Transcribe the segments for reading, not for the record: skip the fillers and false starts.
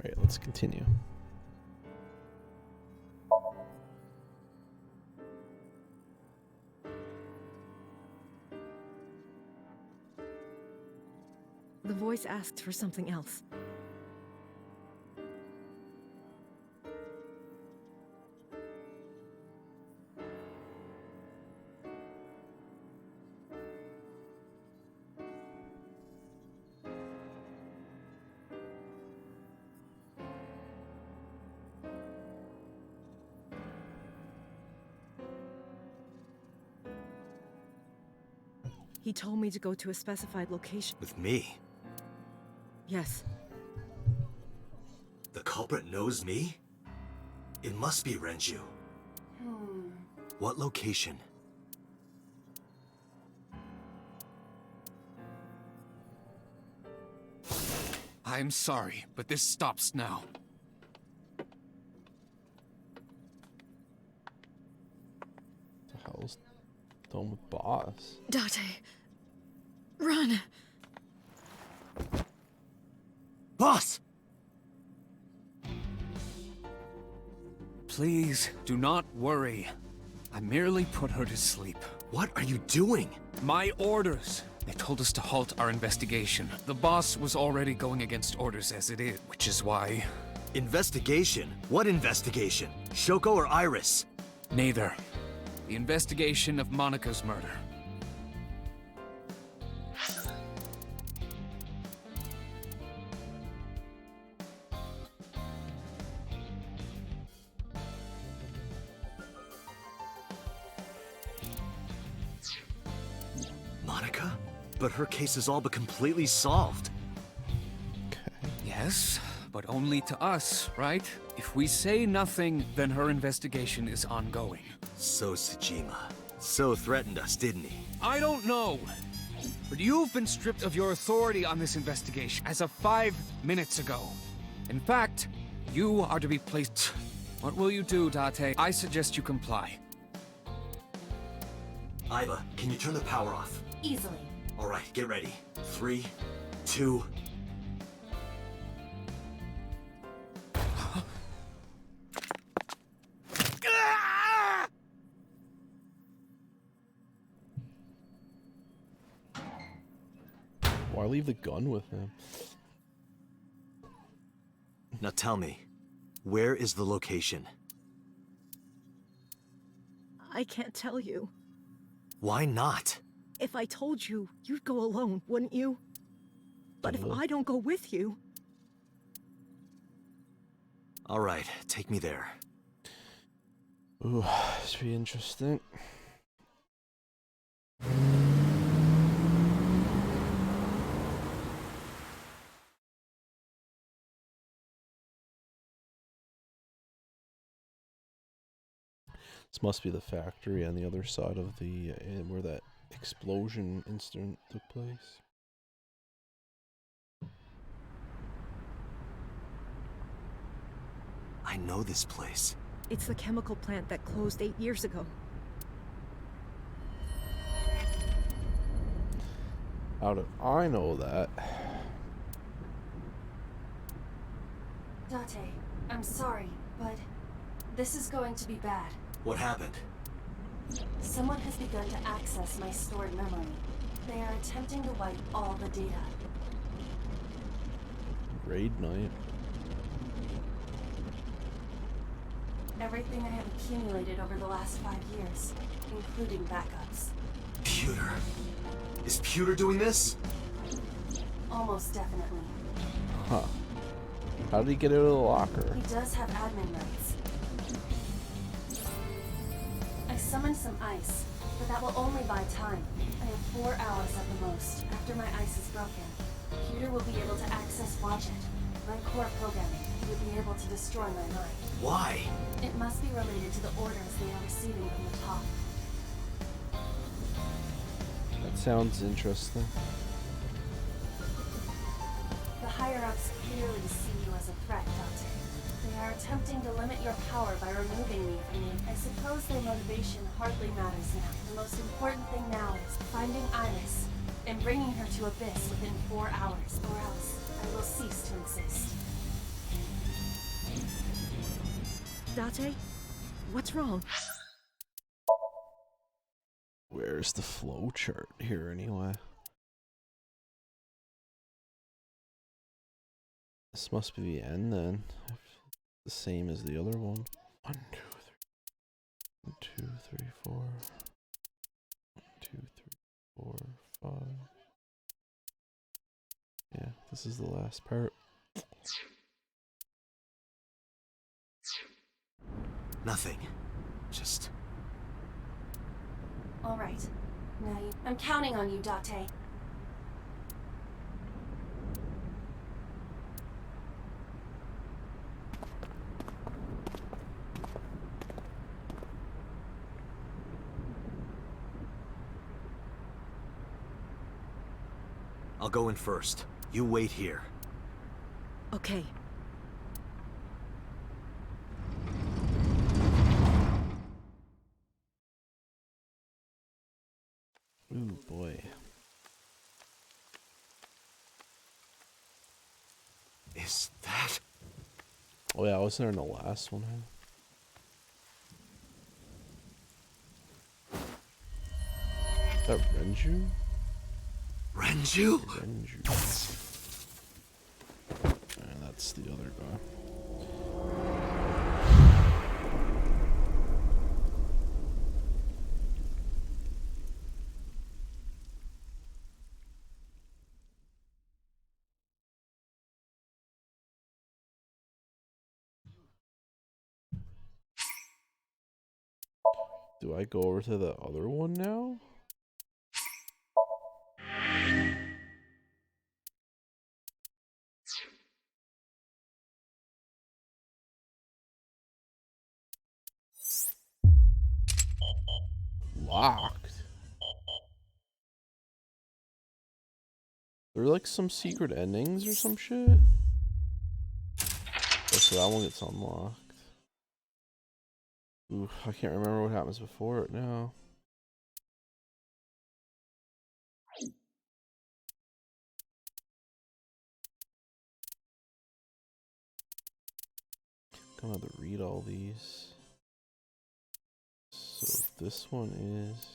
Alright, let's continue. The voice asked for something else. He told me to go to a specified location. With me? Yes. The culprit knows me? It must be Renju. What location? I'm sorry, but this stops now. What the hell's done with boss? Date. Run! Boss! Please, do not worry. I merely put her to sleep. What are you doing? My orders! They told us to halt our investigation. The boss was already going against orders as it is, which is why... Investigation? What investigation? Shoko or Iris? Neither. The investigation of Monika's murder. Monika? But her case is all but completely solved. Okay. Yes, but only to us, right? If we say nothing, then her investigation is ongoing. So Tsushima. So threatened us, didn't he? I don't know. But you've been stripped of your authority on this investigation as of 5 minutes ago. In fact, you are to be placed... What will you do, Date? I suggest you comply. Aiba, can you turn the power off? Easily. Alright, get ready. 3, 2... Why leave the gun with him? Now tell me, where is the location? I can't tell you. Why not? If I told you, you'd go alone, wouldn't you? But if I don't go with you... Alright, take me there. Ooh, this should be interesting. This must be the factory on the other side of the where that explosion incident took place. I know this place. It's the chemical plant that closed 8 years ago. How did I know that? Date, I'm sorry, but this is going to be bad. What happened? Someone has begun to access my stored memory. They are attempting to wipe all the data. Raid night. Everything I have accumulated over the last 5 years, including backups. Pewter. Is Pewter doing this? Almost definitely. Huh. How did he get out of the locker? He does have admin rights. I summoned some ice, but that will only buy time. I have 4 hours at the most. After my ice is broken, Pewter will be able to access Watch It. Run core programming. He would be able to destroy my mind. Why? It must be related to the orders they are receiving from the top. That sounds interesting. The higher-ups clearly see you as a threat, Date. They are attempting to limit your power by removing me from you. I suppose their motivation hardly matters now. The most important thing now is finding Iris and bringing her to Abyss within 4 hours, or else I will cease to exist. Date? What's wrong? Where's the flow chart here anyway? This must be the end then. The same as the other one. 1, 2, 3. 1, 2, 3, 4. 1, 2, 3, 4, 5. Yeah, this is the last part. Nothing. Just... All right. Now I'm counting on you, Date. I'll go in first. You wait here. Okay. Ooh, boy. Is that... Oh yeah, I wasn't there in the last one, huh? Is that Renju? Renju? Renju. And that's the other guy. Do I go over to the other one now? Locked. There are like some secret endings or some shit. Oh, so that one gets unlocked. Ooh, I can't remember what happens before it now. I'm gonna have to read all these. So this one is...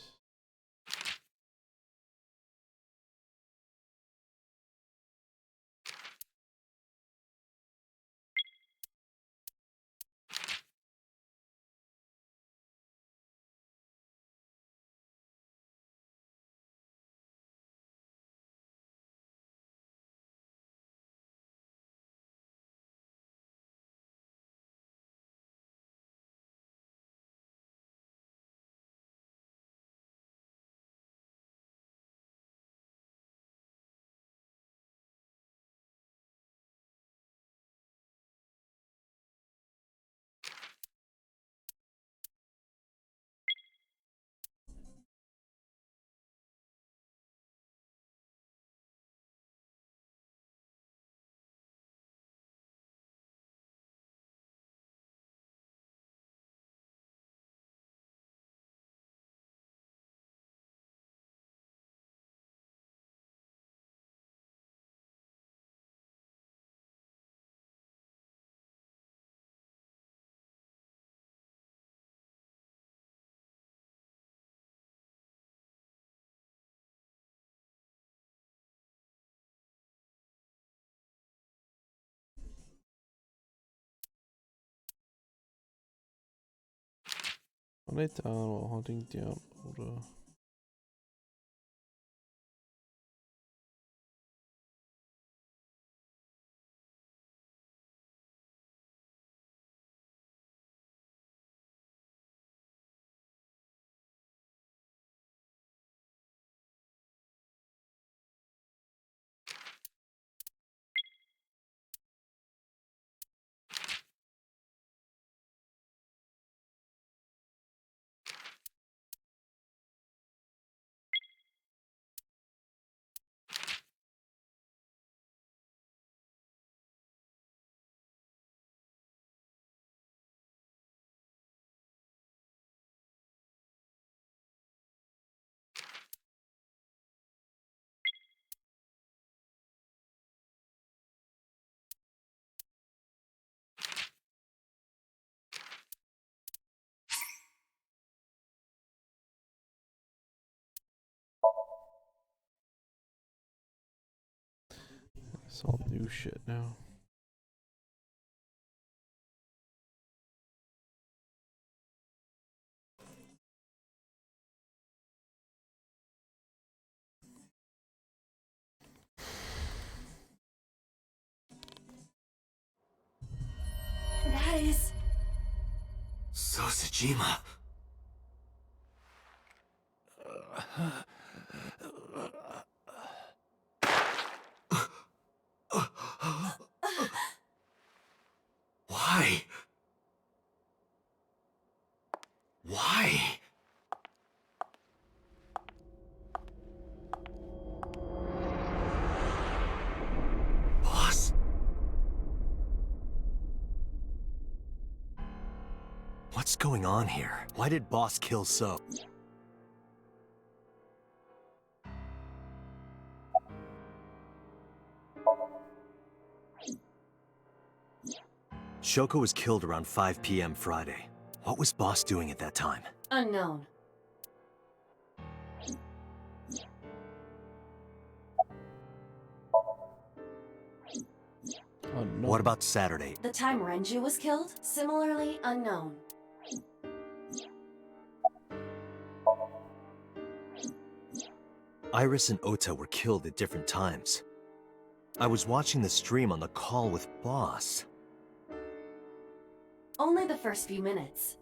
Hunt it down while hunting down Oda. It's all new shit now. That is... Sosajima. Why? Why? Boss? What's going on here? Why did Boss kill So? Shoko was killed around 5 p.m. Friday. What was Boss doing at that time? unknown. Oh no. What about Saturday? The time Renju was killed? Similarly unknown. Iris and Ota were killed at different times. I was watching the stream on the call with Boss. Only the first few minutes.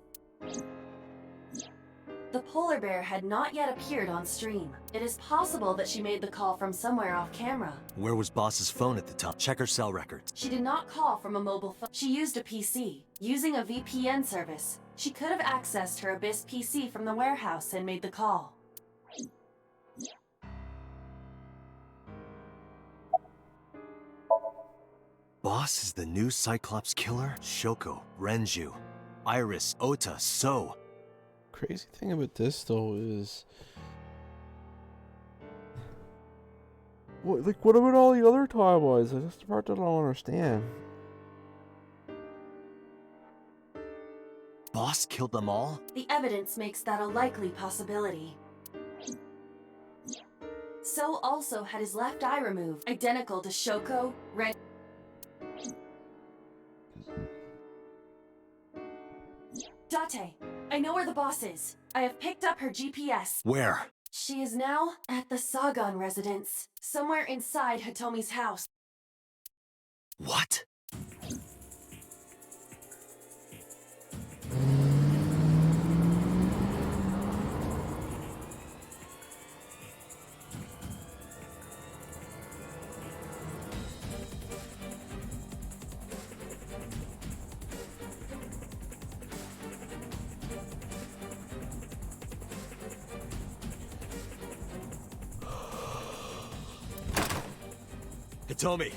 The polar bear had not yet appeared on stream. It is possible that she made the call from somewhere off camera. Where was Boss's phone at the time? Check her cell records. She did not call from a mobile phone. She used a PC. Using a VPN service, she could have accessed her Abyss PC from the warehouse and made the call. Boss is the new Cyclops killer? Shoko, Renju, Iris, Ota, So. Crazy thing about this though is, what about all the other timelines? That's the part that I don't understand. Boss killed them all? The evidence makes that a likely possibility. So also had his left eye removed, identical to Shoko, Ren. Date, I know where the boss is. I have picked up her GPS. Where? She is now at the Sagan residence, somewhere inside Hitomi's house. What? Hitomi!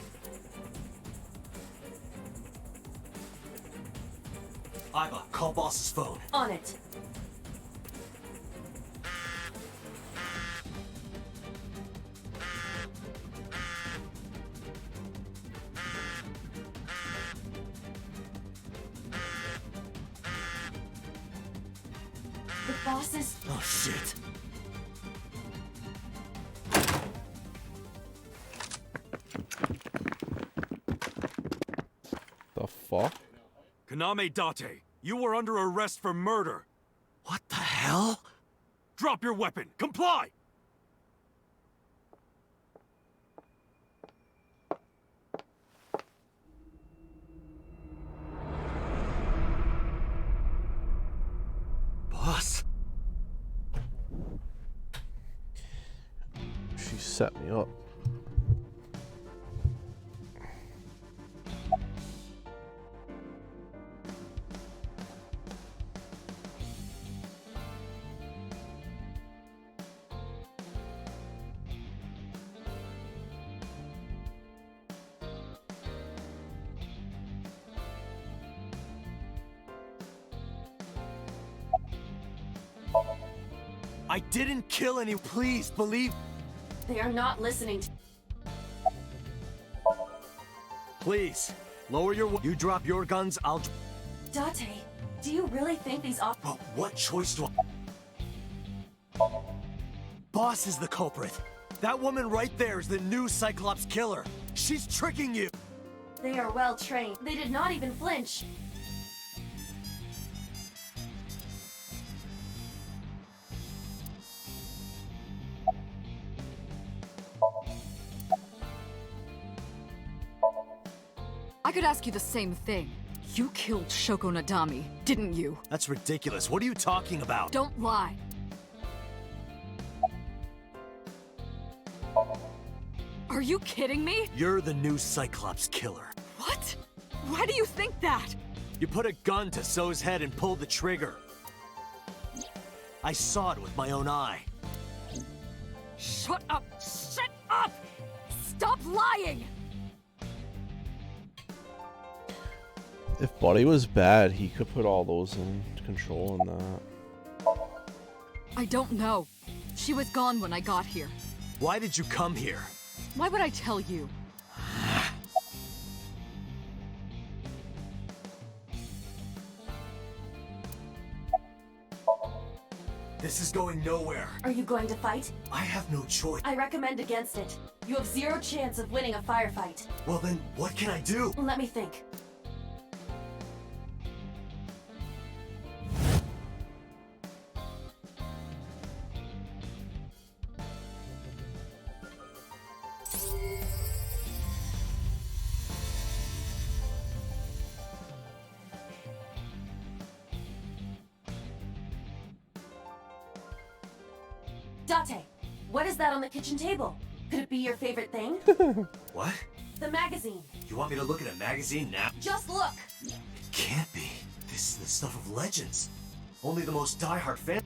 Iva, call Boss's phone. On it. The boss is... Oh shit. The fuck? Kaname Date, you were under arrest for murder. What the hell? Drop your weapon. Comply! Boss? She set me up. I didn't kill any. Please believe. They are not listening to... Please, lower your. You drop your guns. I'll. Date, do you really think these op... But what choice do I? Boss is the culprit. That woman right there is the new Cyclops killer. She's tricking you! They are well trained. They did not even flinch. I could ask you the same thing. You killed Shoko Nadami, didn't you? That's ridiculous. What are you talking about? Don't lie. Are you kidding me? You're the new Cyclops killer. What? Why do you think that? You put a gun to So's head and pulled the trigger. I saw it with my own eye. Shut up! Shut up! Stop lying! If Buddy was bad, he could put all those in control in that. I don't know. She was gone when I got here. Why did you come here? Why would I tell you? This is going nowhere. Are you going to fight? I have no choice. I recommend against it. You have 0 chance of winning a firefight. Well then, what can I do? Let me think. Date, what is that on the kitchen table? Could it be your favorite thing? What? The magazine. You want me to look at a magazine now? Just look. It can't be. This is the stuff of legends. Only the most diehard fans.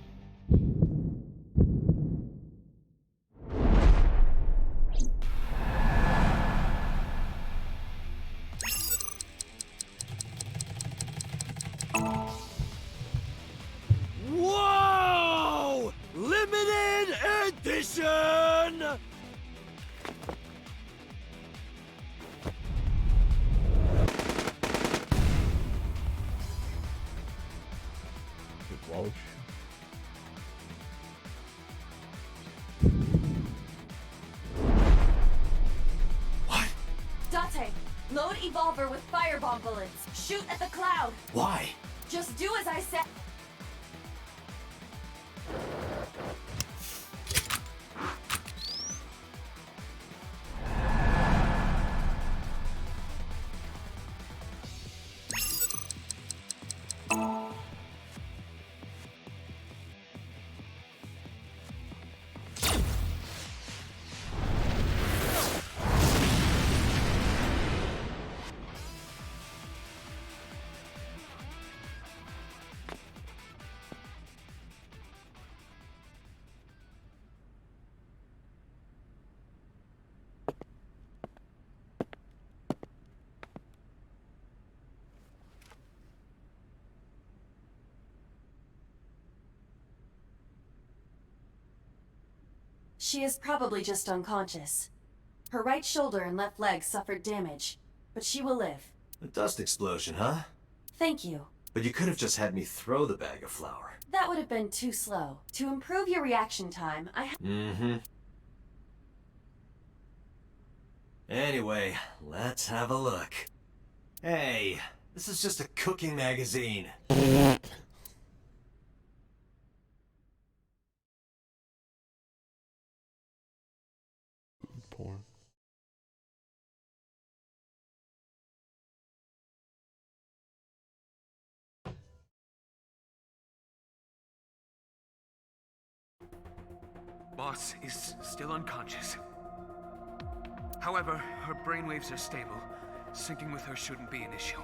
Whoa! Limited edition! Whoa. What? Date, load Evolver with firebomb bullets. Shoot at the cloud. Why? Just do as I said. She is probably just unconscious. Her right shoulder and left leg suffered damage, but she will live. A dust explosion, huh? Thank you. But you could have just had me throw the bag of flour. That would have been too slow. To improve your reaction time, Mm-hmm. Anyway, let's have a look. Hey, this is just a cooking magazine. Porn. Boss is still unconscious. However, her brainwaves are stable. Syncing with her shouldn't be an issue.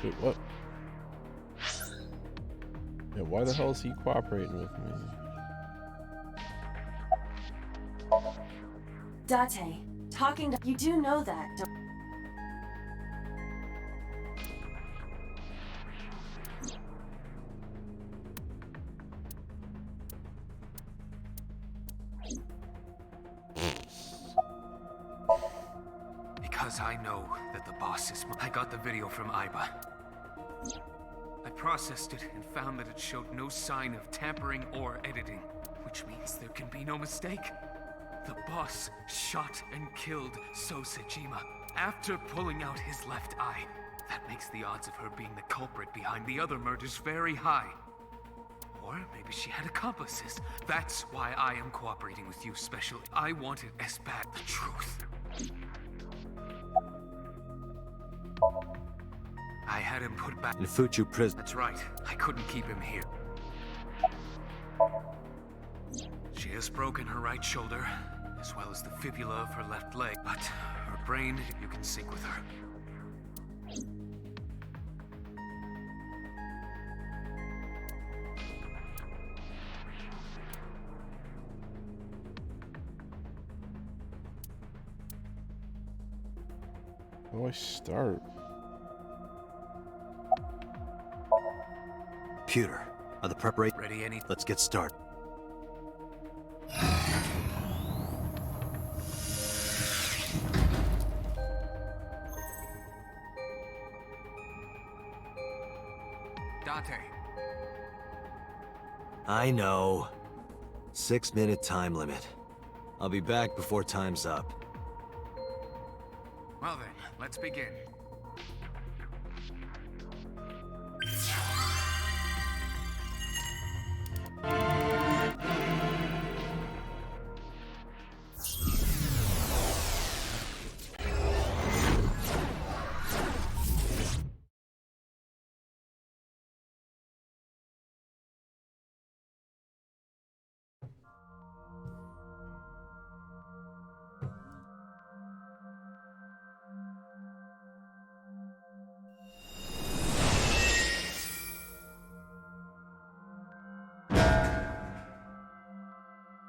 Wait, what? Yeah, why the hell is he cooperating with me? Date, talking to you do know that, don't Because I know that the boss is I got the video from Iba. I processed it and found that it showed no sign of tampering or editing, which means there can be no mistake. The boss shot and killed So Sejima after pulling out his left eye. That makes the odds of her being the culprit behind the other murders very high. Or maybe she had accomplices. That's why I am cooperating with you, Special. I wanted Esbat the truth. I had him put back In Fuchu prison. That's right. I couldn't keep him here. She has broken her right shoulder, as well as the fibula of her left leg. But her brain, you can sync with her. How do I start? Computer, are the preparation Ready any? Let's get started. Date. I know. 6-minute time limit. I'll be back before time's up. Well then, let's begin.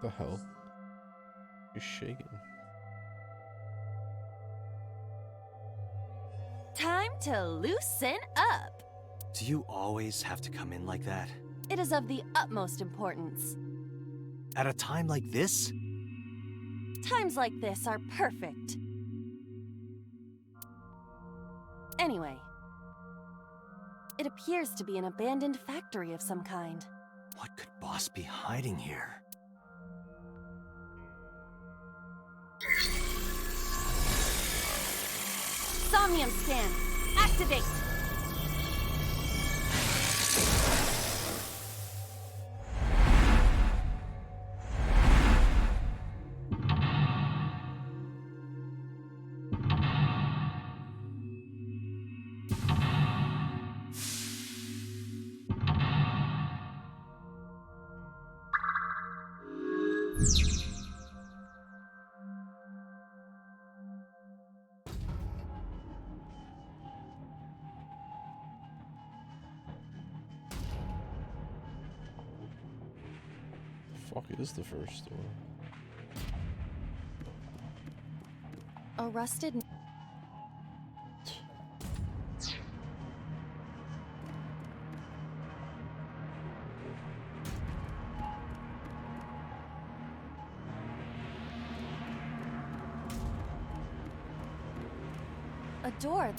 The hell? You're shaking. Time to loosen up. Do you always have to come in like that? It is of the utmost importance. At a time like this? Times like this are perfect. Anyway, it appears to be an abandoned factory of some kind. What could Boss be hiding here? Somnium scan, activate! Fuck is the first door? A rusted... A door.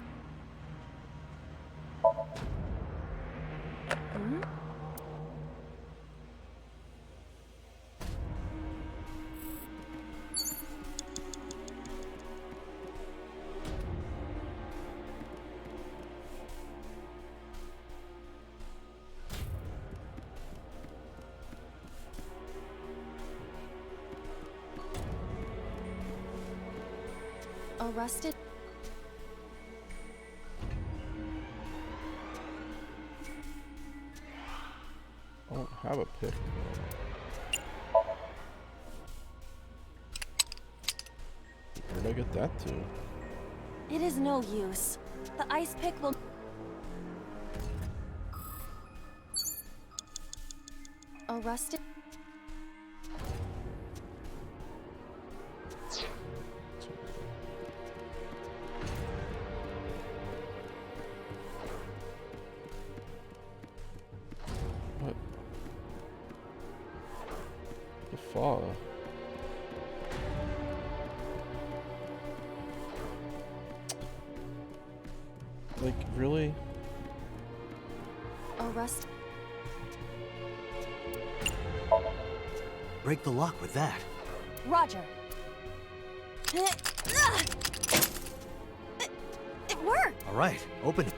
Hmm? A rusted... I don't have a pick. Where'd I get that to? It is no use. The ice pick will... A rusted... saw. Like, really? Oh, Rust. Break the lock with that. Roger. It worked! All right, open it.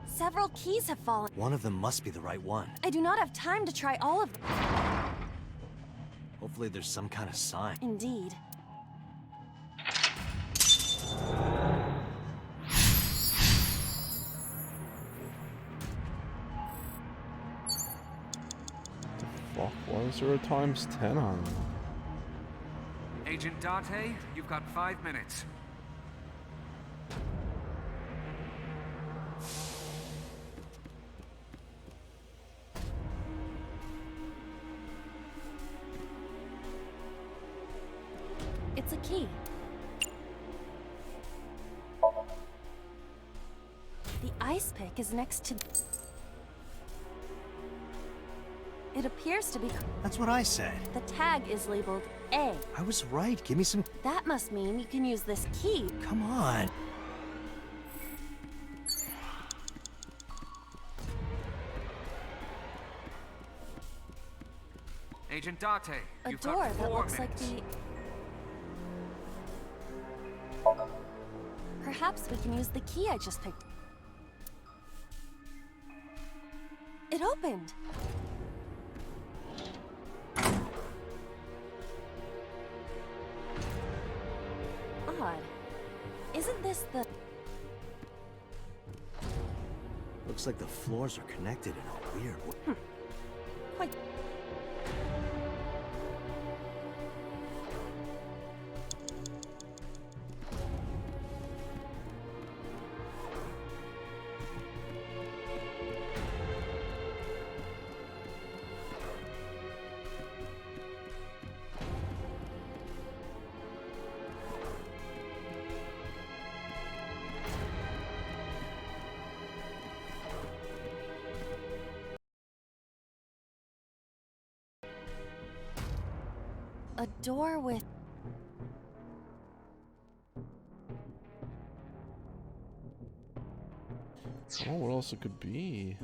Several keys have fallen. One of them must be the right one. I do not have time to try all of them. Hopefully there's some kind of sign. Indeed. Fuck, why is there a ×10 on it? Agent Date, you've got 5 minutes. It's a key. The ice pick is next to... It appears to be... That's what I said. The tag is labeled A. I was right. Give me some... That must mean you can use this key. Come on. Agent Date, A you've door got that 4 looks like minutes. the... Perhaps we can use the key I just picked. It opened. Odd. Isn't this the... Looks like the floors are connected in a weird way. Quite... A door with... Oh, what else it could be?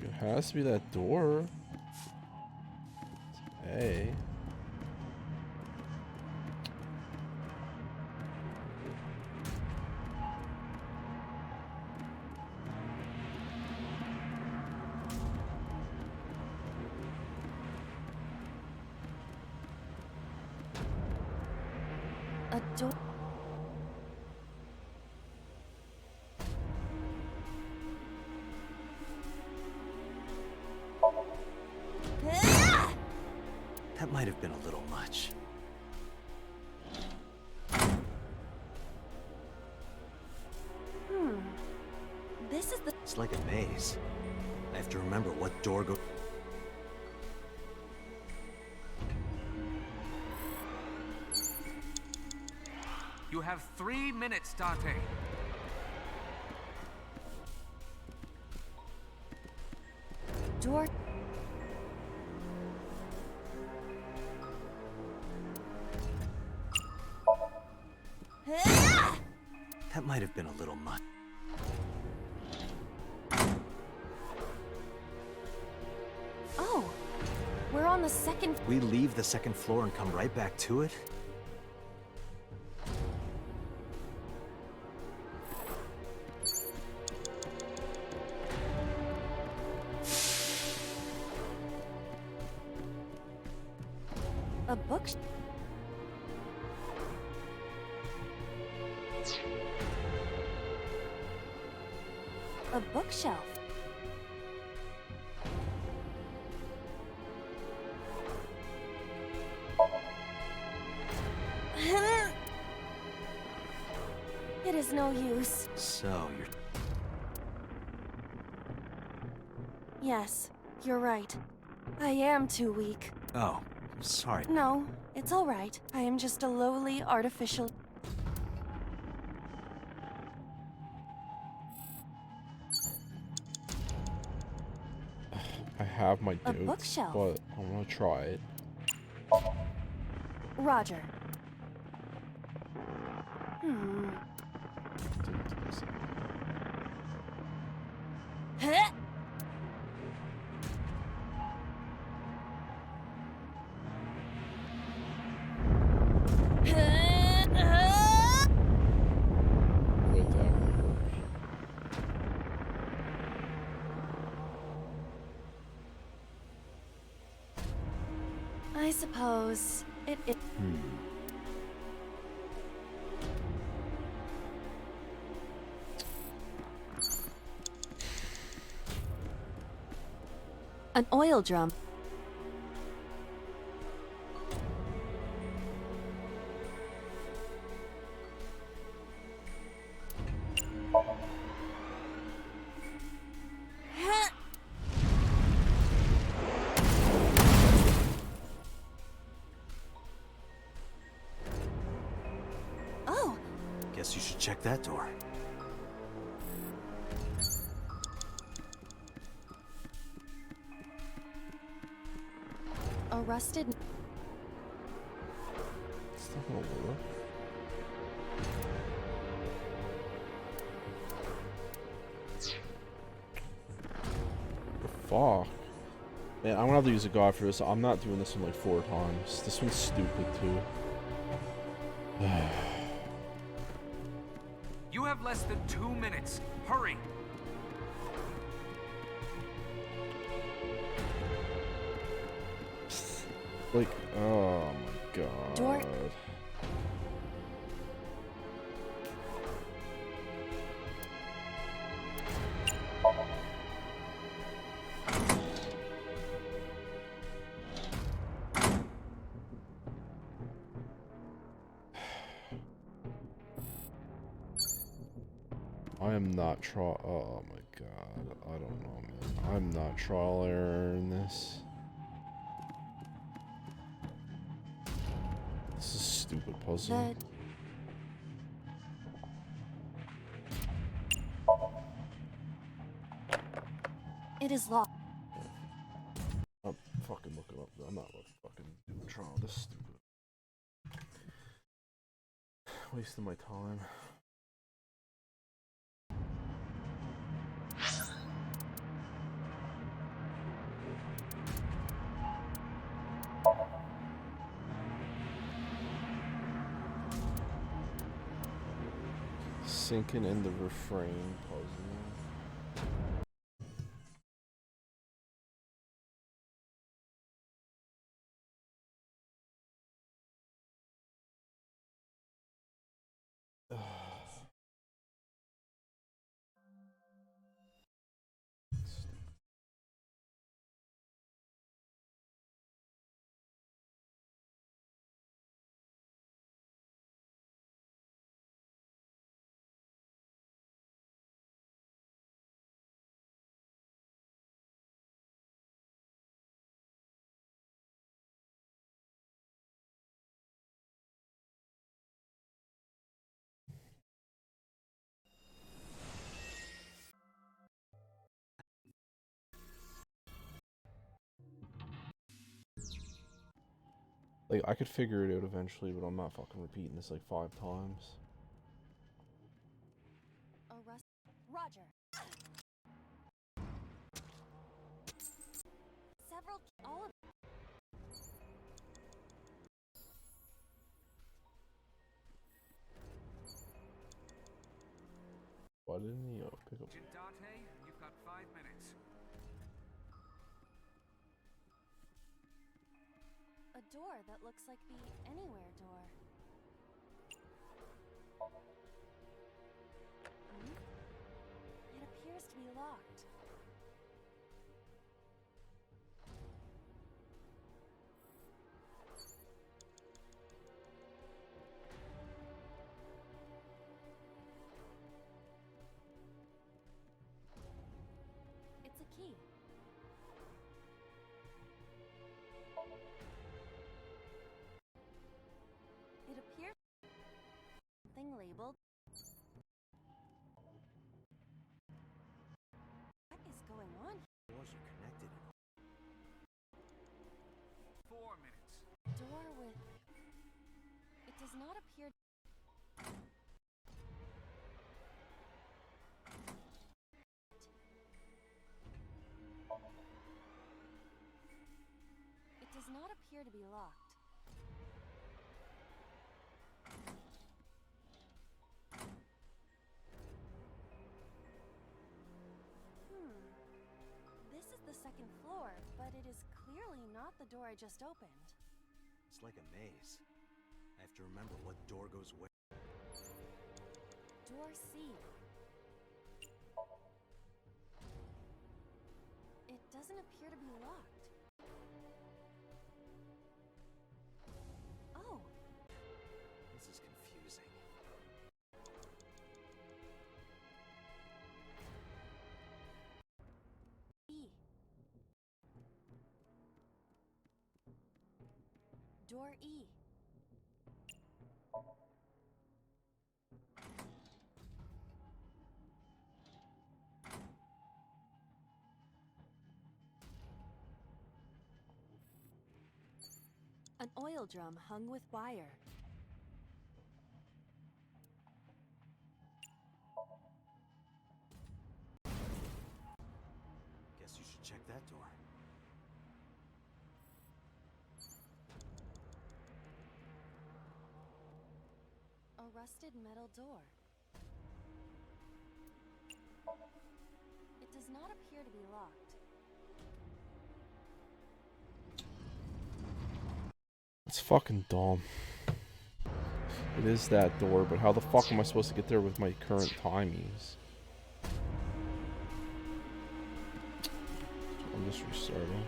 It has to be that door. It's A. A door... That might have been a little much. This is the... It's like a maze. I have to remember what door goes... You have 3 minutes, Date. door... That might have been a little much. Oh, we're on the second... We leave the second floor and come right back to it? A book... A bookshelf. It is no use. So, you're... Yes, you're right. I am too weak. Oh, sorry. No, it's all right. I am just a lowly artificial... I have my A doubts, bookshelf. but I want to try it. Roger. Hmm. Huh? I suppose it. An oil drum. Oh, Guess you should check that door. a rusted. It's not gonna work. Fuck. Man, I'm gonna have to use a god for this. I'm not doing this one like 4 times. This one's stupid too. You have less than 2 minutes. Hurry! Like, oh my god. Door. I am not oh my god. I don't know, man. I'm not trial error in this. This is a stupid puzzle. It is locked. I'm fucking looking up. I'm not fucking doing the trial. This is stupid. Wasting my time. Sinking in the refrain puzzle. Like, I could figure it out eventually, but I'm not fucking repeating this like 5 times. Roger. Several. All of. Why didn't he pick up? Date, you've got 5 minutes. A door that looks like the anywhere door. Hmm? It appears appears to be locked. It's a key. It appears something labeled. What is going on here? Doors are connected. 4 minutes. Door with... It does not appear... It does not appear to be locked. This is the second floor, but it is clearly not the door I just opened. It's like a maze. I have to remember what door goes where. Door C. It doesn't appear to be locked. Oh, This is confusing. E. Door E. An oil drum hung with wire. Guess you should check that door. A rusted metal door. It does not appear to be locked. It's fucking dumb. It is that door, but how the fuck am I supposed to get there with my current timings? I'm just restarting.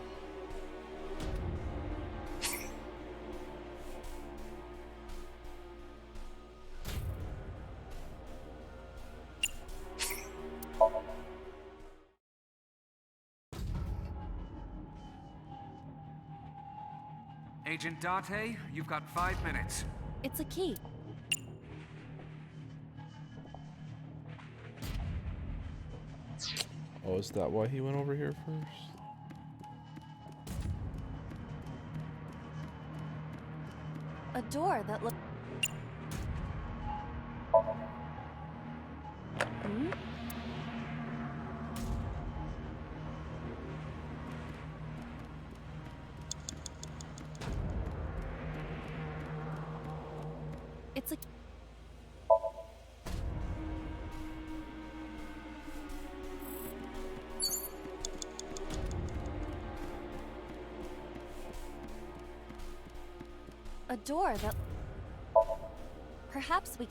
Agent Date, you've got 5 minutes. It's a key. Oh, is that why he went over here first? A door that looks... It's a... A door that... Perhaps we...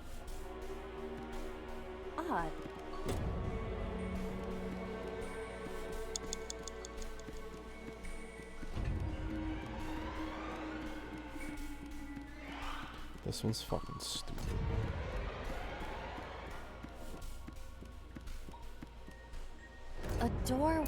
Odd. This one's fucking stupid. A door...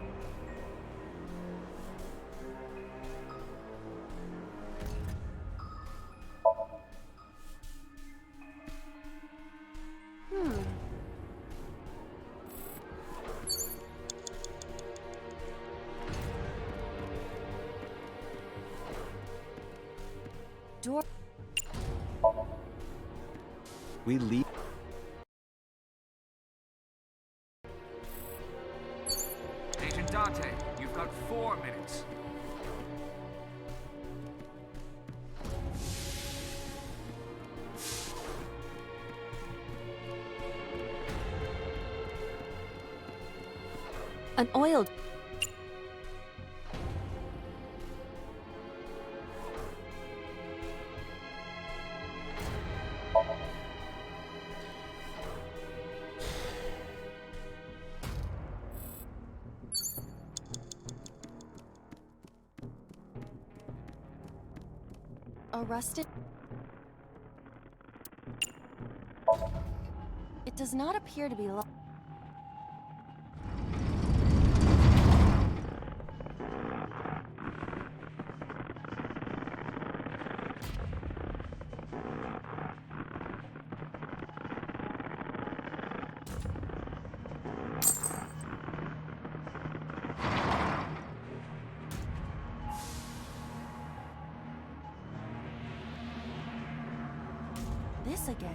Door... We leave. Agent Date, you've got 4 minutes. An oil... A rusted... It does not appear to be locked. This again.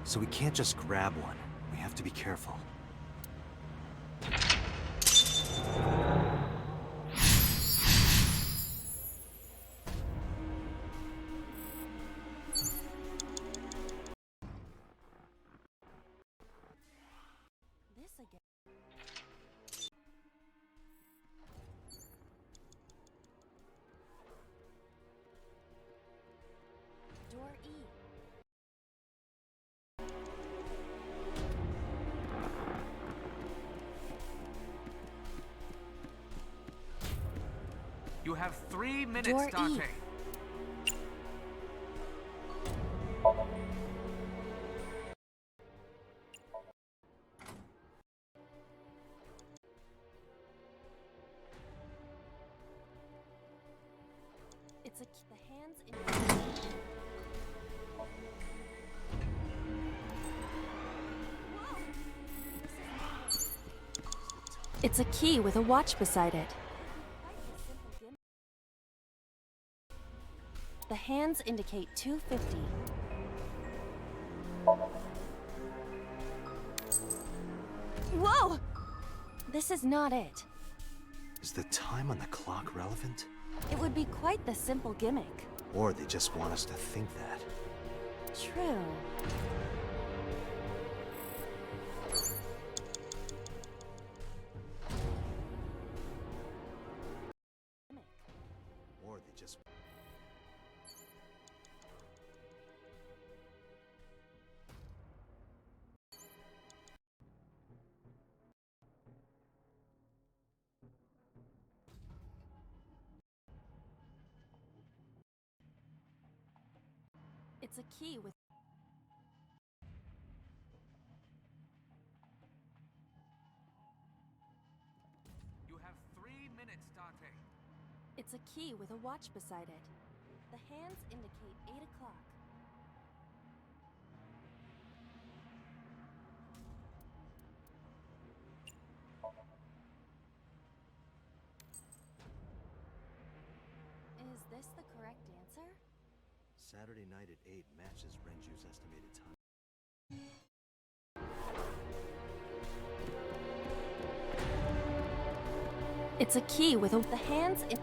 So we can't just grab one. We have to be careful. This again. Door E. You have 3 minutes, Door E. Dante. It's the hands in... It's a key with a watch beside it. The hands indicate 250. Whoa! This is not it. Is the time on the clock relevant? It would be quite the simple gimmick. Or they just want us to think that. True. Or they just... It's a key with... You have 3 minutes, Dante. It's a key with a watch beside it. The hands indicate 8 o'clock. Is this the correct answer? Saturday night at 8 matches Renju's estimated time. It's a key with the hands in...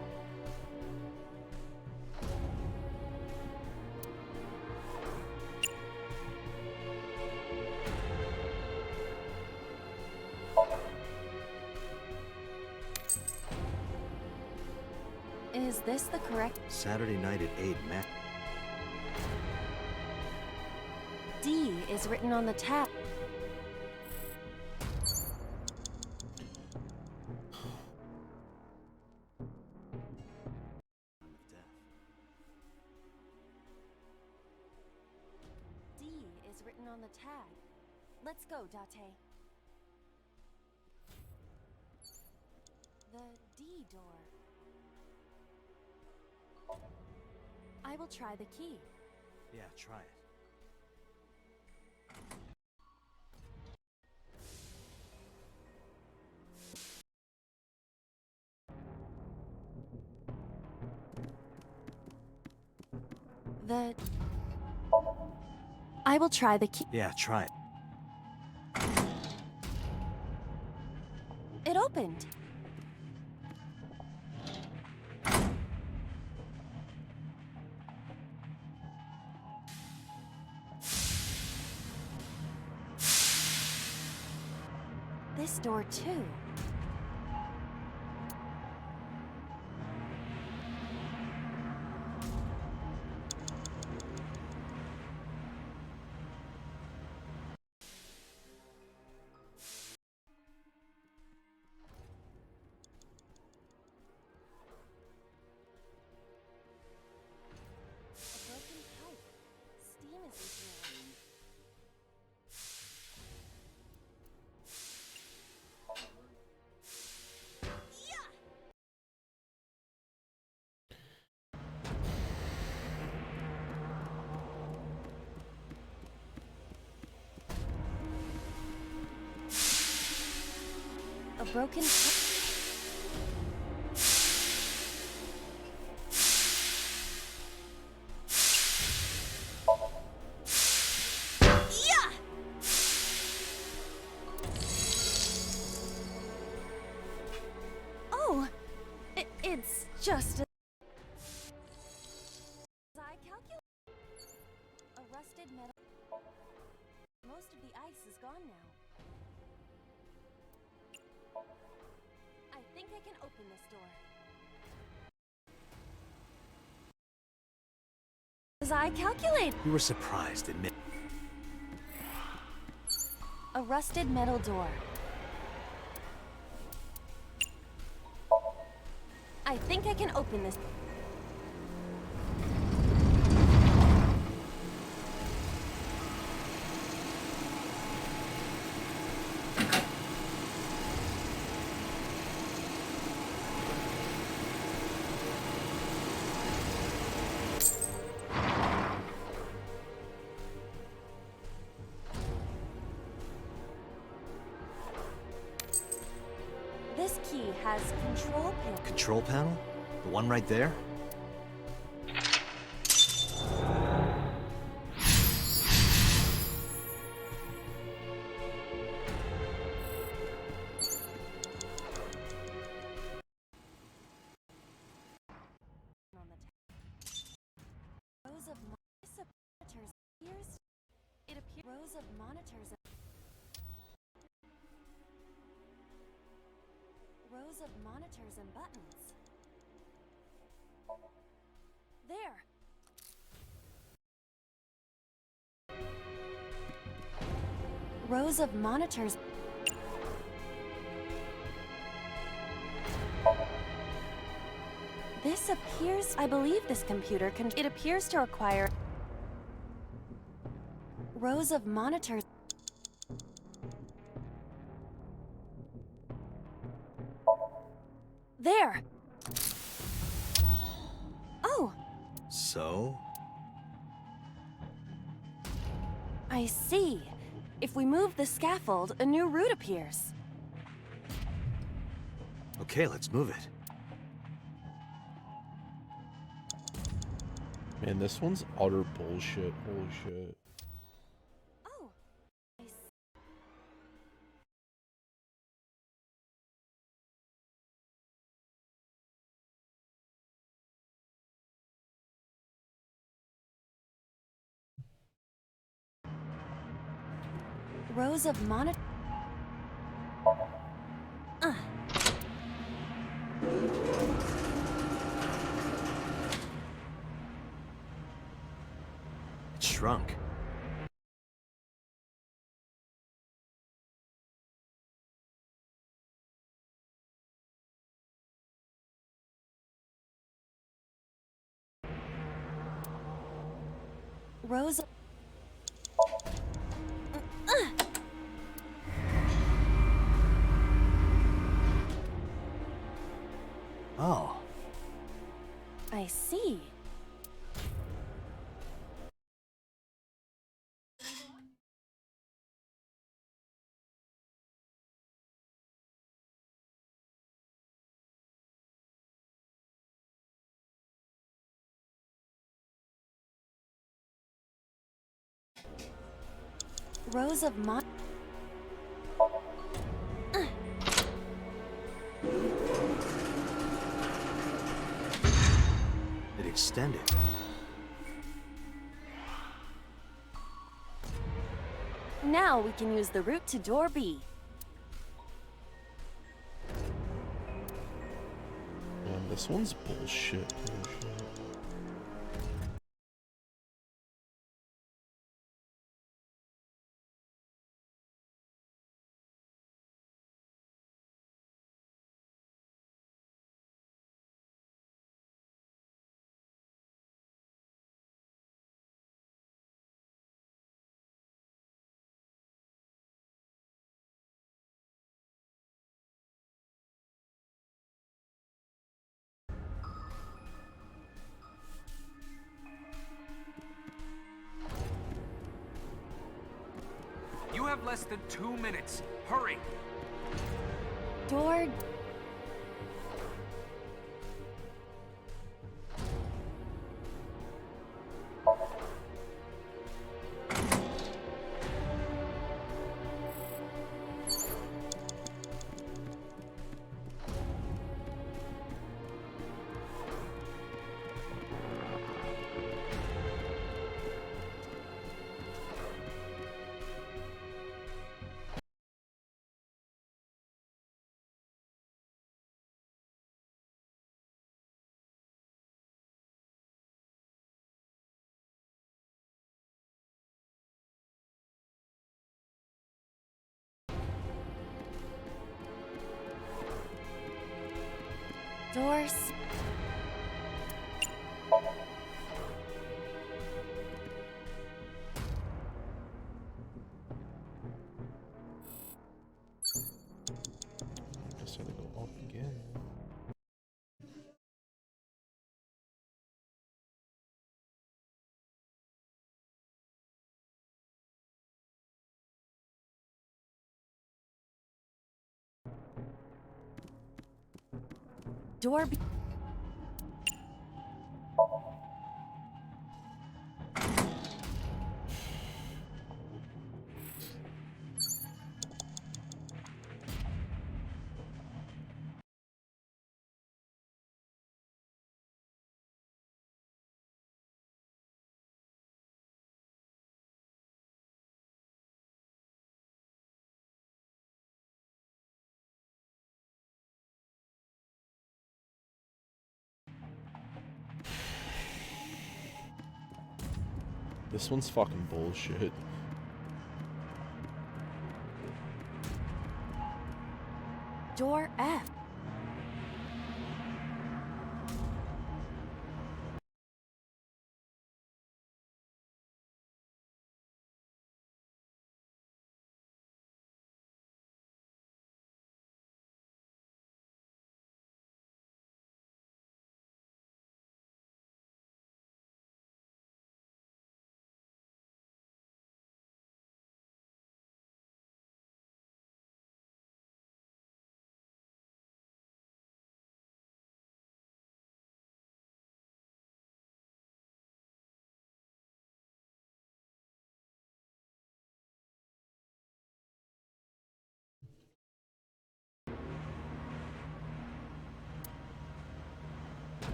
Is this the correct... Saturday night at 8 match... D is written on the tab. D is written on the tag. Let's go, Date. The D door. I will try the key. Yeah, try it. I will try the key. Yeah, try it. It opened. This door too. broken. Yeah! Oh, it's just. I calculate a rusted metal. Most of the ice is gone now. I think I can open this door. As I calculate, You were surprised, admit. a rusted metal door. I think I can open this. This key has control pin. Control panel? The one right there? On the rows of monitors appears. It appears rows of monitors. Rows of monitors and buttons. There. Rows of monitors. This appears. I believe this computer can. It appears to require rows of monitors. There. Oh, So? I see. If we move the scaffold, a new route appears. Okay, let's move it. Man, this one's utter bullshit. Holy shit. Oh, I see. Rows of monitor. It shrunk. Rows of. Oh. I see. Rows of mon. It extended. Now we can use the route to door B. Man, this one's bullshit. Holy shit. You have less than 2 minutes. Hurry! Door. Doors. I guess I gotta go up again. Door. This one's fucking bullshit. Door F.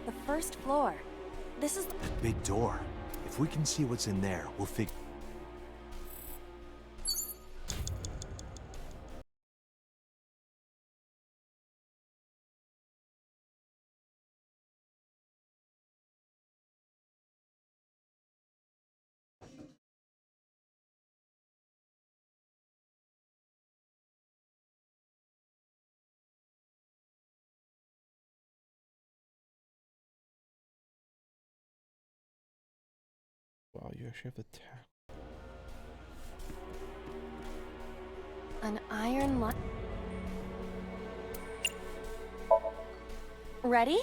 The first floor. This is. Big door. If we can see what's in there, we'll figure. Wow, you actually have the tack. An iron line. Ready?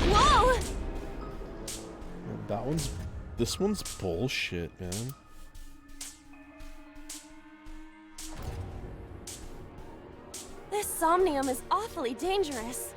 Whoa! This one's bullshit, man. This somnium is awfully dangerous.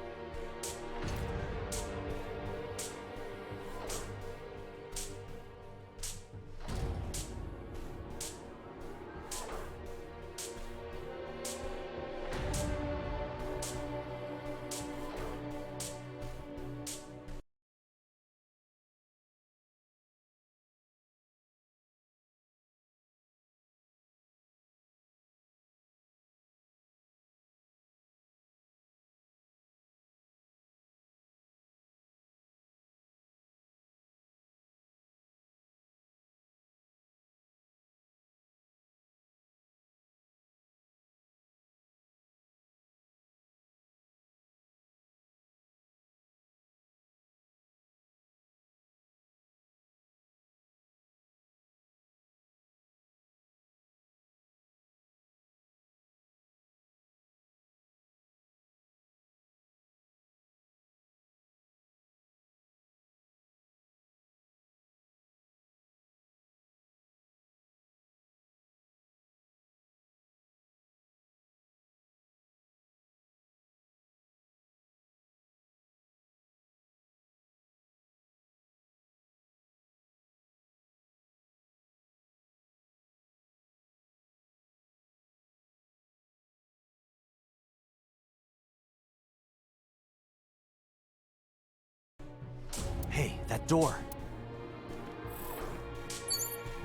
That door.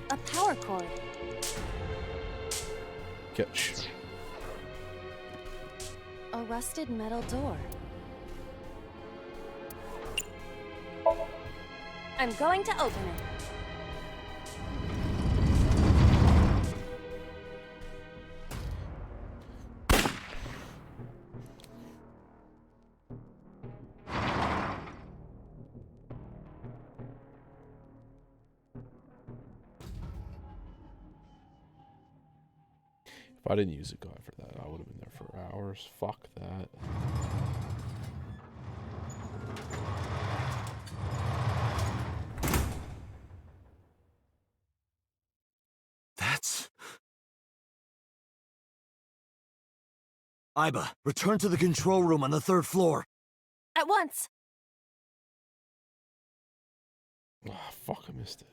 A power cord. Catch. A rusted metal door. I'm going to open it. If I didn't use a guide for that, I would have been there for hours. Fuck that. That's... Iba, return to the control room on the 3rd floor. At once. Ah, fuck, I missed it.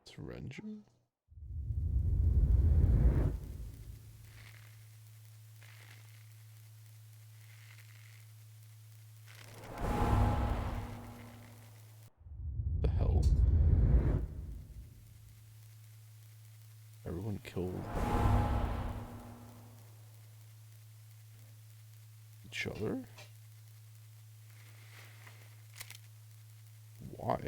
It's Renju? The hell? Everyone killed each other? Why?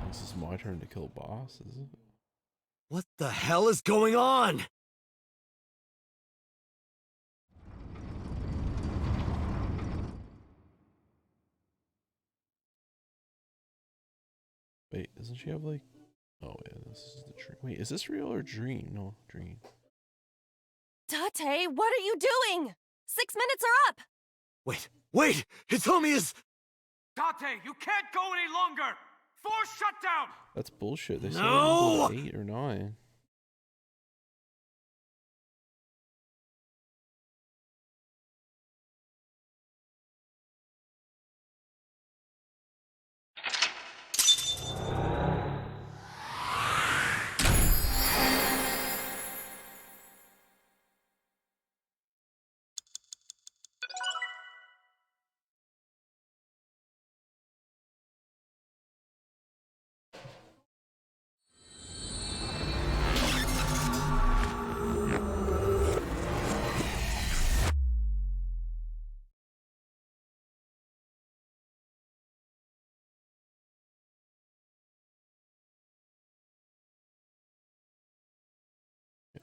This is my turn to kill boss, is it? What the hell is going on? Wait, doesn't she have like... Oh yeah, this is the dream. Wait, is this real or dream? No, dream. Date, what are you doing? 6 minutes are up! Wait! Hitomi is... Date, you can't go any longer! Force shutdown! That's bullshit. They said No! 8 or 9.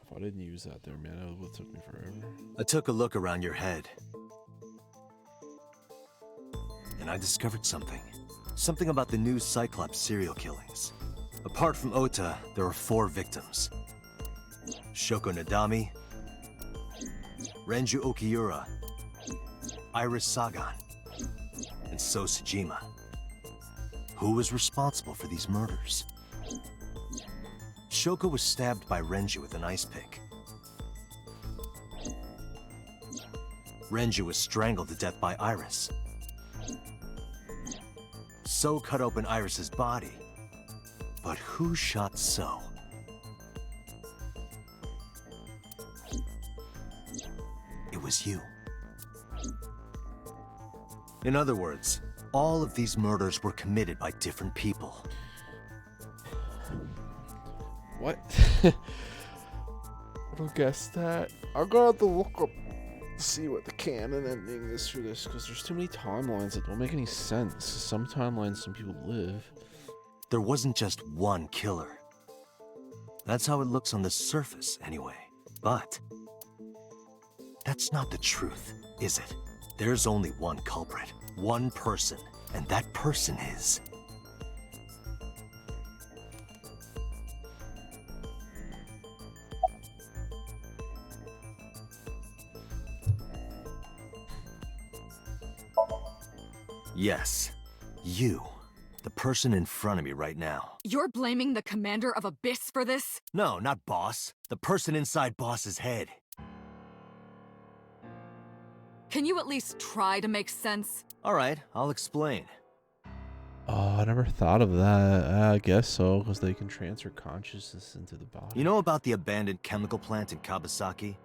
If I didn't use that there, man, it would have took me forever. I took a look around your head. And I discovered something. Something about the new Cyclops serial killings. Apart from Ota, there are 4 victims. Shoko Nadami, Renju Okiura, Iris Sagan, and So Sejima. Who was responsible for these murders? Shoko was stabbed by Renju with an ice pick. Renju was strangled to death by Iris. So cut open Iris's body. But who shot So? It was you. In other words, all of these murders were committed by different people. What? I don't guess that. I'm gonna have to look up to see what the canon ending is for this, because there's too many timelines that don't make any sense. Some timelines, some people live. There wasn't just one killer. That's how it looks on the surface, anyway. But that's not the truth, is it? There's only one culprit, one person, and that person is... Yes, you. The person in front of me right now. You're blaming the commander of Abyss for this? No, not Boss. The person inside Boss's head. Can you at least try to make sense? Alright, I'll explain. Oh, I never thought of that. I guess so, because they can transfer consciousness into the body. You know about the abandoned chemical plant in Kawasaki?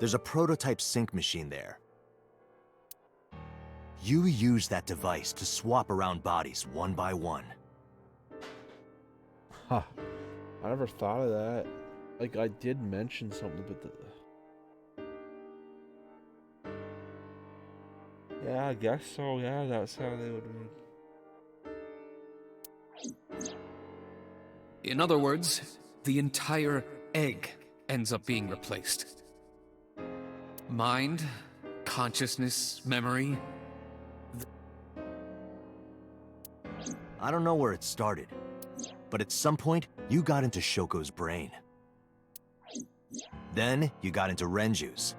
There's a prototype sync machine there. You use that device to swap around bodies one by one. Huh. I never thought of that. Like, I did mention something, but the... Yeah, I guess so. Yeah, that's how they would make. In other words, the entire egg ends up being replaced. Mind, consciousness, memory. I don't know where it started, but at some point, you got into Shoko's brain. Then, you got into Renju's.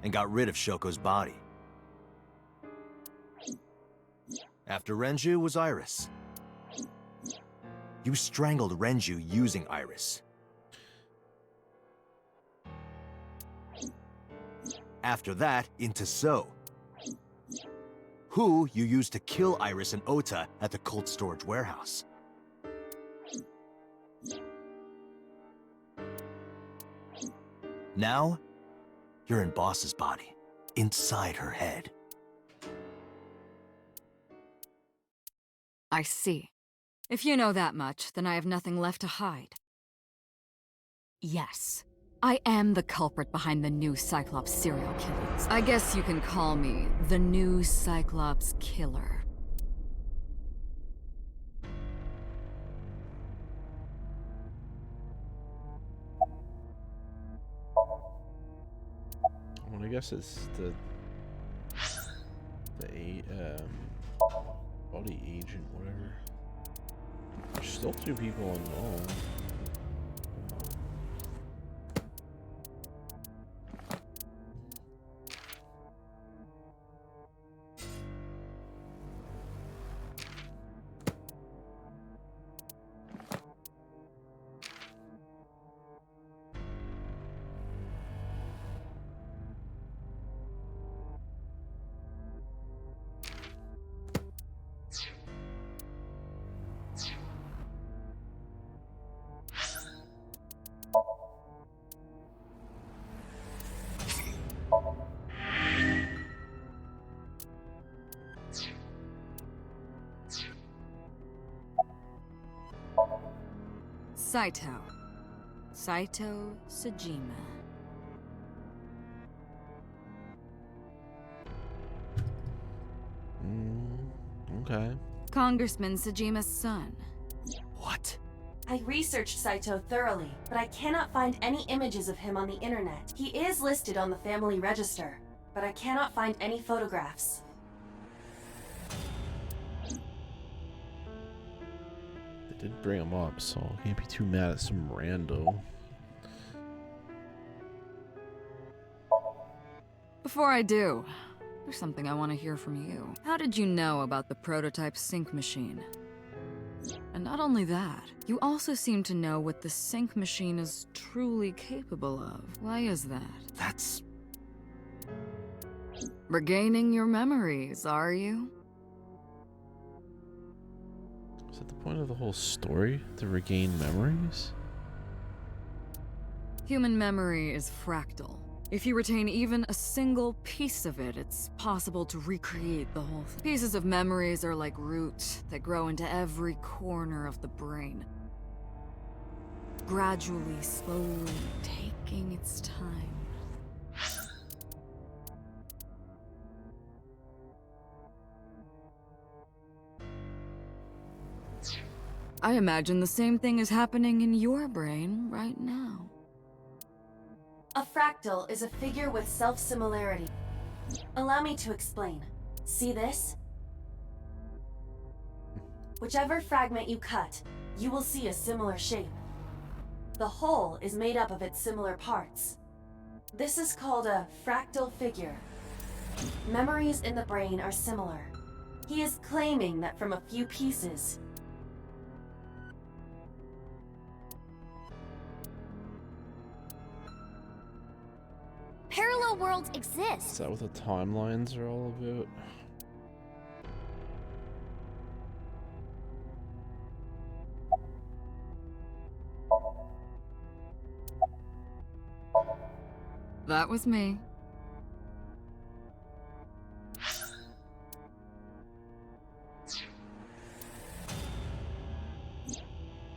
And got rid of Shoko's body. After Renju was Iris. You strangled Renju using Iris. After that, into So. Who you used to kill Iris and Ota at the cold storage warehouse. Now, you're in Boss's body, inside her head. I see. If you know that much, then I have nothing left to hide. Yes, I am the culprit behind the new Cyclops serial killings. I guess you can call me the new Cyclops killer. Well, I guess it's the body agent, whatever. There's still two people unknown. Saito Sejima. Okay. Congressman Sejima's son. What? I researched Saito thoroughly, but I cannot find any images of him on the internet. He is listed on the family register, but I cannot find any photographs. They did bring him up, so I can't be too mad at some rando. Before I do, there's something I want to hear from you. How did you know about the prototype sync machine? And not only that, you also seem to know what the sync machine is truly capable of. Why is that? That's... Regaining your memories, are you? Is that the point of the whole story? To regain memories? Human memory is fractal. If you retain even a single piece of it, it's possible to recreate the whole thing. Pieces of memories are like roots that grow into every corner of the brain, gradually, slowly taking its time. I imagine the same thing is happening in your brain right now. A fractal is a figure with self-similarity. Allow me to explain. See this? Whichever fragment you cut, you will see a similar shape. The whole is made up of its similar parts. This is called a fractal figure. Memories in the brain are similar. He is claiming that from a few pieces, Parallel worlds Is exist. that what the timelines are all about? That was me.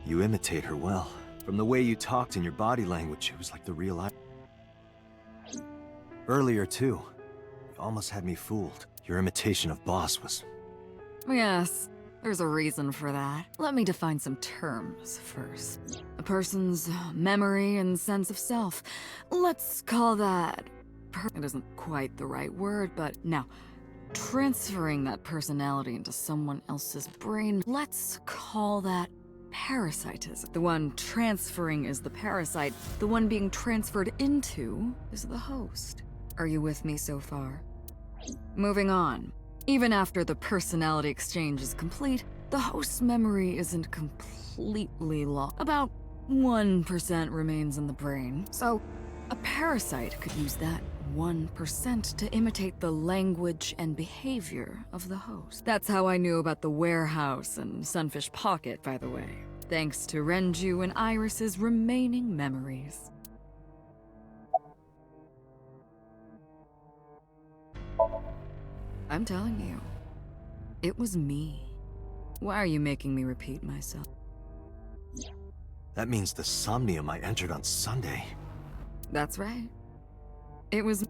You imitate her well. From the way you talked and your body language, it was like the real I. Earlier, too. You almost had me fooled. Your imitation of Boss was... Yes, there's a reason for that. Let me define some terms first. A person's memory and sense of self. Let's call that... It isn't quite the right word, but now, transferring that personality into someone else's brain, let's call that parasitism. The one transferring is the parasite. The one being transferred into is the host. Are you with me so far? Moving on. Even after the personality exchange is complete, the host's memory isn't completely lost. About 1% remains in the brain. So, a parasite could use that 1% to imitate the language and behavior of the host. That's how I knew about the warehouse and Sunfish Pocket, by the way. Thanks to Renju and Iris's remaining memories. I'm telling you, it was me. Why are you making me repeat myself? That means the Somnium I entered on Sunday. That's right. It was...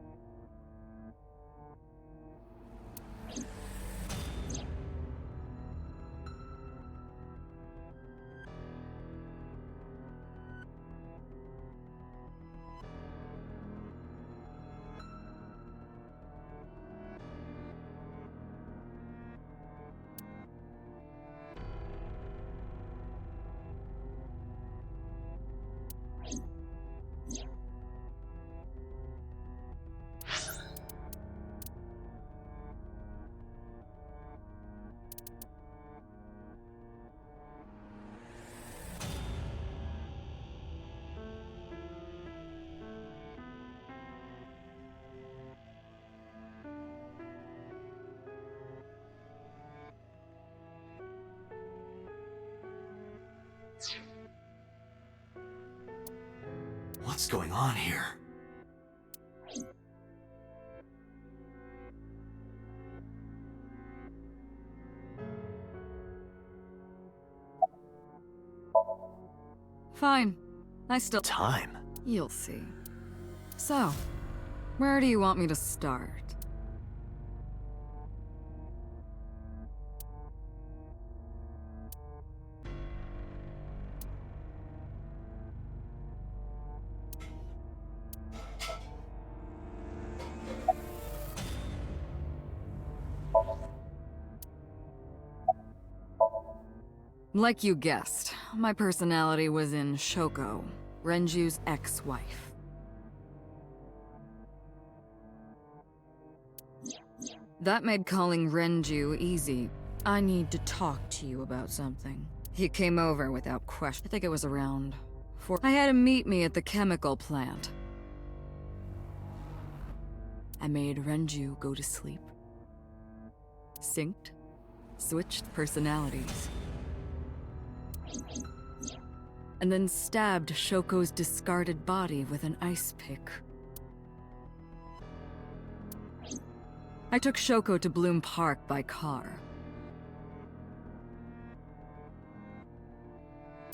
What's going on here? Fine. I still... Time? You'll see. So, where do you want me to start? Like you guessed, my personality was in Shoko, Renju's ex-wife. That made calling Renju easy. I need to talk to you about something. He came over without question. I think it was around 4. I had him meet me at the chemical plant. I made Renju go to sleep. Synced. Switched personalities. And then stabbed Shoko's discarded body with an ice pick. I took Shoko to Bloom Park by car.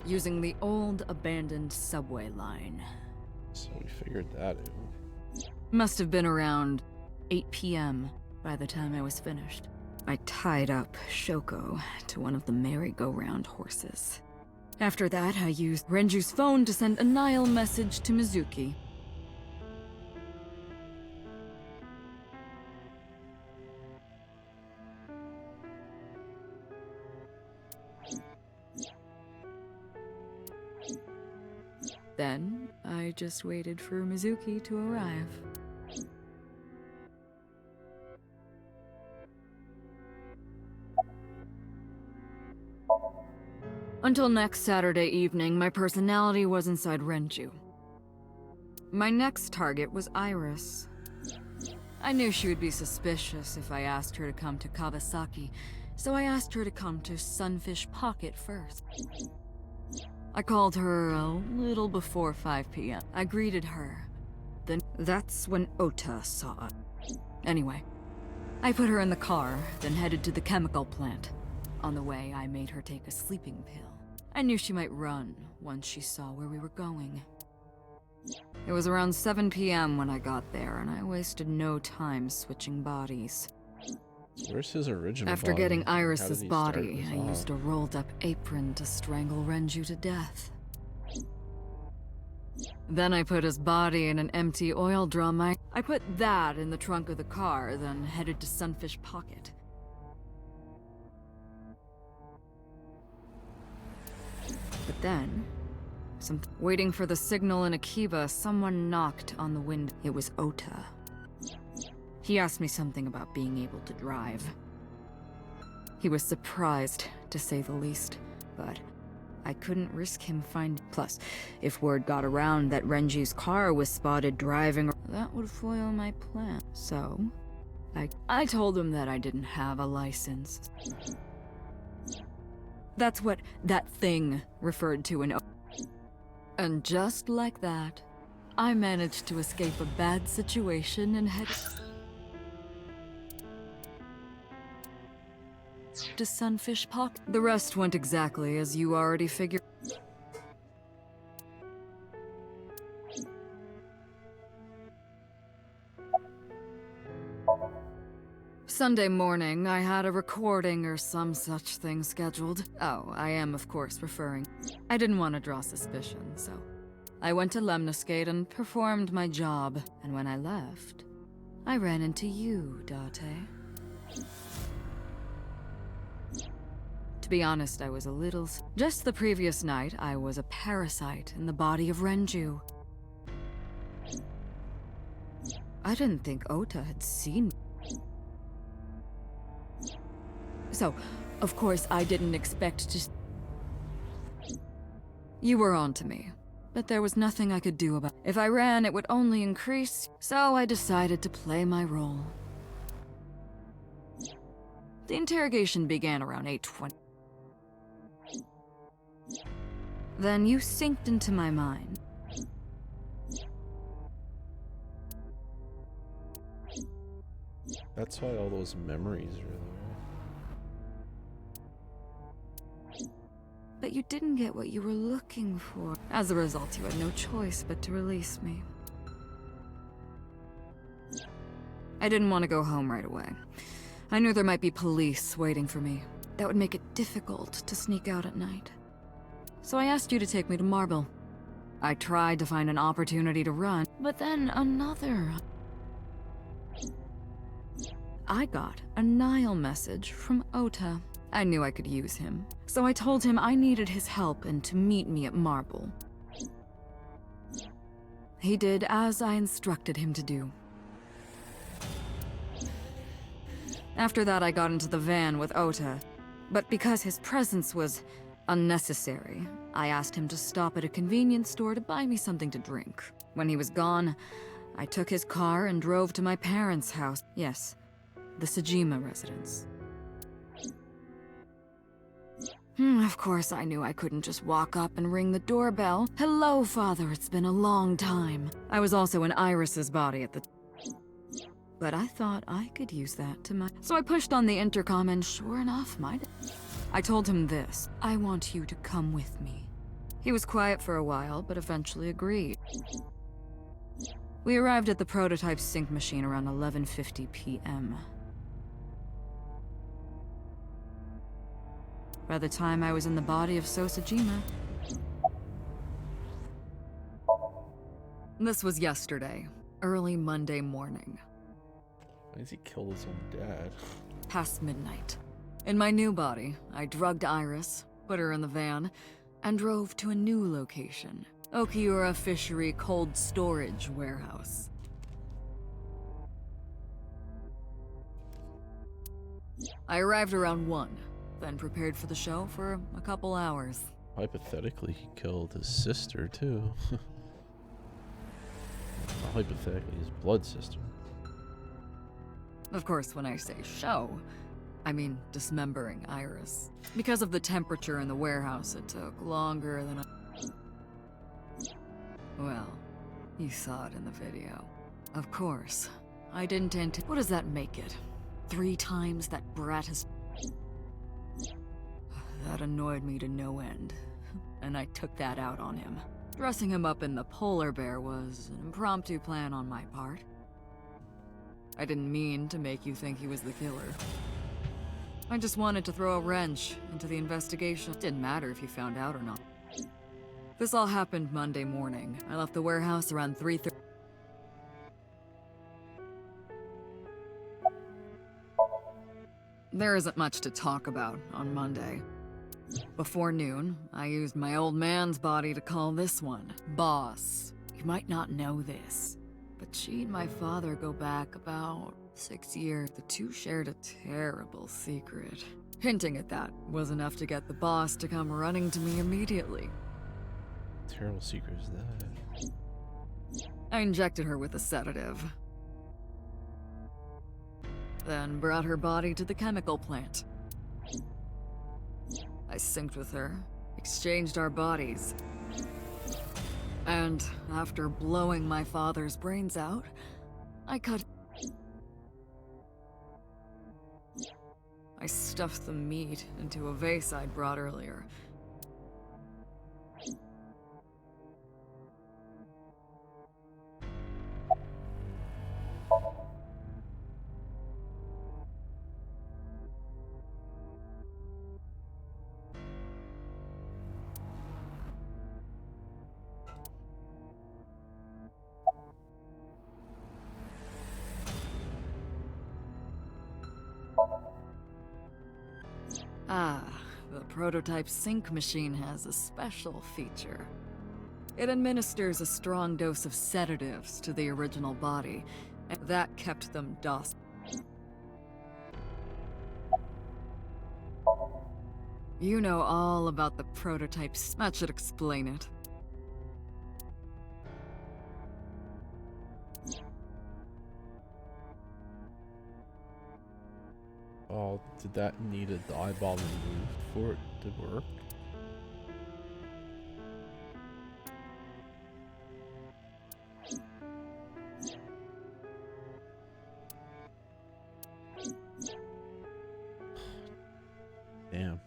Using the old, abandoned subway line. So we figured that out. Must have been around 8 p.m. by the time I was finished. I tied up Shoko to one of the merry-go-round horses. After that, I used Renju's phone to send a Nile message to Mizuki. Then, I just waited for Mizuki to arrive. Until next Saturday evening, my personality was inside Renju. My next target was Iris. I knew she would be suspicious if I asked her to come to Kawasaki, so I asked her to come to Sunfish Pocket first. I called her a little before 5 p.m. I greeted her. Then that's when Ota saw it. Anyway, I put her in the car, then headed to the chemical plant. On the way, I made her take a sleeping pill. I knew she might run once she saw where we were going. It was around 7 p.m. when I got there, and I wasted no time switching bodies. Where's his original After body? getting How did Iris's he body, start I this used off? a rolled-up apron to strangle Renju to death. Then I put his body in an empty oil drum. I put that in the trunk of the car, then headed to Sunfish Pocket. But then, waiting for the signal in Akiba, someone knocked on the window. It was Ota. He asked me something about being able to drive. He was surprised, to say the least, but I couldn't risk him Plus, if word got around that Renji's car was spotted driving, that would foil my plan. So, I told him that I didn't have a license. That's what that thing referred to in And just like that, I managed to escape a bad situation and head to Sunfish Pocket. The rest went exactly as you already figured. Sunday morning, I had a recording or some such thing scheduled. Oh, I am, of course, referring. I didn't want to draw suspicion, so I went to Lemniscate and performed my job. And when I left, I ran into you, Date. To be honest, I was a little... Just the previous night, I was a parasite in the body of Renju. I didn't think Ota had seen me. So, of course, I didn't expect to... You were on to me, but there was nothing I could do about it. If I ran, it would only increase, so I decided to play my role. The interrogation began around 8:20. Then you synced into my mind. That's why all those memories are there. But you didn't get what you were looking for. As a result, you had no choice but to release me. I didn't want to go home right away. I knew there might be police waiting for me. That would make it difficult to sneak out at night. So I asked you to take me to Marble. I tried to find an opportunity to run, but then another. I got a Nile message from Ota. I knew I could use him, so I told him I needed his help and to meet me at Marble. He did as I instructed him to do. After that, I got into the van with Ota, but because his presence was unnecessary, I asked him to stop at a convenience store to buy me something to drink. When he was gone, I took his car and drove to my parents' house. Yes, the Sajima residence. Of course, I knew I couldn't just walk up and ring the doorbell. Hello, Father, it's been a long time. I was also in Iris's body at the... But I thought I could use that to my... So I pushed on the intercom and sure enough, I told him this. I want you to come with me. He was quiet for a while, but eventually agreed. We arrived at the prototype sync machine around 11:50 p.m. By the time I was in the body of Sosajima... This was yesterday, early Monday morning. Why does he kill his own dad? Past midnight. In my new body, I drugged Iris, put her in the van, and drove to a new location. Okiura Fishery Cold Storage Warehouse. I arrived around 1, then prepared for the show for a couple hours. Hypothetically, he killed his sister, too. Not hypothetically, his blood sister. Of course, when I say show, I mean dismembering Iris. Because of the temperature in the warehouse, it took longer than Well, you saw it in the video. Of course, I didn't anticipate. What does that make it? 3 times that brat has... That annoyed me to no end, and I took that out on him. Dressing him up in the polar bear was an impromptu plan on my part. I didn't mean to make you think he was the killer. I just wanted to throw a wrench into the investigation. It didn't matter if you found out or not. This all happened Monday morning. I left the warehouse around 3:30. There isn't much to talk about on Monday. Before noon, I used my old man's body to call this one Boss. You might not know this, but she and my father go back about 6 years. The two shared a terrible secret. Hinting at that was enough to get the boss to come running to me immediately. Terrible secret is that? I injected her with a sedative. Then brought her body to the chemical plant. I synced with her, exchanged our bodies. And after blowing my father's brains out, I stuffed the meat into a vase I'd brought earlier. The prototype sync machine has a special feature. It administers a strong dose of sedatives to the original body, and that kept them docile. You know all about the prototypes. That should explain it. Oh, did that need the eyeball removed for it to work? Damn.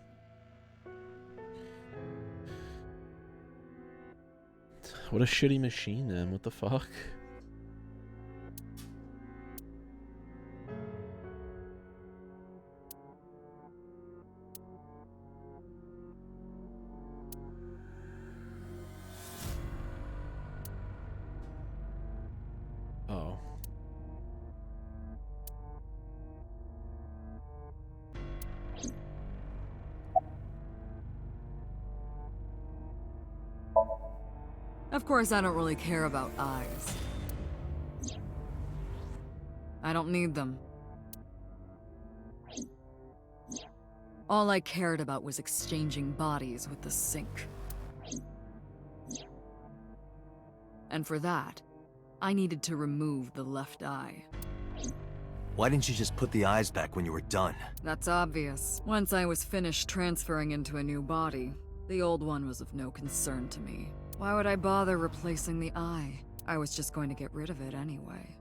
What a shitty machine, then. What the fuck? Oh. Of course, I don't really care about eyes. I don't need them. All I cared about was exchanging bodies with the sync. And for that, I needed to remove the left eye. Why didn't you just put the eyes back when you were done? That's obvious. Once I was finished transferring into a new body, the old one was of no concern to me. Why would I bother replacing the eye? I was just going to get rid of it anyway.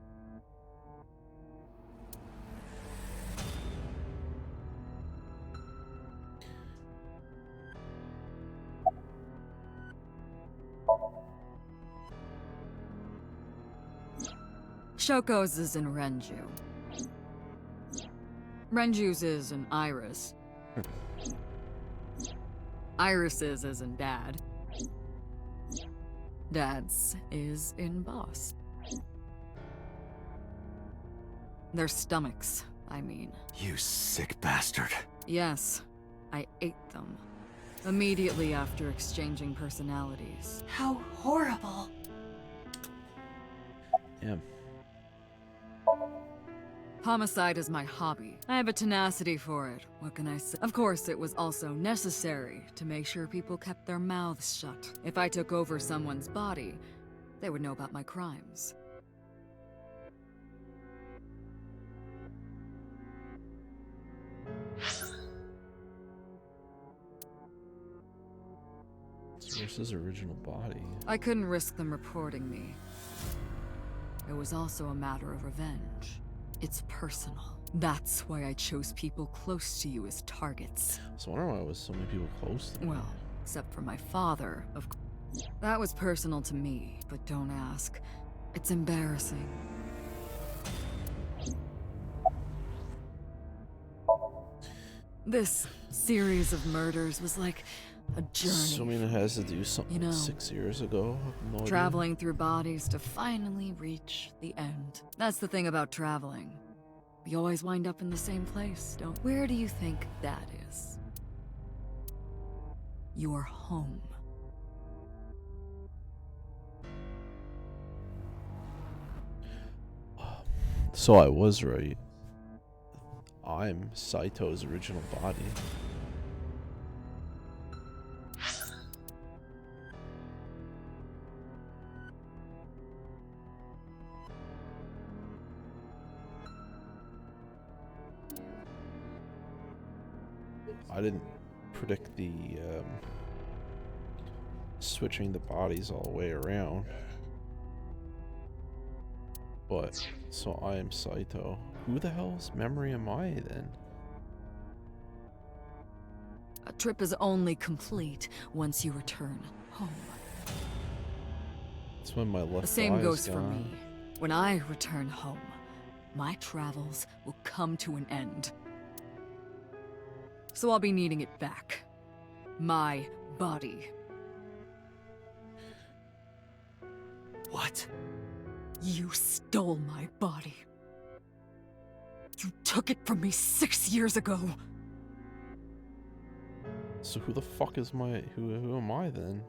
Shoko's is in Renju. Renju's is in Iris. Iris's is in Dad. Dad's is in Boss. Their stomachs, I mean. You sick bastard. Yes, I ate them. immediately after exchanging personalities. How horrible. Yeah. Homicide is my hobby. I have a tenacity for it. What can I say? Of course, it was also necessary to make sure people kept their mouths shut. If I took over someone's body, they would know about my crimes. So where's his original body? I couldn't risk them reporting me. It was also a matter of revenge. It's personal. That's why I chose people close to you as targets. So I wonder why there was so many people close to me. Well, except for my father, of course. That was personal to me, but don't ask. It's embarrassing. This series of murders was like a journey. So I mean, it has to do something, You know, 6 years ago. I have no idea. Traveling through bodies to finally reach the end. That's the thing about traveling. We always wind up in the same place, don't we? Where do you think that is? Your home. So I was right. I'm Saito's original body. I didn't predict the switching the bodies all the way around. But, so I am Saito. Who the hell's memory am I then? A trip is only complete once you return home. It's when my left The same eye goes is for gone. me. When I return home, my travels will come to an end. So I'll be needing it back. My body. What? You stole my body. You took it from me 6 years ago. So who the fuck is my who am I then?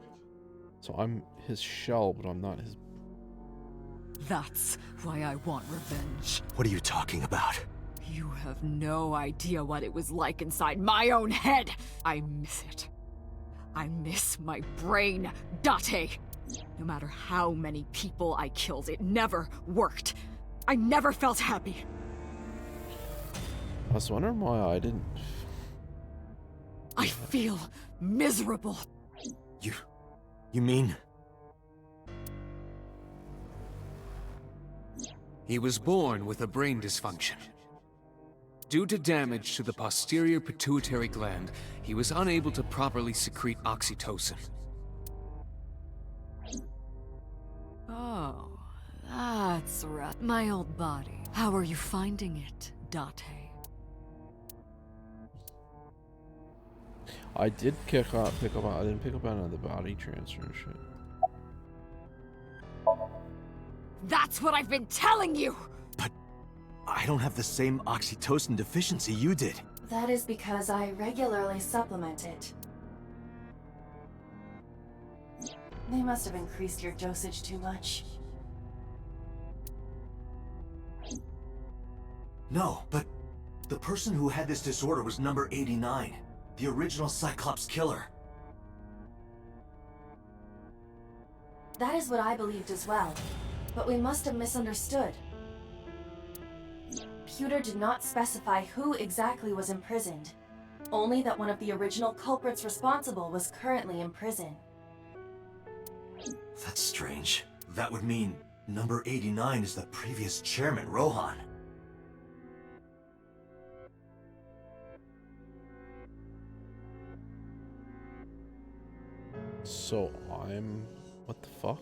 So I'm his shell, but I'm not his. That's why I want revenge. What are you talking about? You have no idea what it was like inside my own head. I miss it. I miss my brain, Date. No matter how many people I killed, it never worked. I never felt happy. I was wondering why I didn't. I feel miserable. You mean? He was born with a brain dysfunction. Due to damage to the posterior pituitary gland, he was unable to properly secrete oxytocin. Oh, that's right. My old body. How are you finding it, Date? I did pick up. I didn't pick up on the body transfer and shit. That's what I've been telling you! But I don't have the same oxytocin deficiency you did. That is because I regularly supplement it. They must have increased your dosage too much. No, but the person who had this disorder was number 89, the original Cyclops killer. That is what I believed as well, but we must have misunderstood. Pewter did not specify who exactly was imprisoned, only that one of the original culprits responsible was currently in prison. That's strange. That would mean number 89 is the previous chairman, Rohan. So I'm. What the fuck?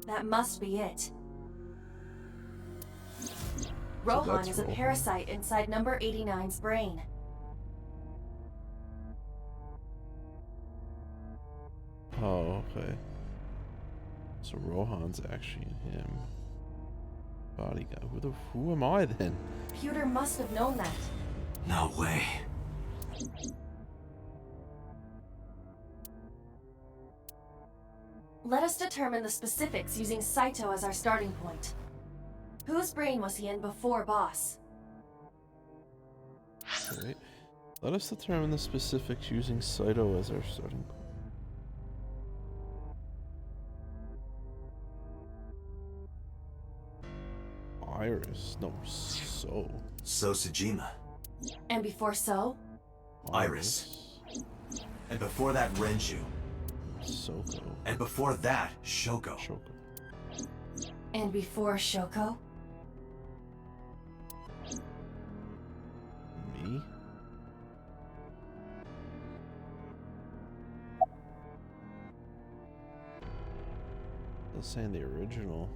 That must be it. Rohan that's is a Rohan. parasite inside number 89's brain. Oh, okay. So Rohan's actually him. Body guy. Who am I then? Pewter must have known that. No way. Let us determine the specifics using Saito as our starting point. Whose brain was he in before Boss? Wait. Let us determine the specifics using Saito as our starting point. Iris. No, So. So Sejima. And before So? Iris. And before that, Renju. Soko. And before that, Shoko. Shoko. And before Shoko? Me? Let's say in the original.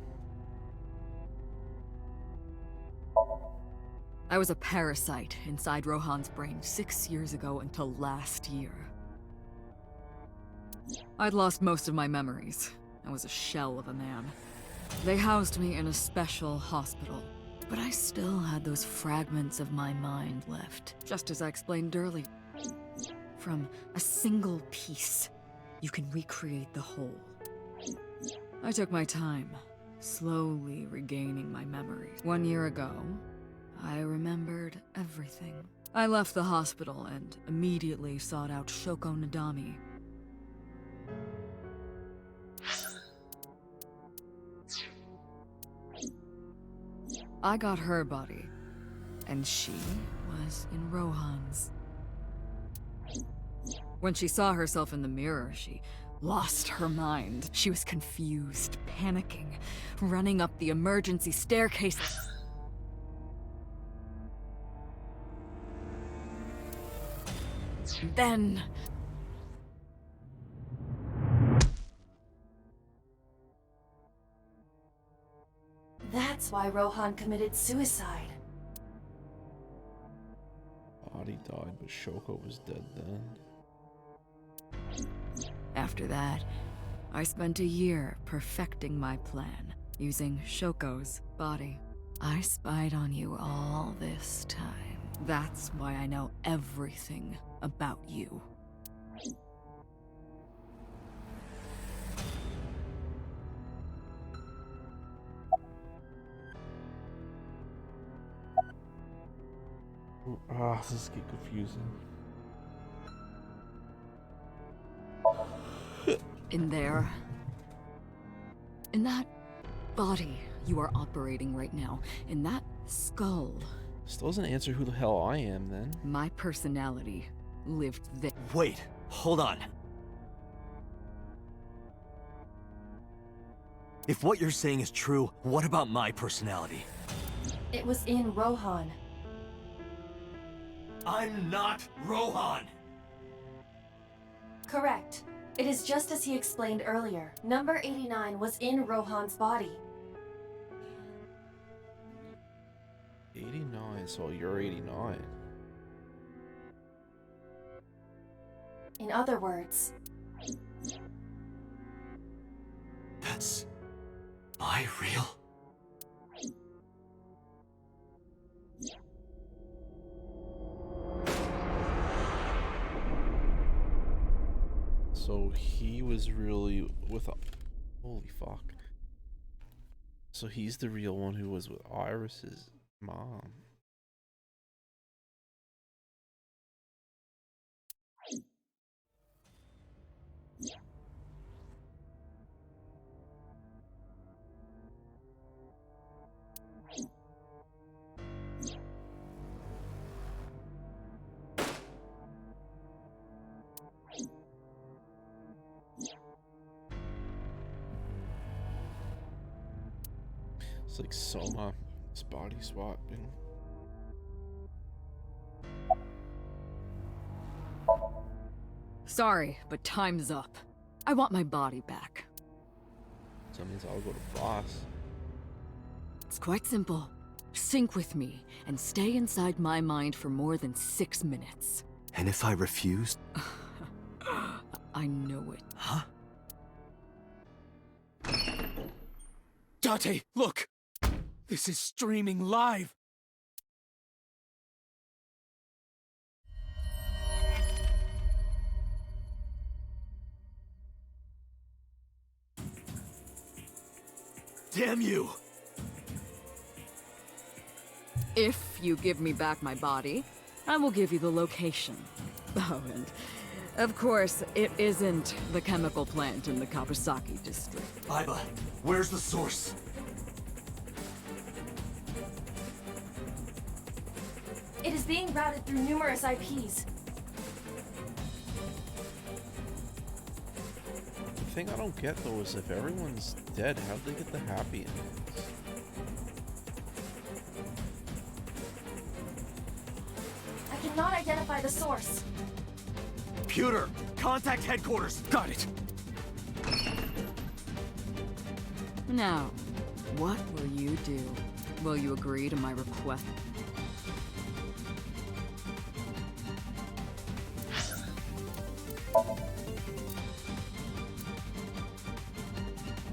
I was a parasite inside Rohan's brain 6 years ago until last year. I'd lost most of my memories. I was a shell of a man. They housed me in a special hospital, but I still had those fragments of my mind left. Just as I explained earlier, from a single piece, you can recreate the whole. I took my time, slowly regaining my memories. 1 year ago, I remembered everything. I left the hospital and immediately sought out Shoko Nadami. I got her body, and she was in Rohan's. When she saw herself in the mirror, she lost her mind. She was confused, panicking, running up the emergency staircase. Then... That's why Rohan committed suicide. Body died, but Shoko was dead then. After that, I spent a year perfecting my plan, using Shoko's body. I spied on you all this time. That's why I know everything about you. This is getting confusing. In there, in that body you are operating right now, in that skull, Still doesn't answer who the hell I am then. my personality lived there. Wait, hold on. If what you're saying is true, what about my personality? It was in Rohan. I'm not Rohan! Correct. It is just as he explained earlier. Number 89 was in Rohan's body. 89, so you're 89. In other words, That's... my real? So he was really with a... Holy fuck. So he's the real one who was with Iris's mom. It's like Soma, it's body swapping. Sorry, but time's up. I want my body back. So that means I'll go to boss. It's quite simple. Sync with me and stay inside my mind for more than 6 minutes. And if I refused? I know it. Huh? Date, look! This is streaming live! Damn you! If you give me back my body, I will give you the location. Oh, and of course, it isn't the chemical plant in the Kawasaki district. Aiba, where's the source? It is being routed through numerous IPs. The thing I don't get though is if everyone's dead, how'd they get the happy endings? I cannot identify the source. Computer, contact headquarters. Got it. Now, what will you do? Will you agree to my request? Well,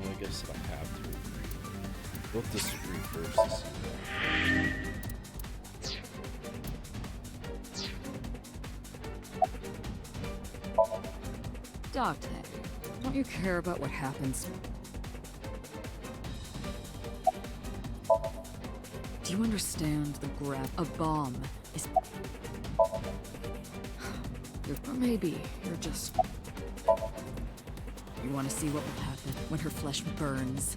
I guess I have to agree. We'll disagree first. Date, don't you care about what happens? Do you understand the grab? A bomb is... Or maybe you're just... You want to see what will happen when her flesh burns.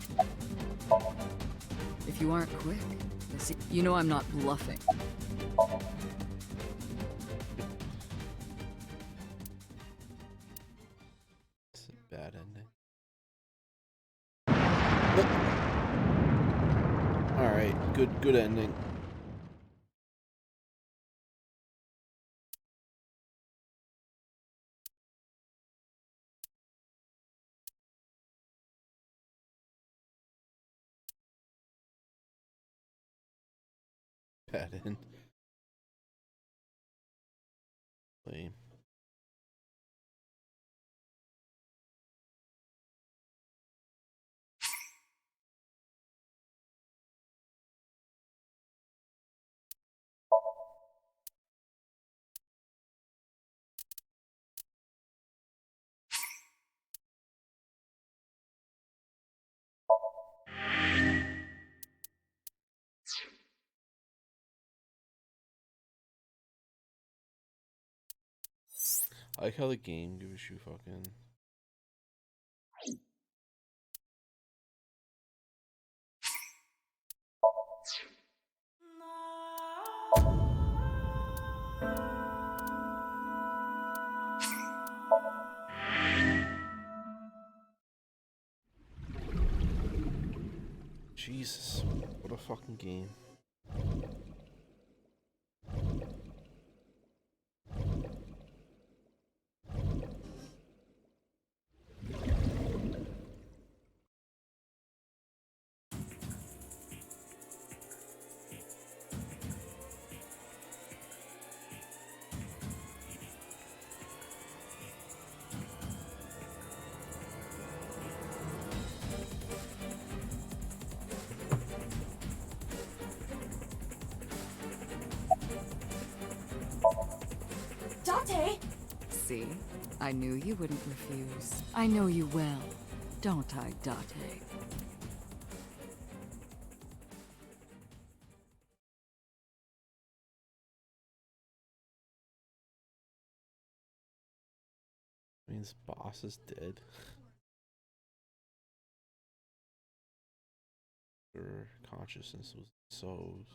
If you aren't quick, you'll see... You know I'm not bluffing. It's a bad ending. Alright, good ending. Bad end. Lame. I like how the game gives you fucking... Jesus, what a fucking game. Date! See? I knew you wouldn't refuse. I know you well, don't I, Date? Means boss is dead. Her consciousness was so...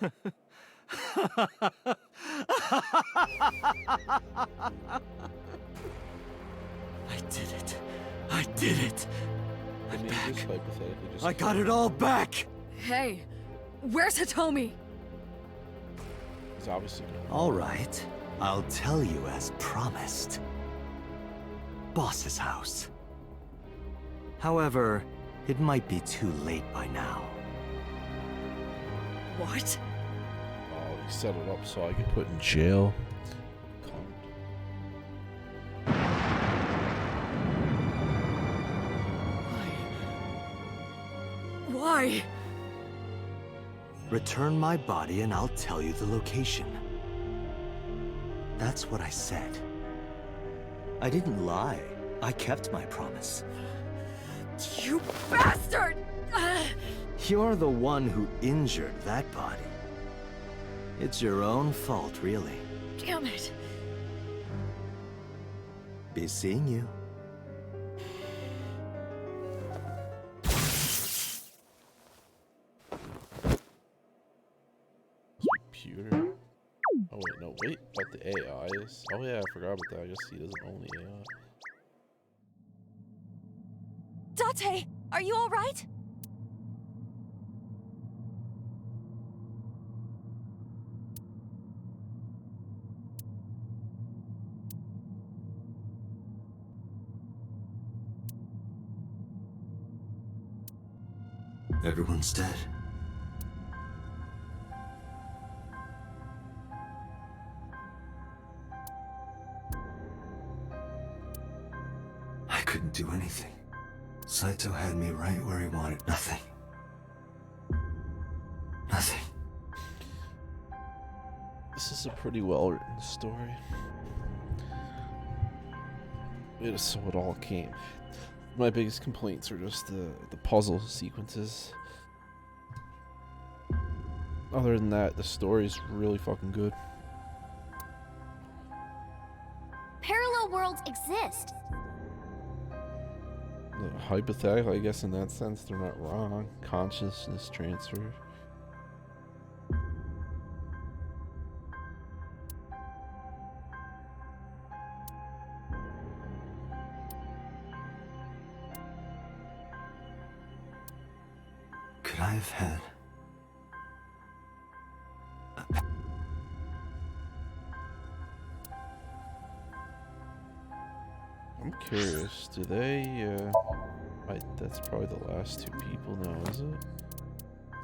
I did it. I did it. I mean, just hypothetically, just... I got it all back. Hey, where's Hitomi? He's obviously gonna... All right. I'll tell you as promised. Boss's house. However, it might be too late by now. What? Oh, he set it up so I could put in jail. Why? Return my body and I'll tell you the location. That's what I said. I didn't lie. I kept my promise. You bastard! You're the one who injured that body. It's your own fault, really. Damn it. Be seeing you. Computer. Oh wait, no, wait. But the AIs. Oh yeah, I forgot about that. I guess he doesn't own the AI. Date, are you all right? Everyone's dead. I couldn't do anything. Saito had me right where he wanted. Nothing. Nothing. This is a pretty well written story. It is so it all came. My biggest complaints are just the puzzle sequences. Other than that, the story's really fucking good. Parallel worlds exist. Hypothetical, I guess in that sense, they're not wrong. Consciousness transfer. Could I have had... I'm curious, do they, that's probably the last two people now, is it?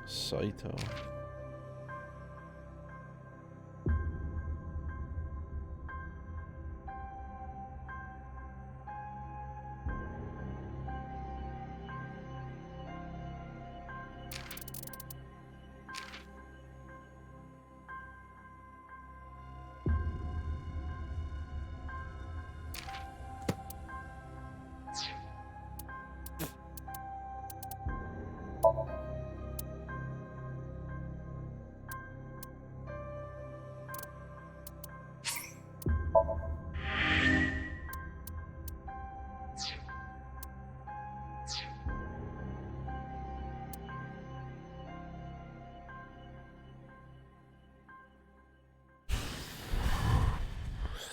Saito.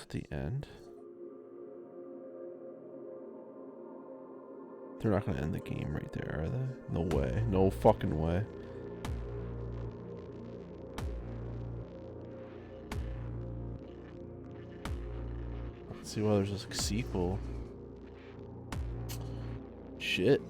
The end. They're not gonna end the game right there, are they? No way. No fucking way. Let's see why there's a sequel. Shit.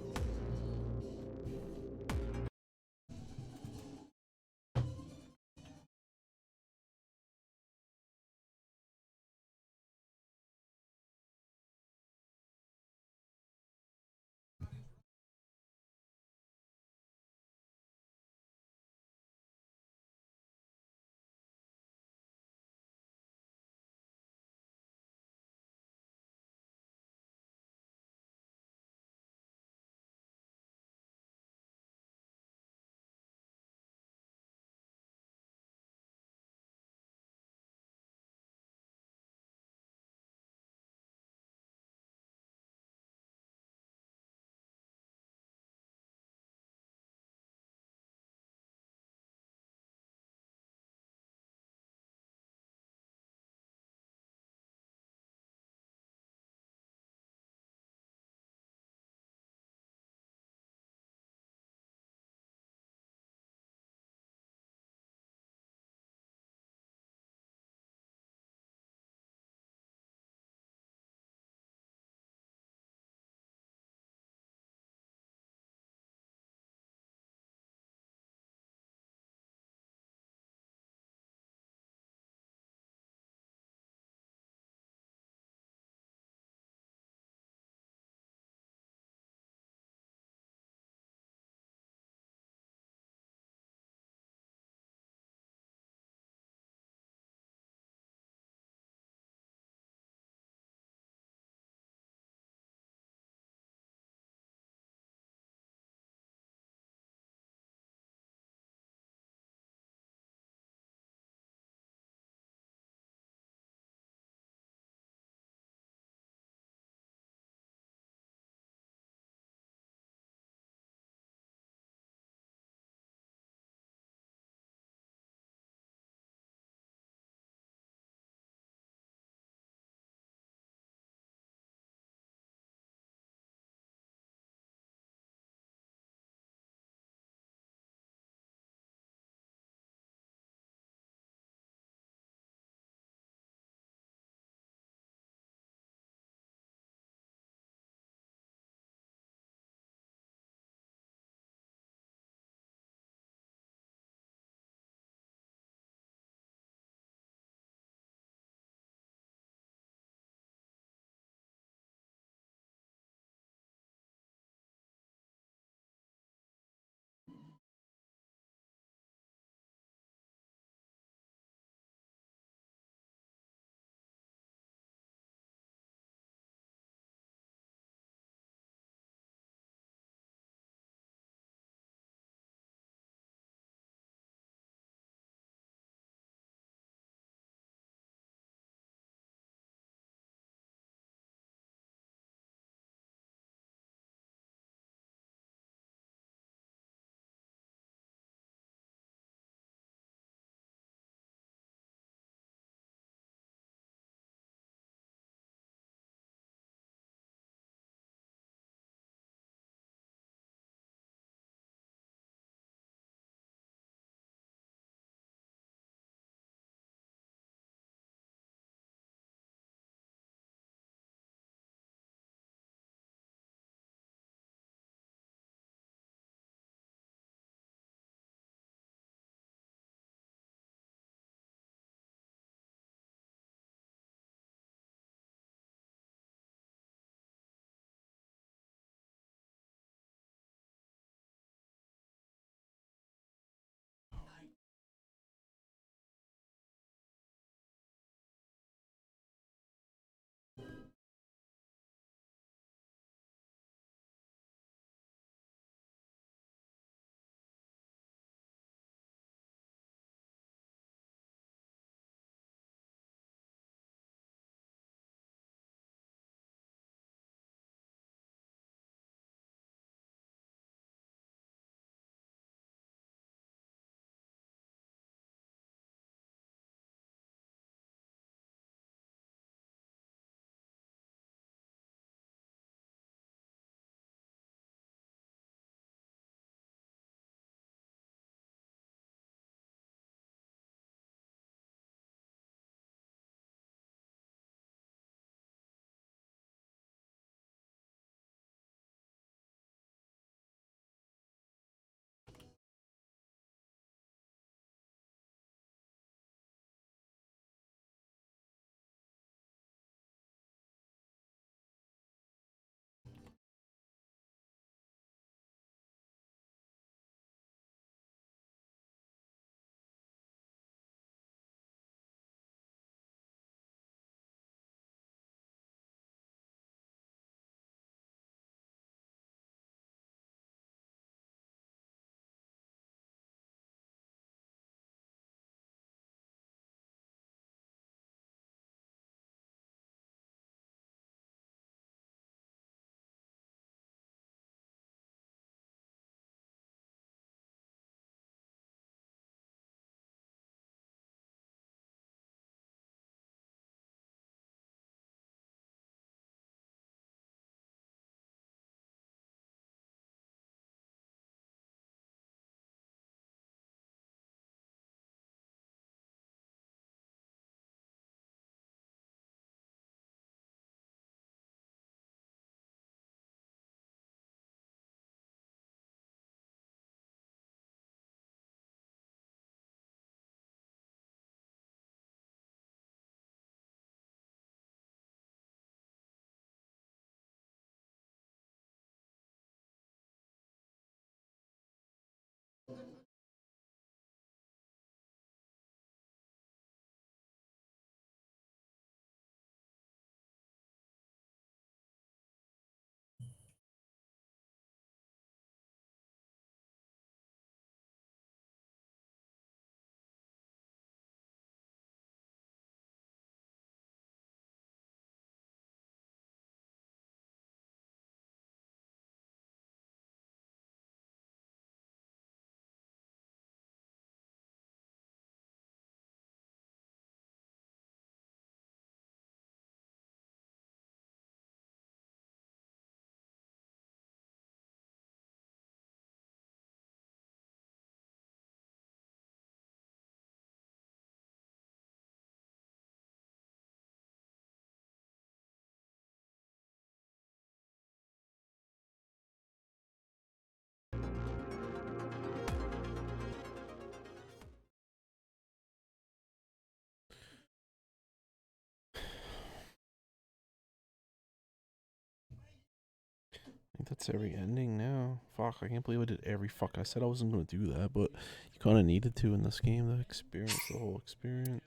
That's every ending now. Fuck, I can't believe I did every fuck. I said I wasn't gonna do that, but you kinda needed to in this game, the experience, the whole experience.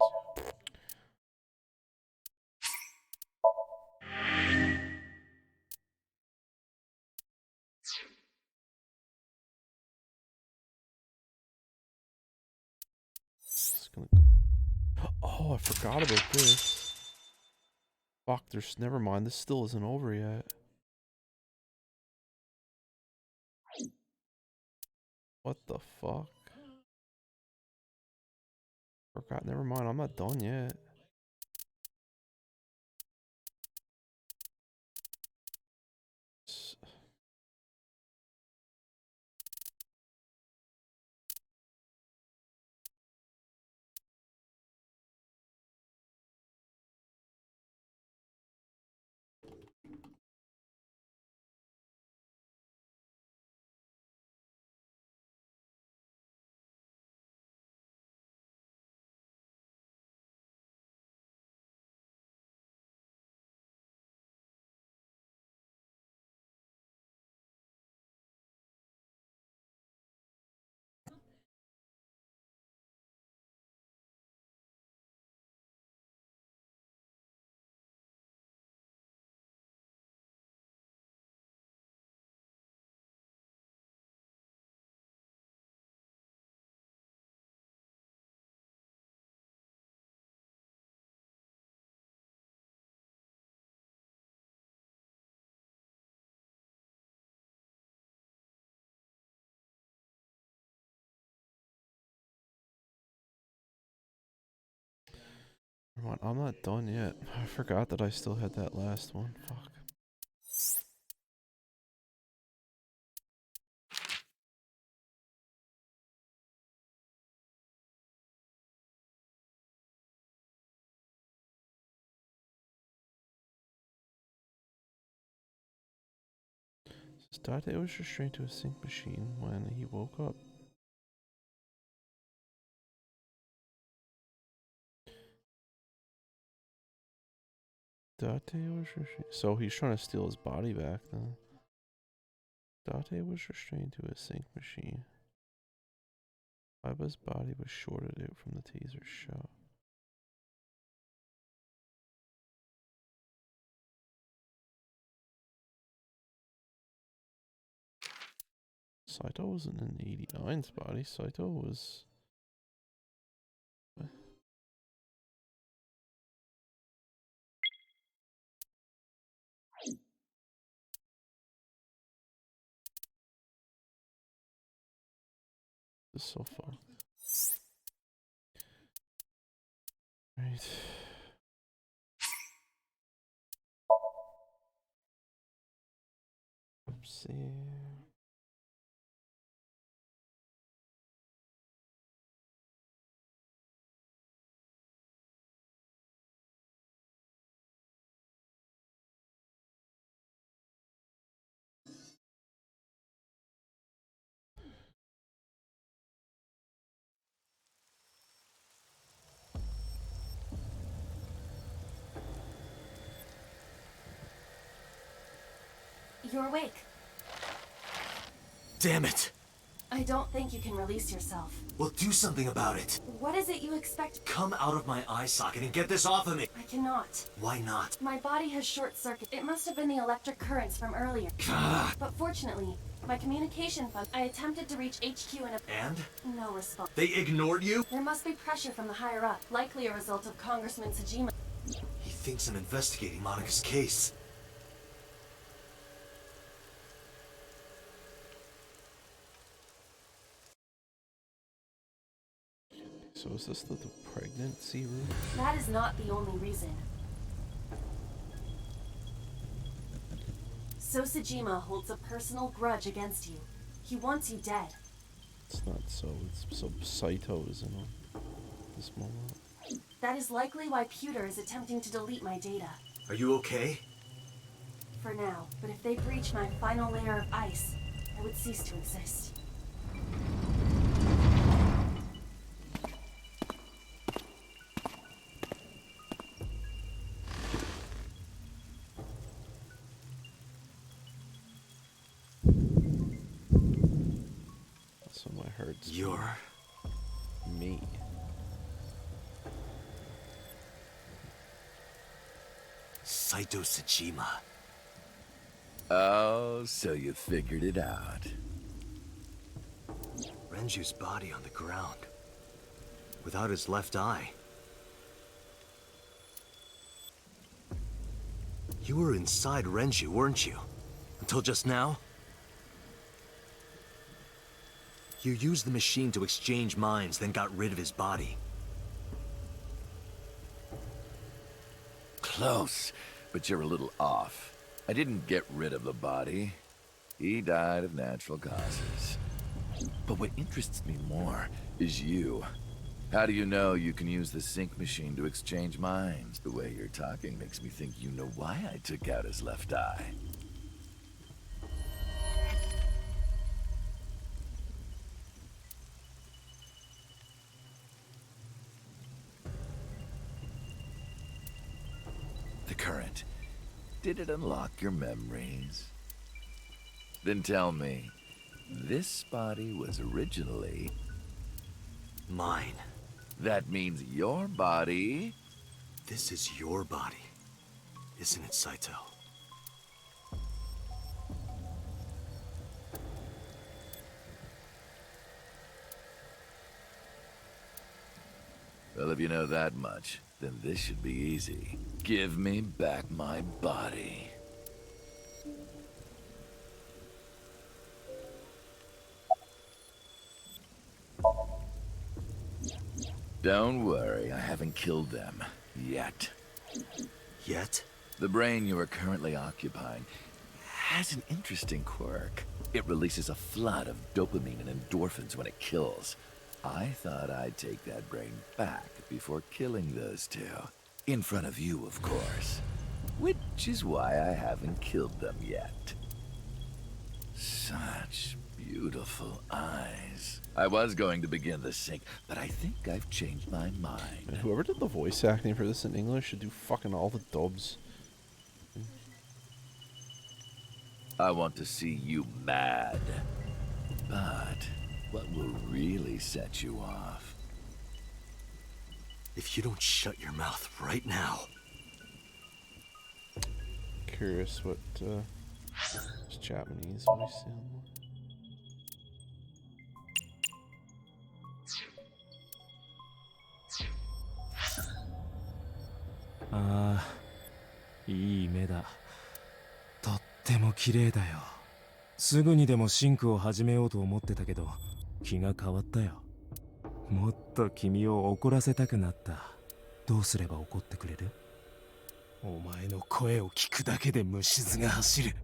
Just gonna go. Oh, I forgot about this. Fuck, there's never mind, this still isn't over yet. What the fuck? Forgot, never mind, I'm not done yet. Never mind, I'm not done yet. I forgot that I still had that last one. Fuck. Date was restrained to a sync machine when he woke up. Date was restrained. So he's trying to steal his body back then. Date was restrained to a sync machine. Iba's body was shorted out from the taser shot. Saito wasn't in 89's body. Saito was... This is so far. Right. Oopsie. You're awake. Damn it! I don't think you can release yourself. Well, do something about it. What is it you expect? Come out of my eye socket and get this off of me. I cannot. Why not? My body has short circuit. It must have been the electric currents from earlier. God. But fortunately, my communication I attempted to reach HQ And? no response. They ignored you? There must be pressure from the higher up, likely a result of Congressman Tsujima. He thinks I'm investigating Monika's case. So is this the pregnancy room? That is not the only reason. So Tsujima holds a personal grudge against you. He wants you dead. It's not so. It's so Saito is in on this moment. That is likely why Pewter is attempting to delete my data. Are you okay? For now, but if they breach my final layer of ice, I would cease to exist. towards You're... me. Saito Tsushima. Oh, so you figured it out. Renju's body on the ground. Without his left eye. You were inside Renju, weren't you? Until just now? You used the machine to exchange minds, then got rid of his body. Close, but you're a little off. I didn't get rid of the body. He died of natural causes. But what interests me more is you. How do you know you can use the sync machine to exchange minds? The way you're talking makes me think you know why I took out his left eye. The current. Did it unlock your memories? Then tell me, this body was originally... Mine. That means your body... This is your body, isn't it, Saito? Well, if you know that much, then this should be easy. Give me back my body. Don't worry, I haven't killed them. Yet. Yet? The brain you are currently occupying has an interesting quirk. It releases a flood of dopamine and endorphins when it kills. I thought I'd take that brain back before killing those two. In front of you, of course. Which is why I haven't killed them yet. Such beautiful eyes. I was going to begin the sync, but I think I've changed my mind. And whoever did the voice acting for this in English should do fucking all the dubs. I want to see you mad. But what will really set you off? If you don't shut your mouth right now. Curious what this Japanese voice sound like. Ah, いい目だ。とっても綺麗だよ。すぐにでもシンクを始めようと思ってたけど、気が変わったよ。もっと君を怒らせたくなった。どうすれば怒ってくれる？お前の声を聞くだけで虫唾が走る。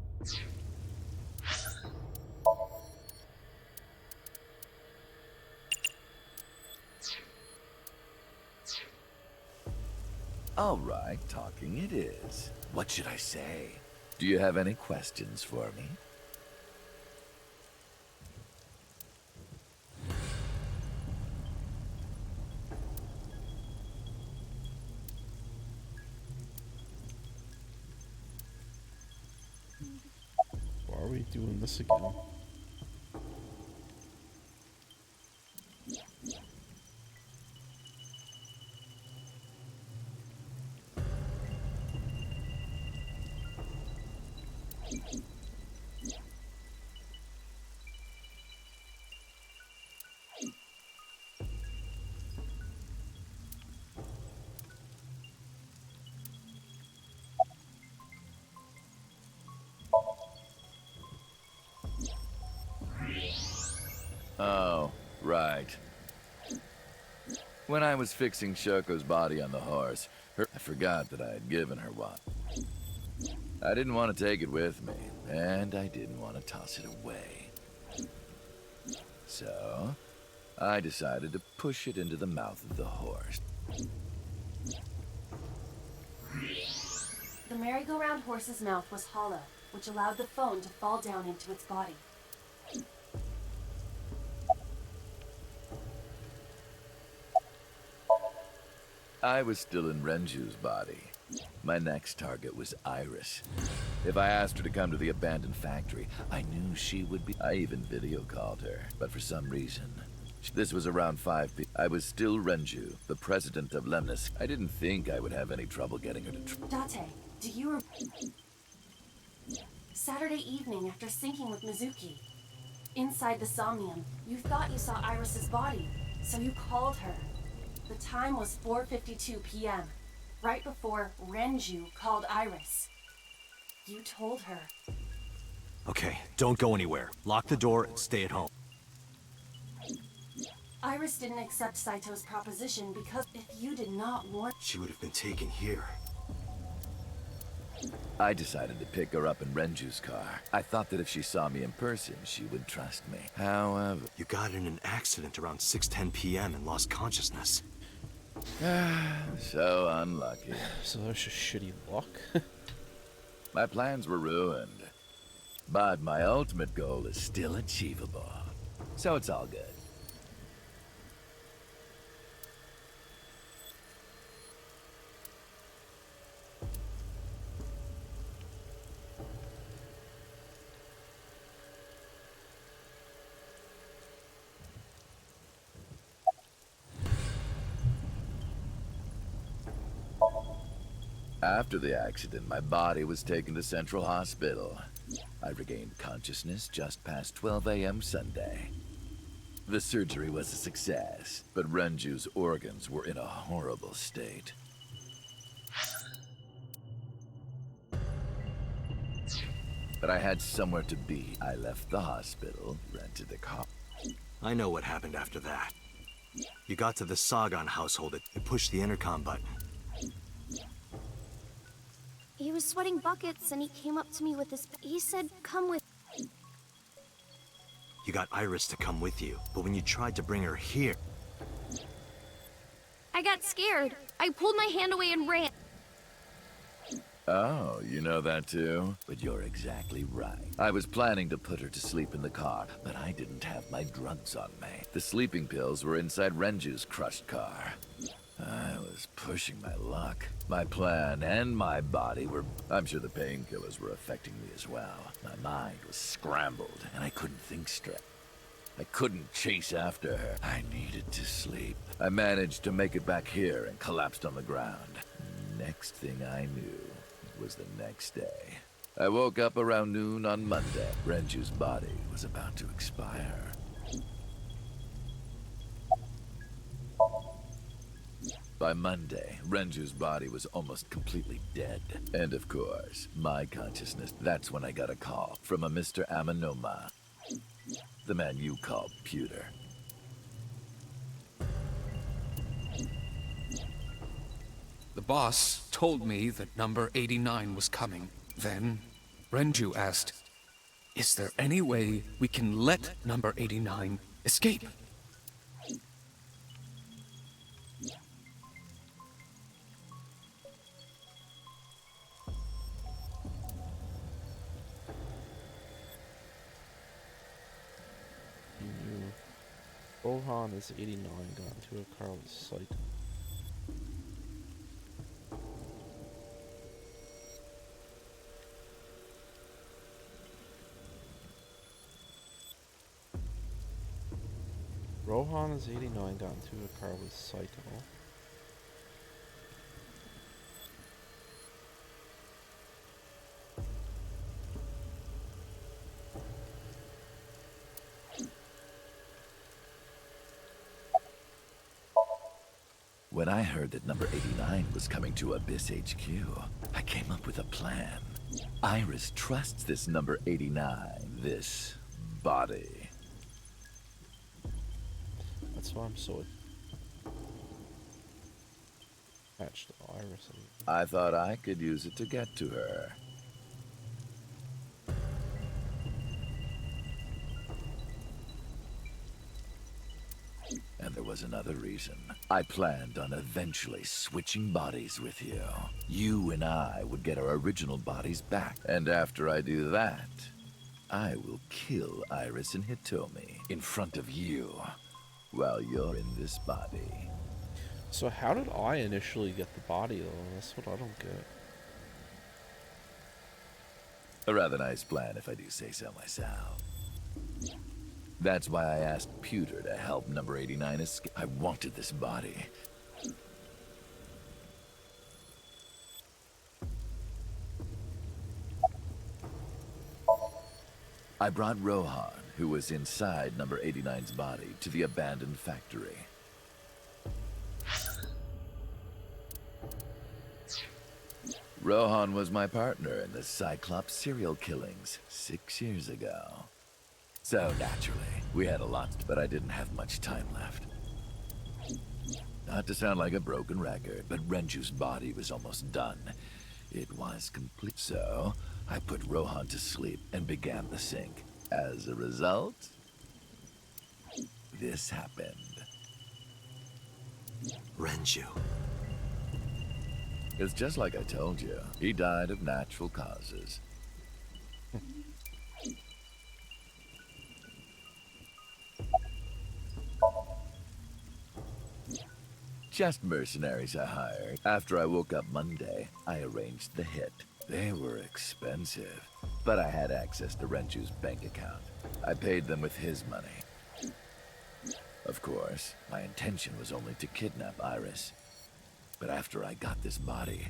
All right, talking it is. What should I say? Do you have any questions for me? Why are we doing this again? Oh, right. When I was fixing Shoko's body on the horse, I forgot that I had given her one. I didn't want to take it with me, and I didn't want to toss it away. So, I decided to push it into the mouth of the horse. The merry-go-round horse's mouth was hollow, which allowed the phone to fall down into its body. I was still in Renju's body. My next target was Iris. If I asked her to come to the abandoned factory, I knew she would be... I even video called her, but for some reason, This was around 5 p. I was still Renju, the president of Lemnis. I didn't think I would have any trouble getting her to Date, do you Saturday evening after syncing with Mizuki. Inside the Somnium, you thought you saw Iris's body, so you called her. The time was 4:52 p.m., right before Renju called Iris. You told her. Okay, don't go anywhere. Lock the door and stay at home. Iris didn't accept Saito's proposition because if you did not warn... She would have been taken here. I decided to pick her up in Renju's car. I thought that if she saw me in person, she would trust me. However... You got in an accident around 6:10 p.m. and lost consciousness. So unlucky. So that's just shitty luck. My plans were ruined. But my ultimate goal is still achievable. So it's all good. After the accident, my body was taken to Central Hospital. I regained consciousness just past 12 a.m. Sunday. The surgery was a success, but Renju's organs were in a horrible state. But I had somewhere to be. I left the hospital, rented a car. I know what happened after that. You got to the Sagan household and pushed the intercom button. He was sweating buckets and he came up to me with his... He said, come with... You got Iris to come with you, but when you tried to bring her here... I got scared. I pulled my hand away and ran. Oh, you know that too? But you're exactly right. I was planning to put her to sleep in the car, but I didn't have my drugs on me. The sleeping pills were inside Renju's crushed car. I was pushing my luck. My plan and my body were... I'm sure the painkillers were affecting me as well. My mind was scrambled, and I couldn't think straight. I couldn't chase after her. I needed to sleep. I managed to make it back here and collapsed on the ground. Next thing I knew, it was the next day. I woke up around noon on Monday. Renju's body was about to expire. By Monday, Renju's body was almost completely dead. And of course, my consciousness. That's when I got a call from a Mr. Amanoma. The man you call Pewter. The boss told me that number 89 was coming. Then, Renju asked, "Is there any way we can let number 89 escape?" Rohan is 89, got into a car with Saito. Rohan is 89, got into a car with Saito. When I heard that number 89 was coming to Abyss HQ, I came up with a plan. Iris trusts this number 89, this body. That's why I'm so attached to Iris. I thought I could use it to get to her. And there was another reason. I planned on eventually switching bodies with you. You and I would get our original bodies back. And after I do that, I will kill Iris and Hitomi in front of you while you're in this body. So how did I initially get the body though? That's what I don't get. A rather nice plan if I do say so myself. That's why I asked Pewter to help number 89 escape. I wanted this body. I brought Rohan, who was inside number 89's body, to the abandoned factory. Rohan was my partner in the Cyclops serial killings 6 years ago. So naturally, we had a lot, but I didn't have much time left. Not to sound like a broken record, but Renju's body was almost done. It was complete, so I put Rohan to sleep and began the sync. As a result, this happened. Renju. It's just like I told you. He died of natural causes. Just mercenaries I hired. After I woke up Monday, I arranged the hit. They were expensive, but I had access to Renju's bank account. I paid them with his money. Of course, my intention was only to kidnap Iris. But after I got this body,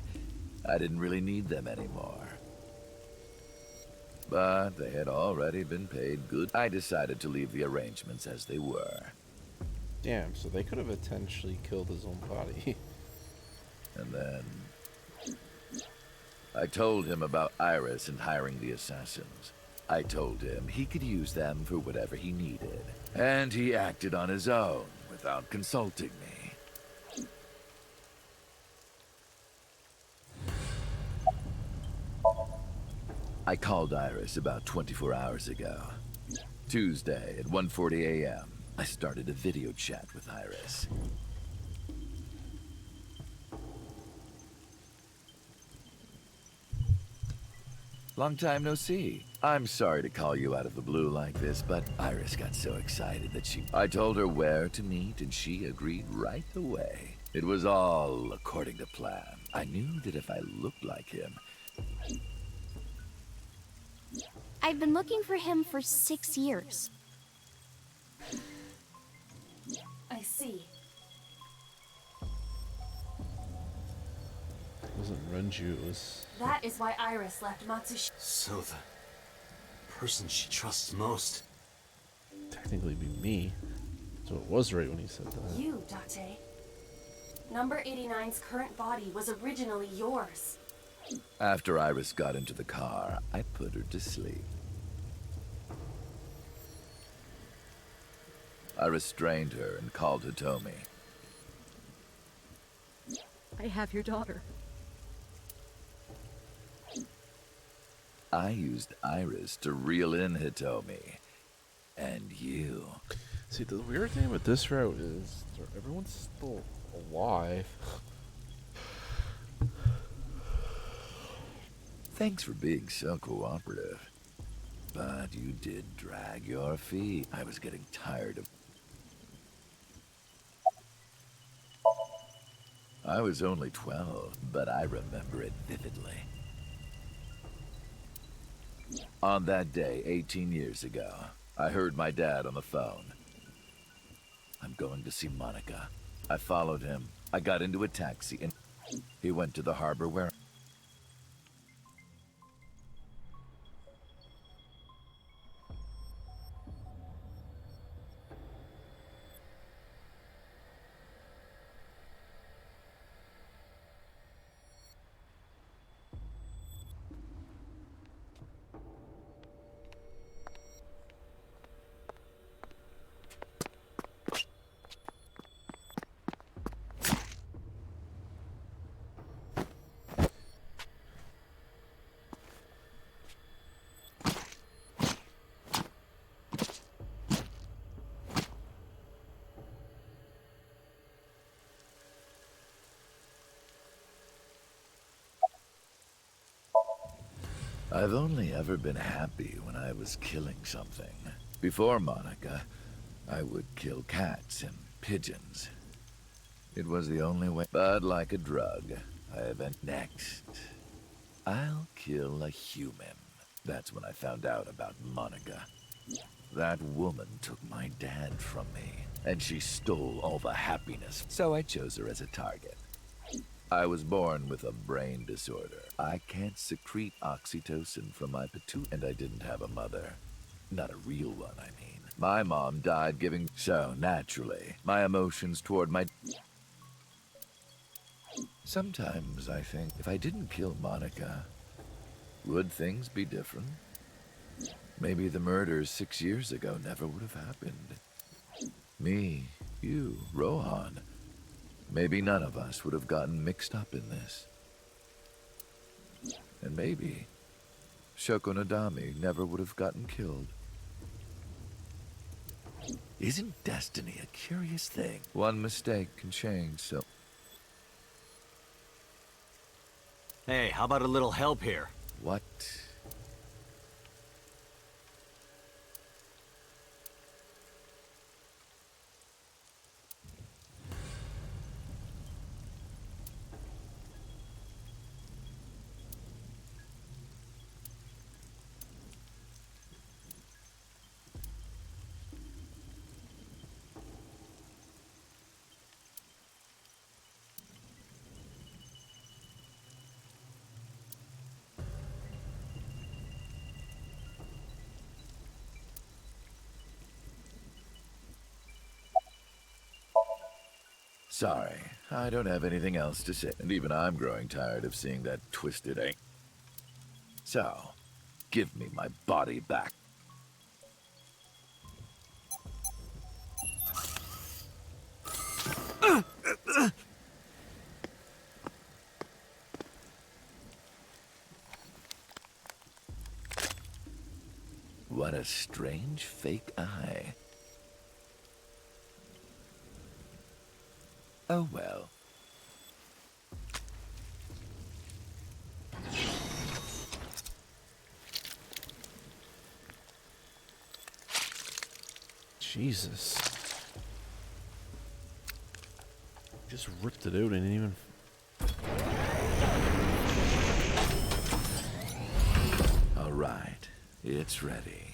I didn't really need them anymore. But they had already been paid good. I decided to leave the arrangements as they were. Damn, so they could have potentially killed his own body. And then I told him about Iris and hiring the assassins. I told him he could use them for whatever he needed. And he acted on his own without consulting me. I called Iris about 24 hours ago. Tuesday at 1:40 a.m. I started a video chat with Iris. Long time no see. I'm sorry to call you out of the blue like this, but Iris got so excited that I told her where to meet and she agreed right away. It was all according to plan. I knew that if I looked like him, I've been looking for him for 6 years. I see. It wasn't Renju, it was... That is why Iris left Matsushita. So the person she trusts most. technically be me. So it was right when he said that. You, Date. Number 89's current body was originally yours. after Iris got into the car, I put her to sleep. I restrained her and called Hitomi. I have your daughter. I used Iris to reel in Hitomi. And you. See, the weird thing with this route is everyone's still alive. Thanks for being so cooperative. But you did drag your feet. I was getting tired of... I was only 12, but I remember it vividly. On that day, 18 years ago, I heard my dad on the phone. I'm going to see Monica. I followed him. I got into a taxi and he went to the harbor where... I've only ever been happy when I was killing something. Before Monica, I would kill cats and pigeons. It was the only way. But like a drug, I went next. I'll kill a human. That's when I found out about Monica. That woman took my dad from me, and she stole all the happiness, so I chose her as a target. I was born with a brain disorder. I can't secrete oxytocin from my pituitary, and I didn't have a mother. Not a real one, I mean. My mom died giving, so naturally, my emotions toward my... Sometimes I think if I didn't kill Monica, would things be different? Maybe the murders 6 years ago never would have happened. Me, you, Rohan. Maybe none of us would have gotten mixed up in this. And maybe Shoko Nadami never would have gotten killed. Isn't destiny a curious thing? One mistake can change so... Hey, how about a little help here? What? Sorry, I don't have anything else to say, and even I'm growing tired of seeing that twisted ink. So, give me my body back. What a strange fake eye. Oh well. Jesus. Just ripped it out and didn't even... All right, it's ready.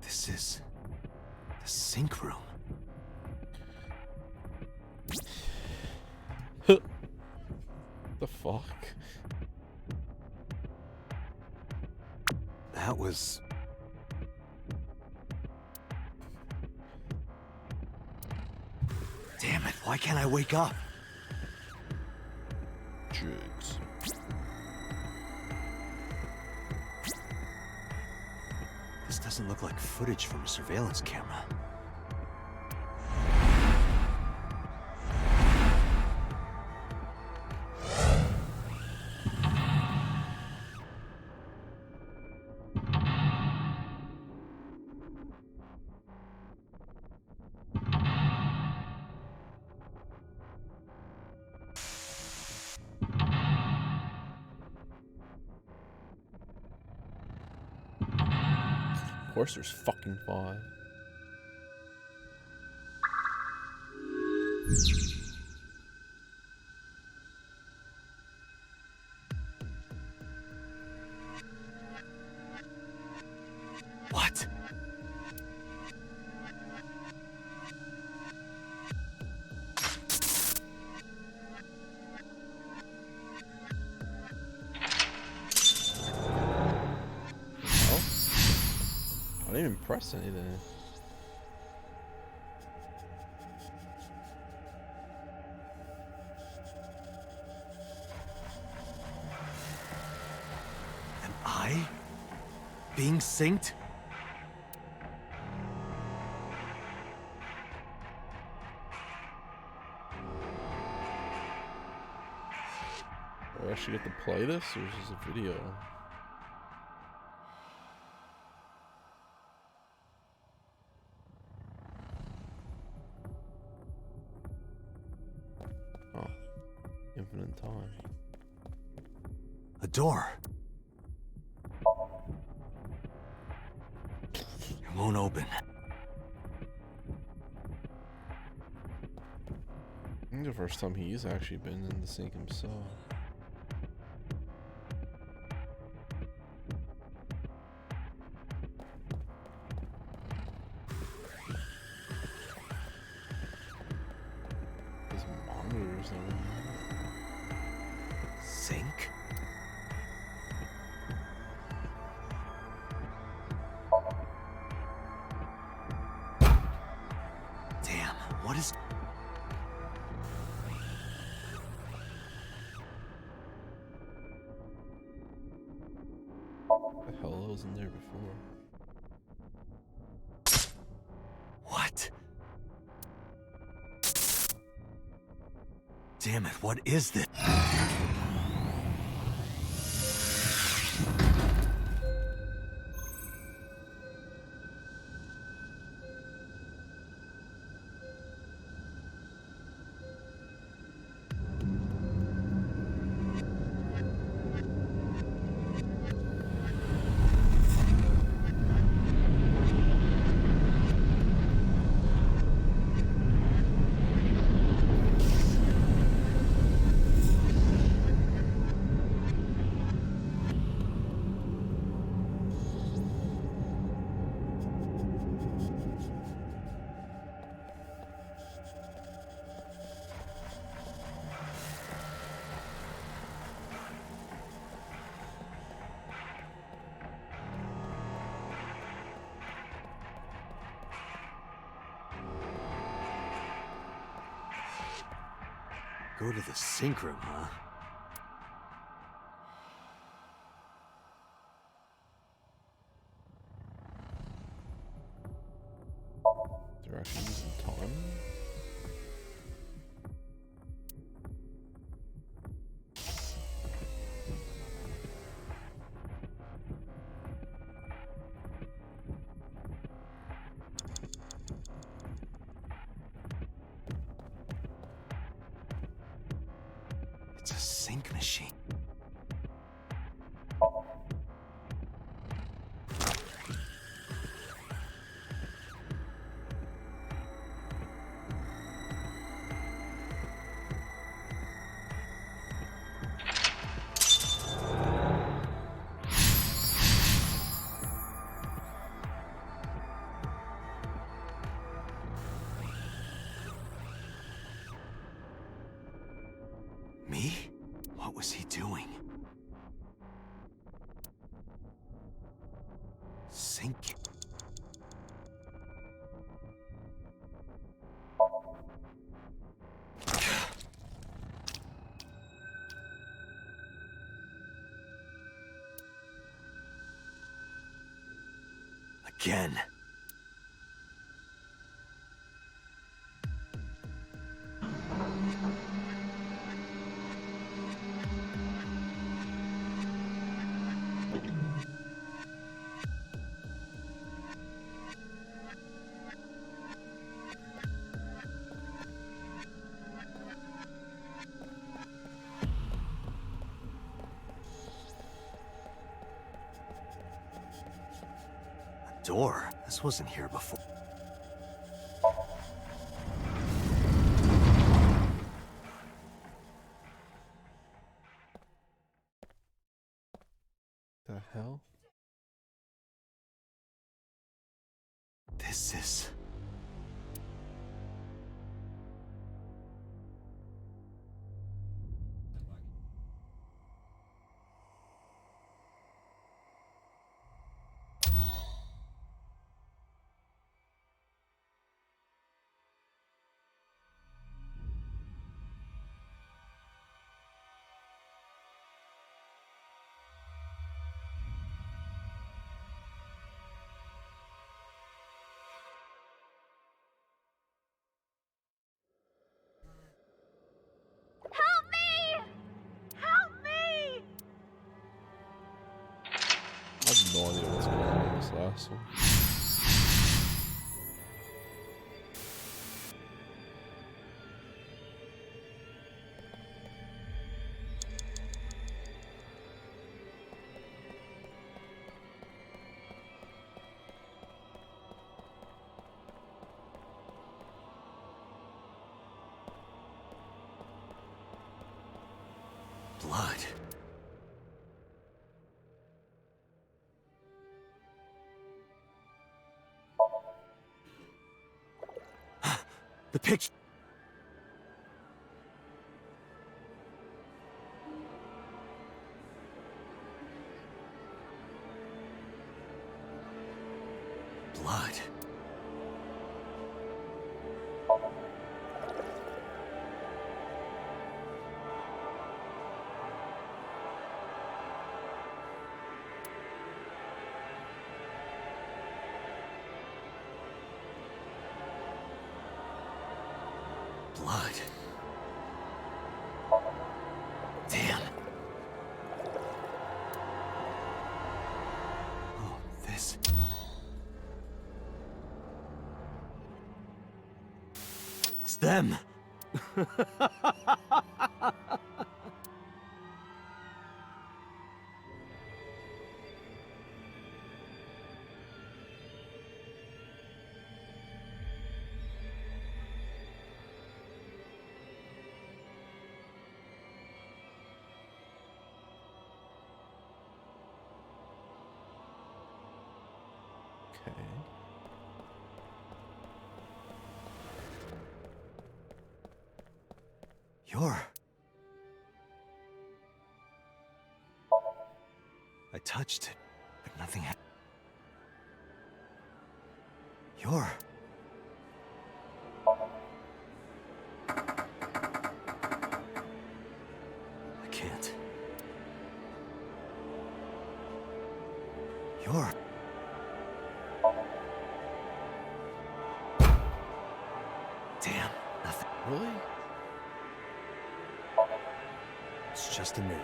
This is the sync room. The fuck? That was... Damn it, why can't I wake up? Drugs. This doesn't look like footage from a surveillance camera. Of course there's fucking 5. What? I didn't even press anything. Am I being synced? Do I actually get to play this, or is this a video? door. It won't open. I think the first time he's actually been in the sink himself. His monitors though. Sink? Damn, what is... The hell wasn't there before? What? Damn it, what is this? Go to the sink room, huh? They're actually using time? It's a sink machine. Me? What was he doing? Sink. Again. A door? This wasn't here before. The hell? This is... Help me! Help me! I have no idea what's going on in this last one. Blood. The picture. Blood. Blood. Damn. Oh, this. It's them. Okay. You're... I touched it, but nothing happened. You're... I can't. You're... Damn, nothing. Really? It's just a mirror.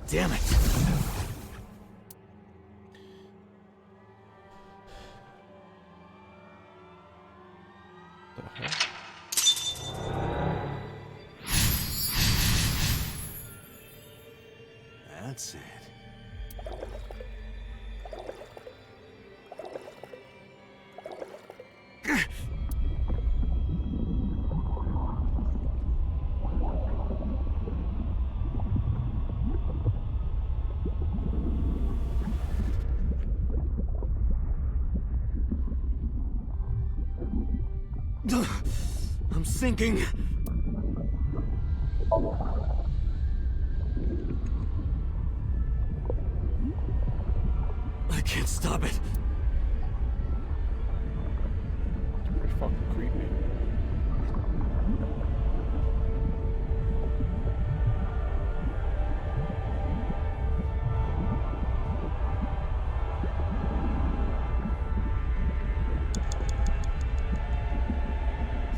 Damn it! The hell? That's it. I'm sinking. I can't stop it. Pretty fucking creepy.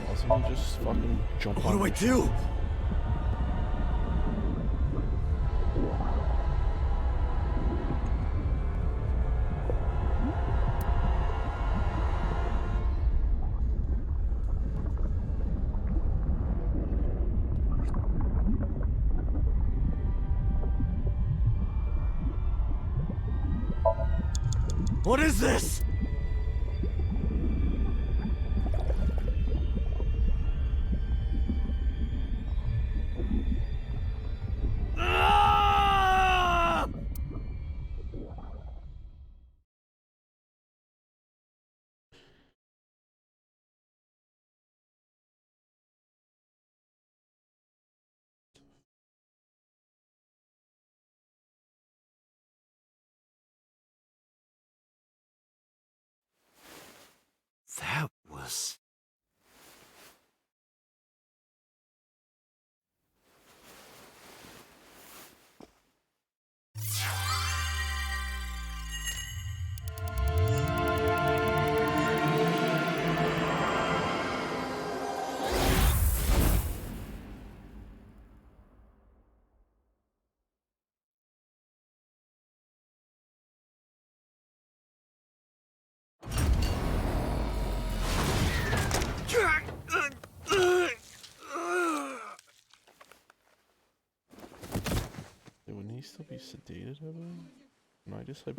Doesn't he just fucking jump What on do I your do? What is this? Ah! That was... he still be sedated, Evan? No, I just like.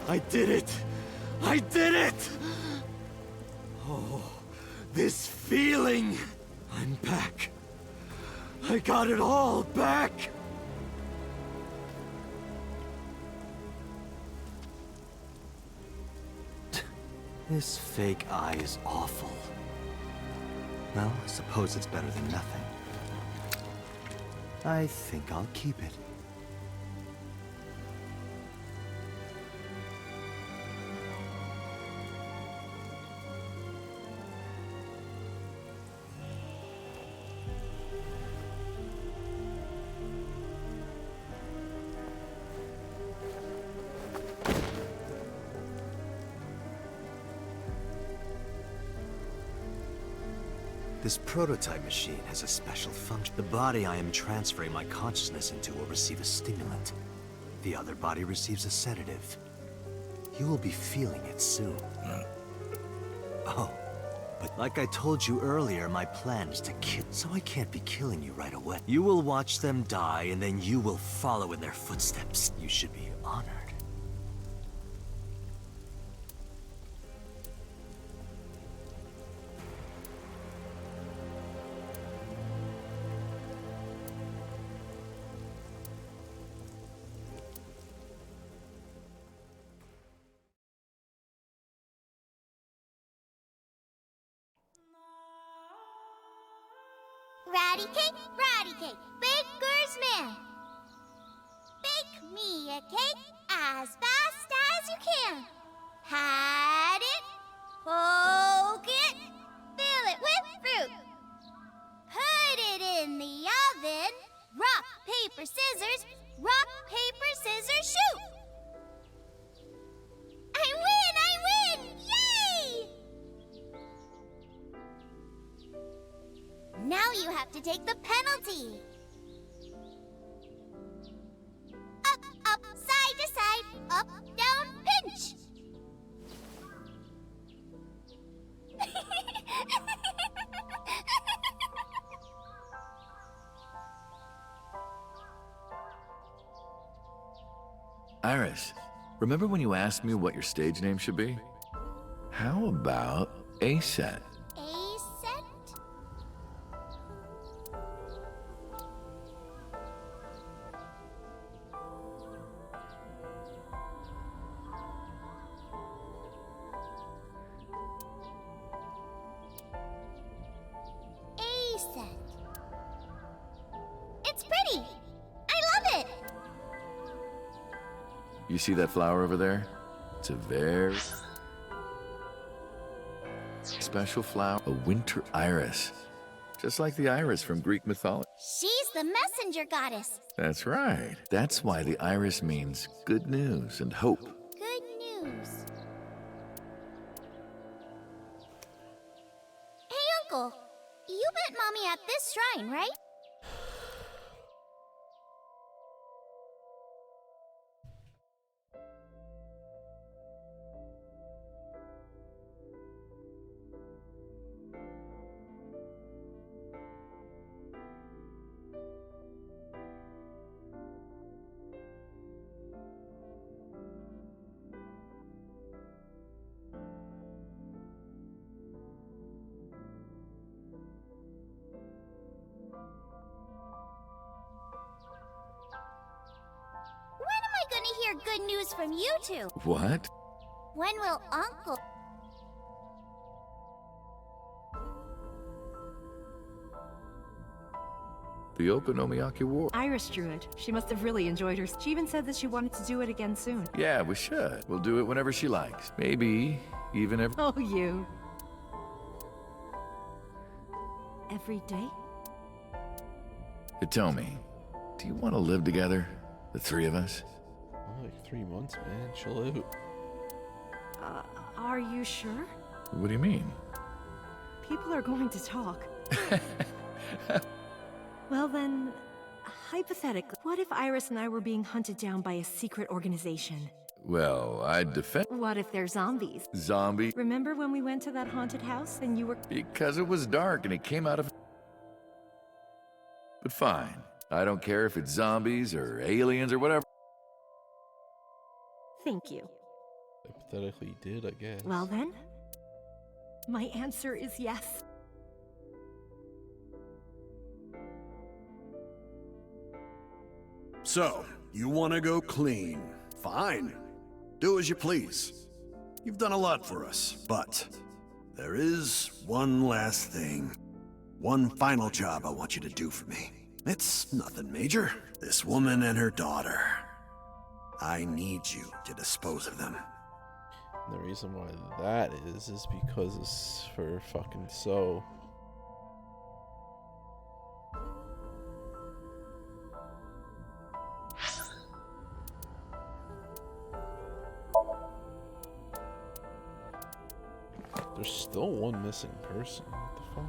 I did it! I did it! Oh, this feeling! I'm back. I got it all back! This fake eye is awful. Well, I suppose it's better than nothing. I think I'll keep it. This prototype machine has a special function. The body I am transferring my consciousness into will receive a stimulant. The other body receives a sedative. You will be feeling it soon. Oh, but like I told you earlier, my plan is to kill, so I can't be killing you right away. You will watch them die, and then you will follow in their footsteps. You should be honored. Ratty cake, baker's man. Bake me a cake as fast as you can. Pat it, poke it, fill it with fruit. Put it in the oven. Rock, paper, scissors. Rock, paper, scissors, shoot. I win! Yay! Now you have to take the penalty. Up, side to side, up, down, pinch. Iris, remember when you asked me what your stage name should be? How about A-Set? A-set? A-set. It's pretty. I love it. You see that flower over there? It's a very special flower, a winter iris. Just like the iris from Greek mythology. She's the messenger goddess. That's right. That's why the iris means good news and hope. Good news. Hey, Uncle. You met Mommy at this shrine, right? When am I gonna hear good news from you two? What? When will Uncle... The Okonomiyaki War. Iris drew it. She must have really enjoyed her. She even said that she wanted to do it again soon. Yeah, we should. We'll do it whenever she likes. Maybe even every... Oh, you. Every day? Hitomi, do you want to live together? The three of us? Like 3 months, man. Chill out. Are you sure? What do you mean? People are going to talk. Well then, hypothetically, what if Iris and I were being hunted down by a secret organization? Well, I'd defend... What if they're zombies? Zombie? Remember when we went to that haunted house and you were... Because it was dark and he came out of... But fine. I don't care if it's zombies or aliens or whatever. Thank you. Hypothetically did, I guess. Well then, my answer is yes. So, you want to go clean? Fine. Do as you please. You've done a lot for us, but there is one last thing. One final job I want you to do for me. It's nothing major. This woman and her daughter. I need you to dispose of them. And the reason why that is because it's for fucking so. There's still one missing person. What the fuck?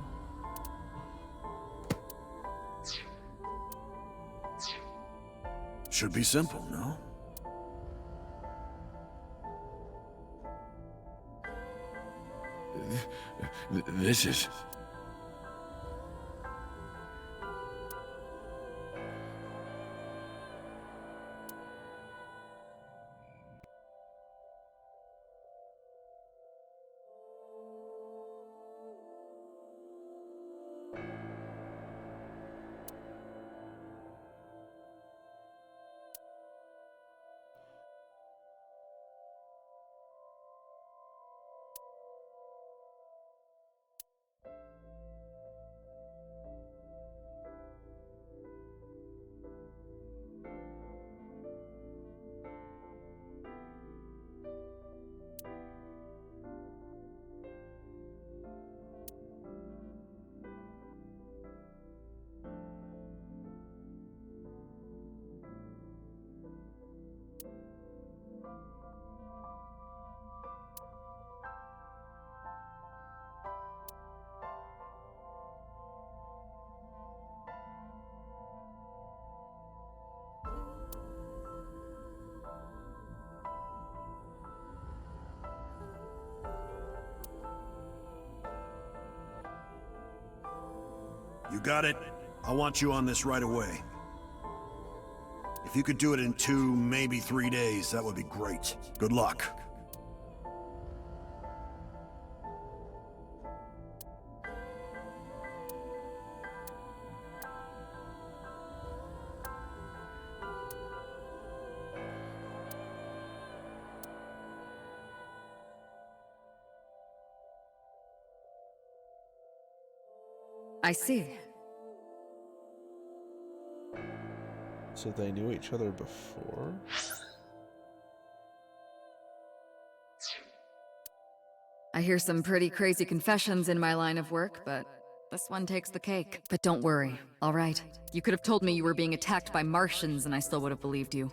Should be simple, no? This is... You got it? I want you on this right away. If you could do it in 2, maybe 3 days, that would be great. Good luck. I see. So they knew each other before? I hear some pretty crazy confessions in my line of work, but this one takes the cake. But don't worry, all right? You could have told me you were being attacked by Martians and I still would have believed you.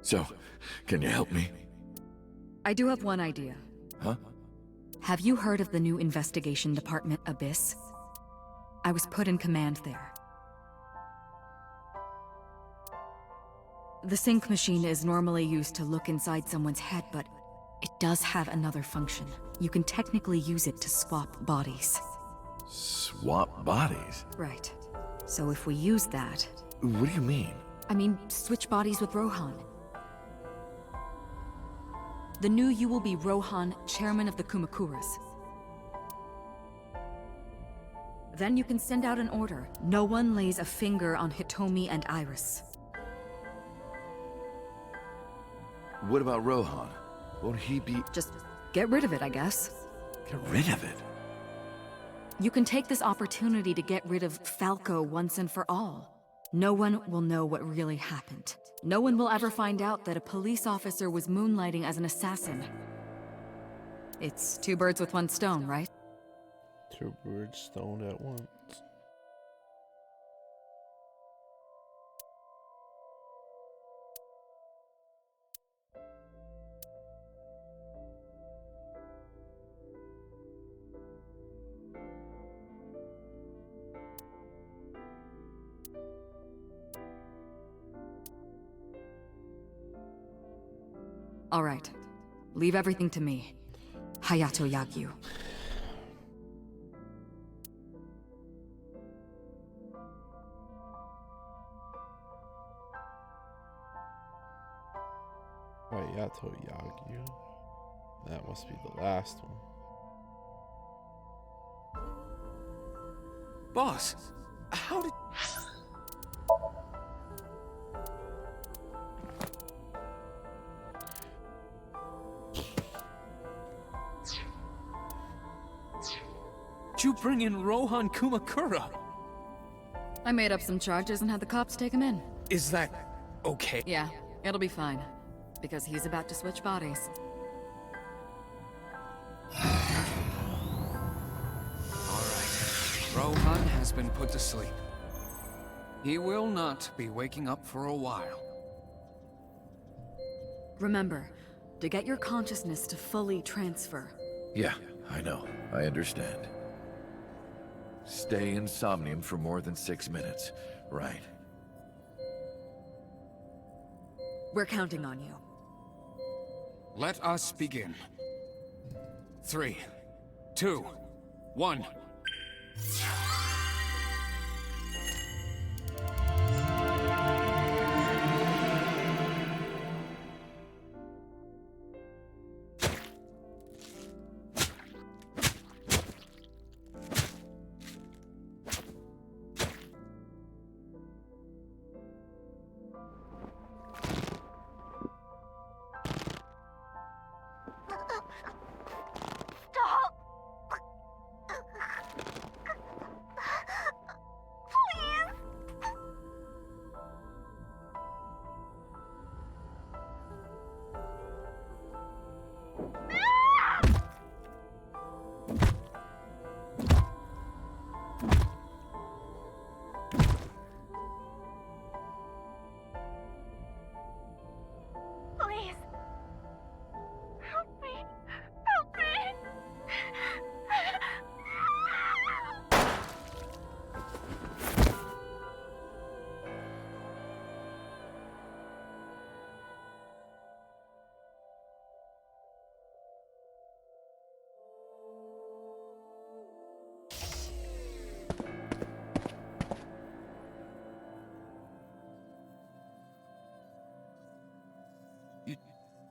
So, can you help me? I do have one idea. Huh? Have you heard of the new investigation department, Abyss? I was put in command there. The sync machine is normally used to look inside someone's head, but it does have another function. You can technically use it to swap bodies. Swap bodies? Right. So if we use that... What do you mean? I mean, switch bodies with Rohan. The new you will be Rohan, chairman of the Kumakuras. Then you can send out an order. No one lays a finger on Hitomi and Iris. What about Rohan? Won't he be... Just get rid of it, I guess. Get rid of it? You can take this opportunity to get rid of Falco once and for all. No one will know what really happened. No one will ever find out that a police officer was moonlighting as an assassin. It's 2 birds with 1 stone, right? 2 birds stoned at once. All right. Leave everything to me. Hayato Yagyu. Hayato Yagyu. That must be the last one. Boss, how did... you bring in Rohan Kumakura? I made up some charges and had the cops take him in. Is that okay? Yeah, it'll be fine. Because he's about to switch bodies. Alright. Rohan has been put to sleep. He will not be waking up for a while. Remember, to get your consciousness to fully transfer. Yeah, I know. I understand. Stay in Somnium for more than 6 minutes, right? We're counting on you. Let us begin. 3, 2, 1.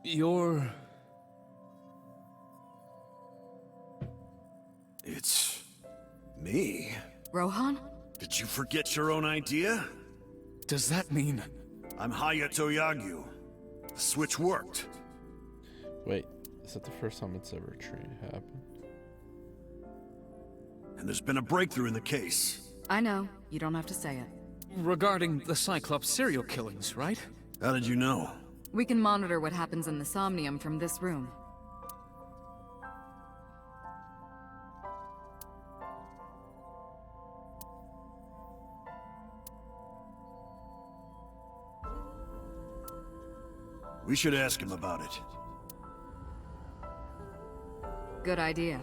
You're... It's... me? Rohan? Did you forget your own idea? Does that mean... I'm Hayato Yagyu. The switch worked. Wait, is that the first time it's ever happened? And there's been a breakthrough in the case. I know. You don't have to say it. Regarding the Cyclops serial killings, right? How did you know? We can monitor what happens in the Somnium from this room. We should ask him about it. Good idea.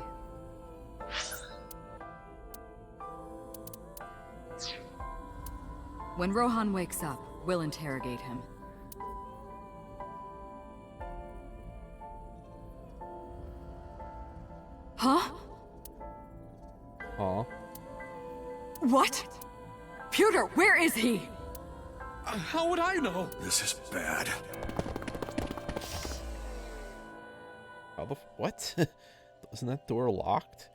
When Rohan wakes up, we'll interrogate him. Huh? Huh? What? Pewter, where is he? How would I know? This is bad. How the what? Isn't that door locked?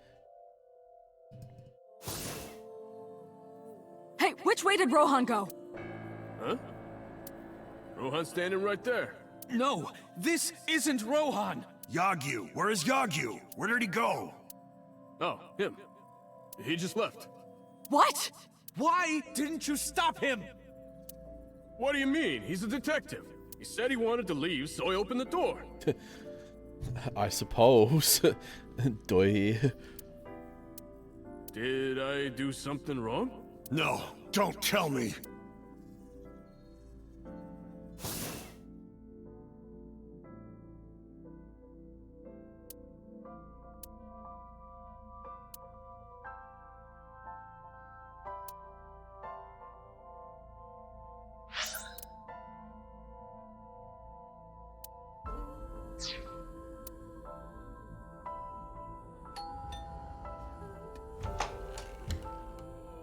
Which way did Rohan go? Huh? Rohan's standing right there. No, this isn't Rohan! Yagyu, where is Yagyu? Where did he go? Oh, him. He just left. What? Why didn't you stop him? What do you mean? He's a detective. He said he wanted to leave, so I opened the door. I suppose. Doi. Did I do something wrong? No, don't tell me.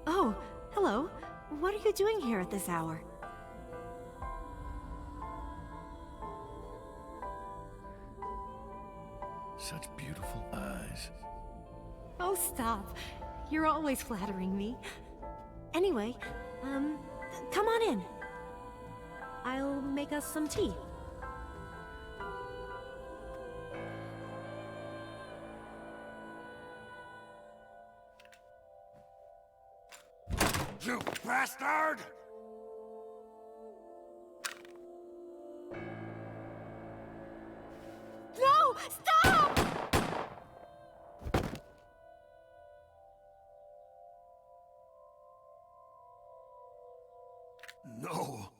Oh, hello. What are you doing here at this hour? Such beautiful eyes. Oh, stop. You're always flattering me. Anyway, come on in. I'll make us some tea. You bastard! No! Stop! No.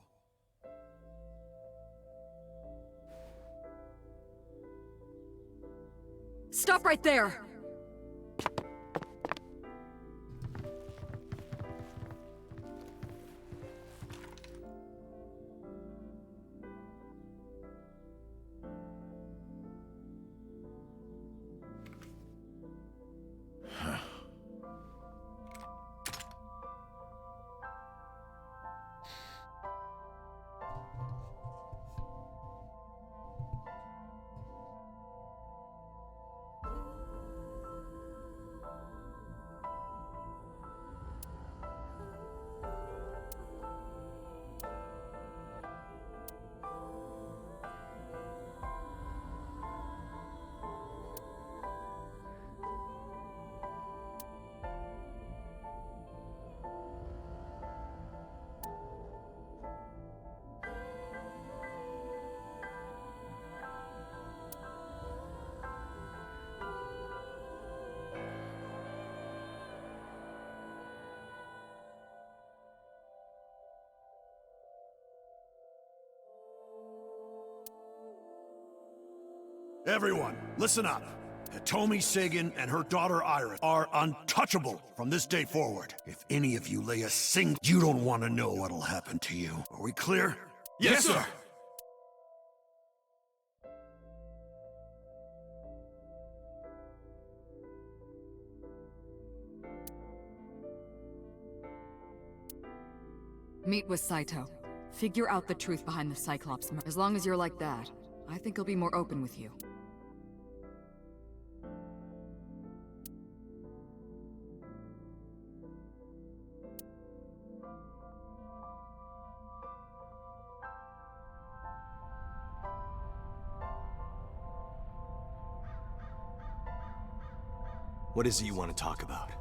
Stop right there! Everyone, listen up. Hitomi Sagan and her daughter Iris are untouchable from this day forward. If any of you lay a single, you don't want to know what'll happen to you. Are we clear? Yes, sir. Meet with Saito. Figure out the truth behind the Cyclops murder. As long as you're like that, I think he'll be more open with you. What is it you want to talk about?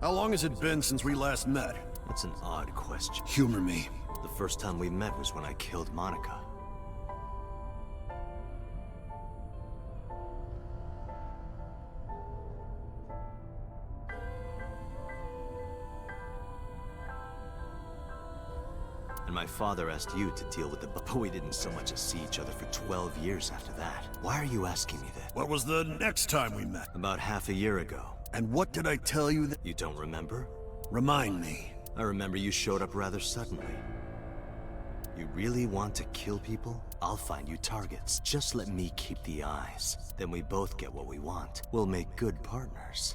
How long has it been since we last met? That's an odd question. Humor me. The first time we met was when I killed Monica. And my father asked you to deal with the but we didn't so much as see each other for 12 years after that. Why are you asking me that? What was the next time we met? About half a year ago. And what did I tell you that— You don't remember? Remind me. I remember you showed up rather suddenly. You really want to kill people? I'll find you targets. Just let me keep the eyes. Then we both get what we want. We'll make good partners.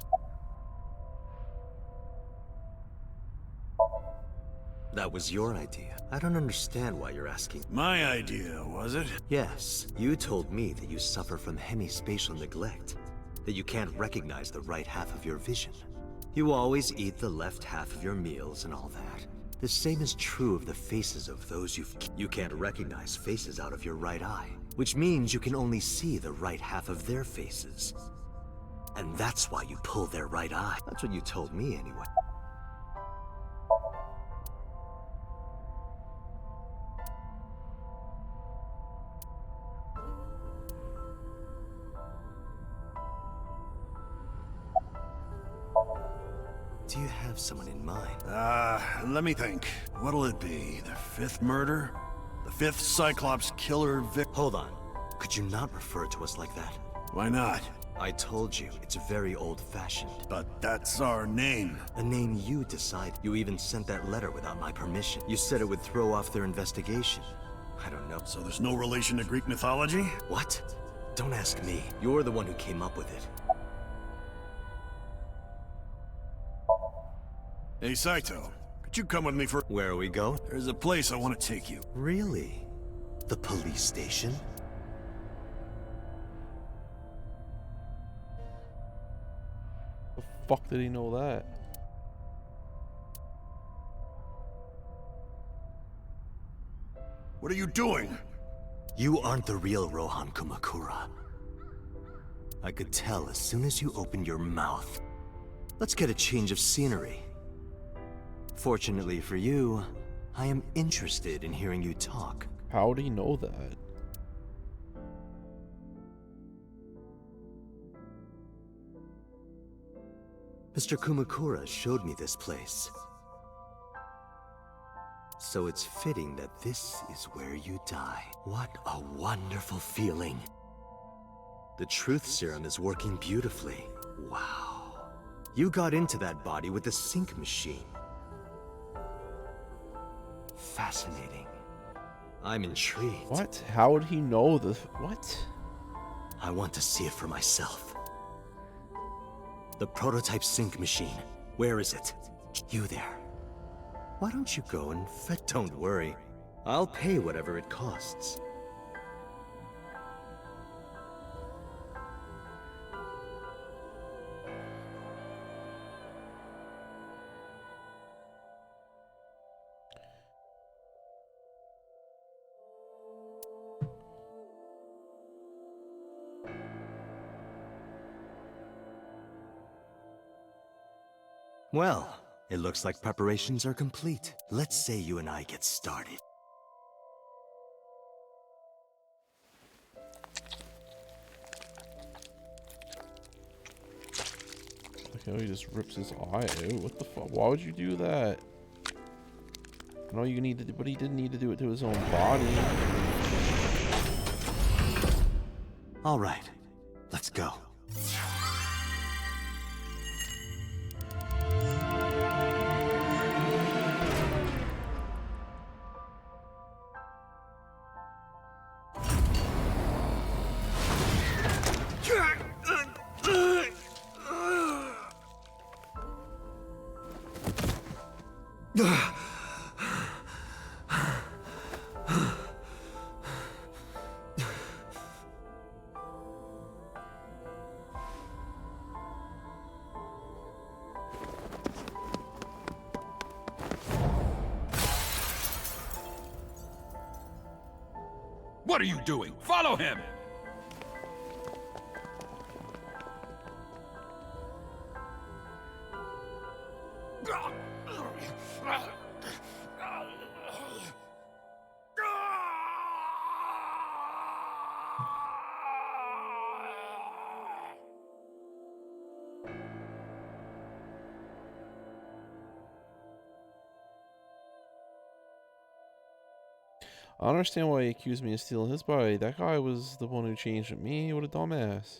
That was your idea. I don't understand why you're asking. My idea, was it? Yes, you told me that you suffer from hemispatial neglect, that you can't recognize the right half of your vision. You always eat the left half of your meals and all that. The same is true of the faces of those you can't recognize faces out of your right eye, which means you can only see the right half of their faces. And that's why you pull their right eye. That's what you told me anyway. Do you have someone in mind? Let me think. What'll it be? The fifth murder? The fifth Cyclops killer Hold on. Could you not refer to us like that? Why not? I told you, it's very old-fashioned. But that's our name. A name you decide. You even sent that letter without my permission. You said it would throw off their investigation. I don't know. So there's no relation to Greek mythology? What? Don't ask me. You're the one who came up with it. Hey, Saito. Could you come with me for— Where are we going? There's a place I want to take you. Really? The police station? The fuck did he know that? What are you doing? You aren't the real Rohan Kumakura. I could tell as soon as you opened your mouth. Let's get a change of scenery. Fortunately for you, I am interested in hearing you talk. How would he know that? Mr. Kumakura showed me this place. So it's fitting that this is where you die. What a wonderful feeling. The truth serum is working beautifully. Wow. You got into that body with the sync machine. Fascinating. I'm intrigued. What? How would he know the— what? I want to see it for myself. The prototype sync machine. Where is it? You there. Why don't you go and don't worry. I'll pay whatever it costs. Well, it looks like preparations are complete. Let's say you and I get started. Look how he just rips his eye out. What the fuck? Why would you do that? I know you need to do, but he didn't need to do it to his own body. All right, let's go. What are you doing? Follow him! I don't understand why he accused me of stealing his body. That guy was the one who changed at me. What a dumbass.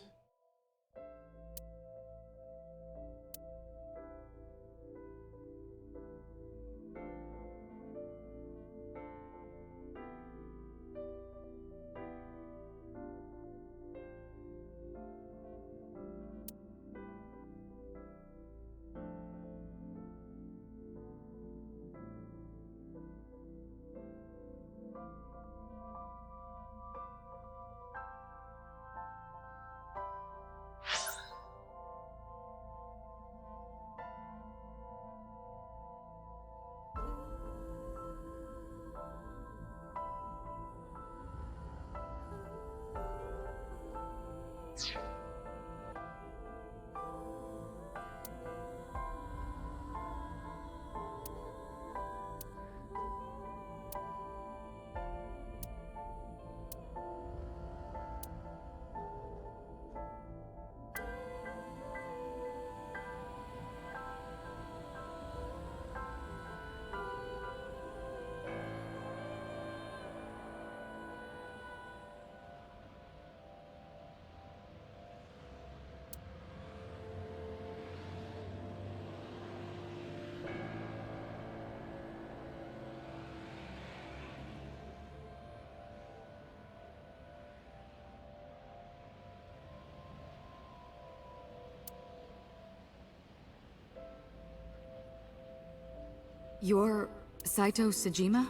You're Saito Sejima?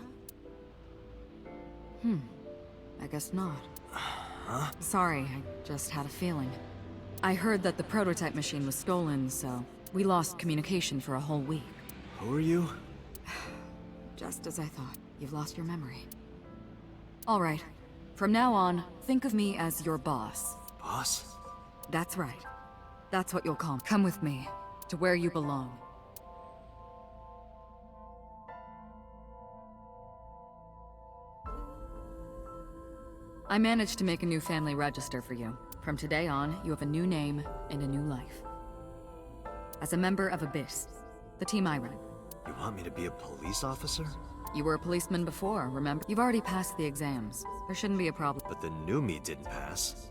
I guess not. Huh? Sorry, I just had a feeling. I heard that the prototype machine was stolen, so we lost communication for a whole week. Who are you? Just as I thought. You've lost your memory. All right. From now on, think of me as your boss. Boss? That's right. That's what you'll call me. Come with me, to where you belong. I managed to make a new family register for you. From today on, you have a new name and a new life. As a member of Abyss, the team I run. You want me to be a police officer? You were a policeman before, remember? You've already passed the exams. There shouldn't be a problem. But the new me didn't pass.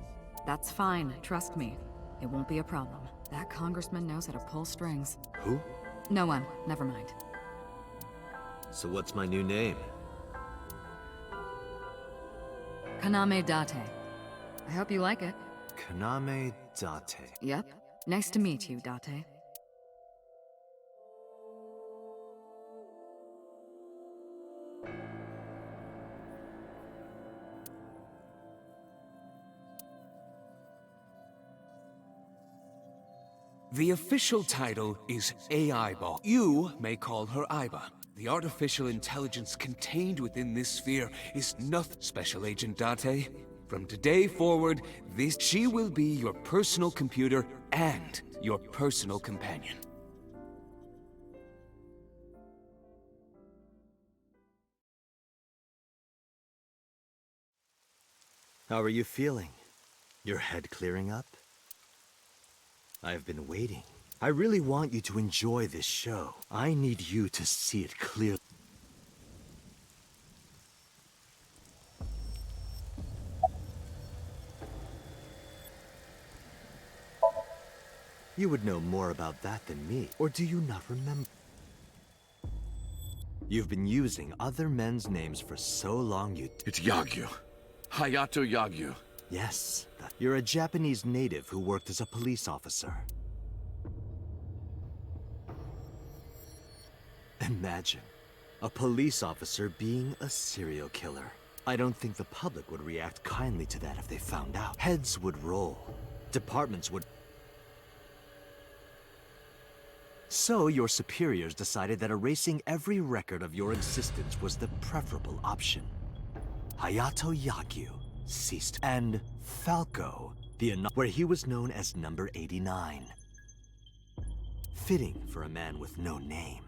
That's fine, trust me. It won't be a problem. That congressman knows how to pull strings. Who? No one, never mind. So what's my new name? Kaname Date. I hope you like it. Kaname Date. Yep. Nice to meet you, Date. The official title is AI Ball. You may call her Aiba. The artificial intelligence contained within this sphere is nothing. Special Agent Date, from today forward, she will be your personal computer and your personal companion. How are you feeling? Your head clearing up? I've been waiting. I really want you to enjoy this show. I need you to see it clearly. You would know more about that than me, or do you not remember? You've been using other men's names for so long It's Yagyu. Hayato Yagyu. Yes, you're a Japanese native who worked as a police officer. Imagine, a police officer being a serial killer. I don't think the public would react kindly to that if they found out. Heads would roll. Departments would... So your superiors decided that erasing every record of your existence was the preferable option. Hayato Yagyu ceased, and Falco, where he was known as Number 89. Fitting for a man with no name.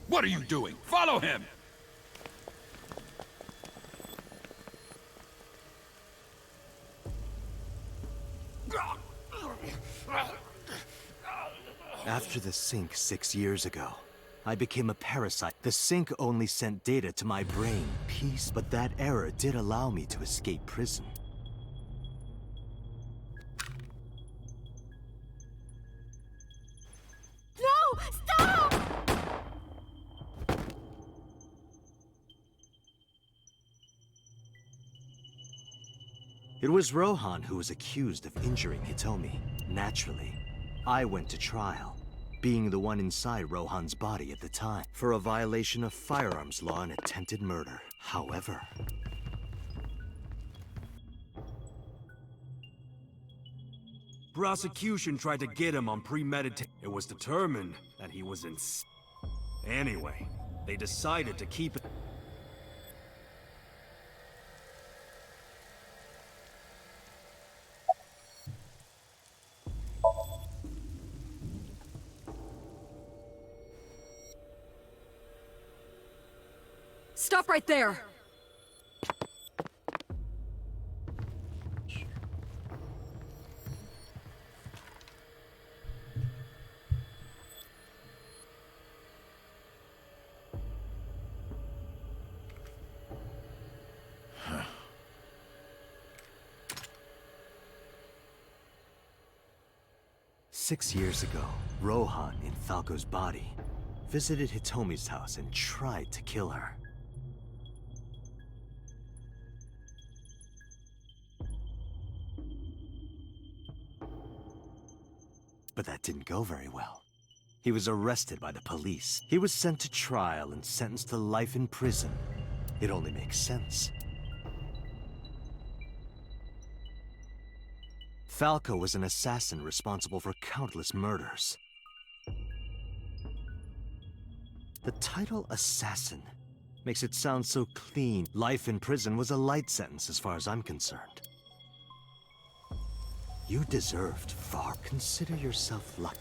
What are you doing? Follow him! After the sink 6 years ago, I became a parasite. The sink only sent data to my brain, peace, but that error did allow me to escape prison. No! Stop! It was Rohan who was accused of injuring Hitomi. Naturally, I went to trial, being the one inside Rohan's body at the time, for a violation of firearms law and attempted murder. However... Prosecution tried to get him on premeditated. It was determined that he was Anyway, they decided to keep it. Stop right there! Six years ago, Rohan, in Falco's body, visited Hitomi's house and tried to kill her. But that didn't go very well. He was arrested by the police. He was sent to trial and sentenced to life in prison. It only makes sense. Falco was an assassin responsible for countless murders. The title assassin makes it sound so clean. Life in prison was a light sentence as far as I'm concerned. You deserved far. Consider yourself lucky.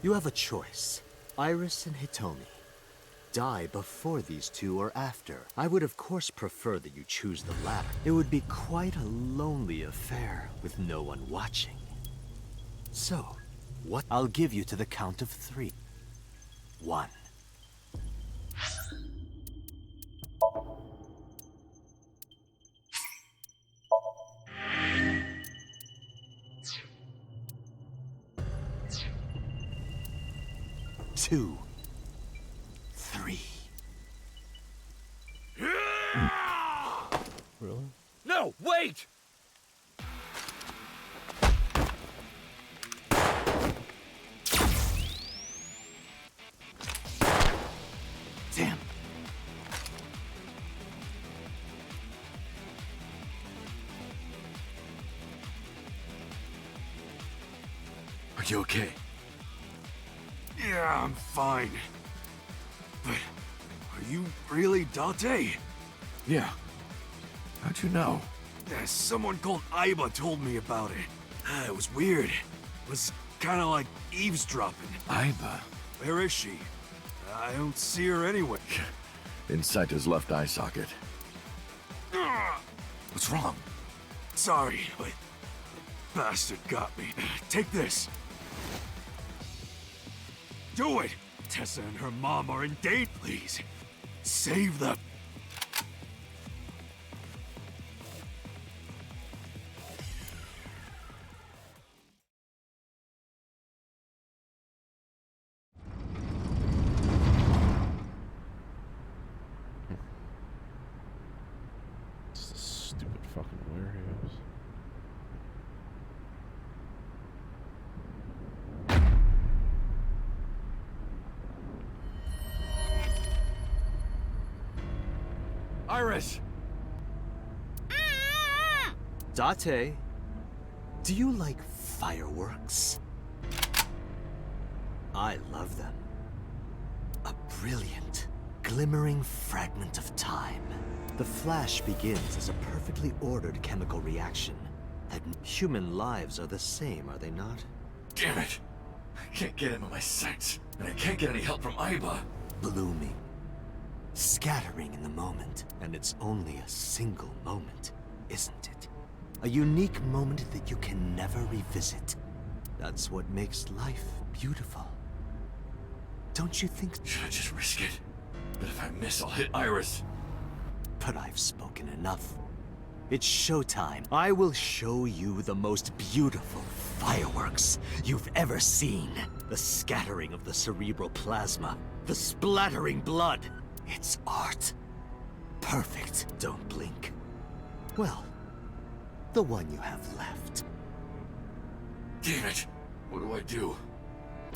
You have a choice. Iris and Hitomi. Die before these two or after. I would of course prefer that you choose the latter. It would be quite a lonely affair with no one watching. So, what? I'll give you to the count of 3. 1. 2. 3. Really? No, wait! Damn. Are you okay? Yeah, I'm fine. But are you really Date? Yeah. How'd you know? Yeah, someone called Aiba told me about it. It was weird. It was kind of like eavesdropping. Aiba? Where is she? I don't see her anywhere. Inside his left eye socket. What's wrong? Sorry, but bastard got me. Take this. Do it! Tessa and her mom are in danger. Please, save them. It's the stupid fucking warehouse. Iris! Date, do you like fireworks? I love them. A brilliant, glimmering fragment of time. The flash begins as a perfectly ordered chemical reaction. That human lives are the same, are they not? Damn it! I can't get him in my sights, and I can't get any help from Aiba. Blooming. Scattering in the moment, and it's only a single moment, isn't it? A unique moment that you can never revisit. That's what makes life beautiful. Don't you think? Should I just risk it? But if I miss, I'll hit Iris. But I've spoken enough. It's showtime. I will show you the most beautiful fireworks you've ever seen. The scattering of the cerebral plasma, the splattering blood. It's art. Perfect. Don't blink. Well, the one you have left. Damn it! What do I do?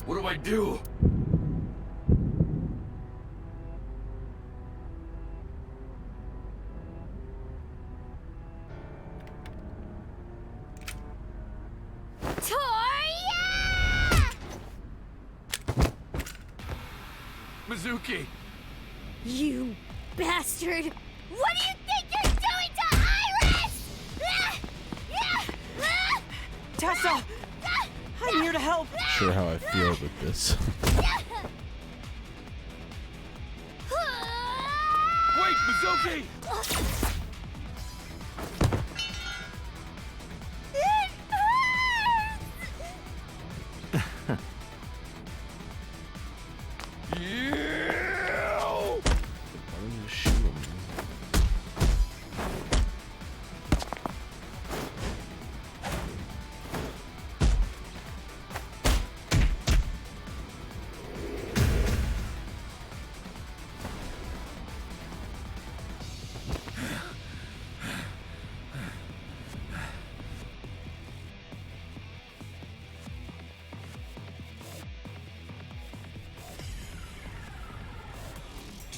What do I do? Mizuki! You bastard! What do you think you're doing to Iris? Tessa! I'm here to help! Sure how I feel with this. Wait, Mizuki!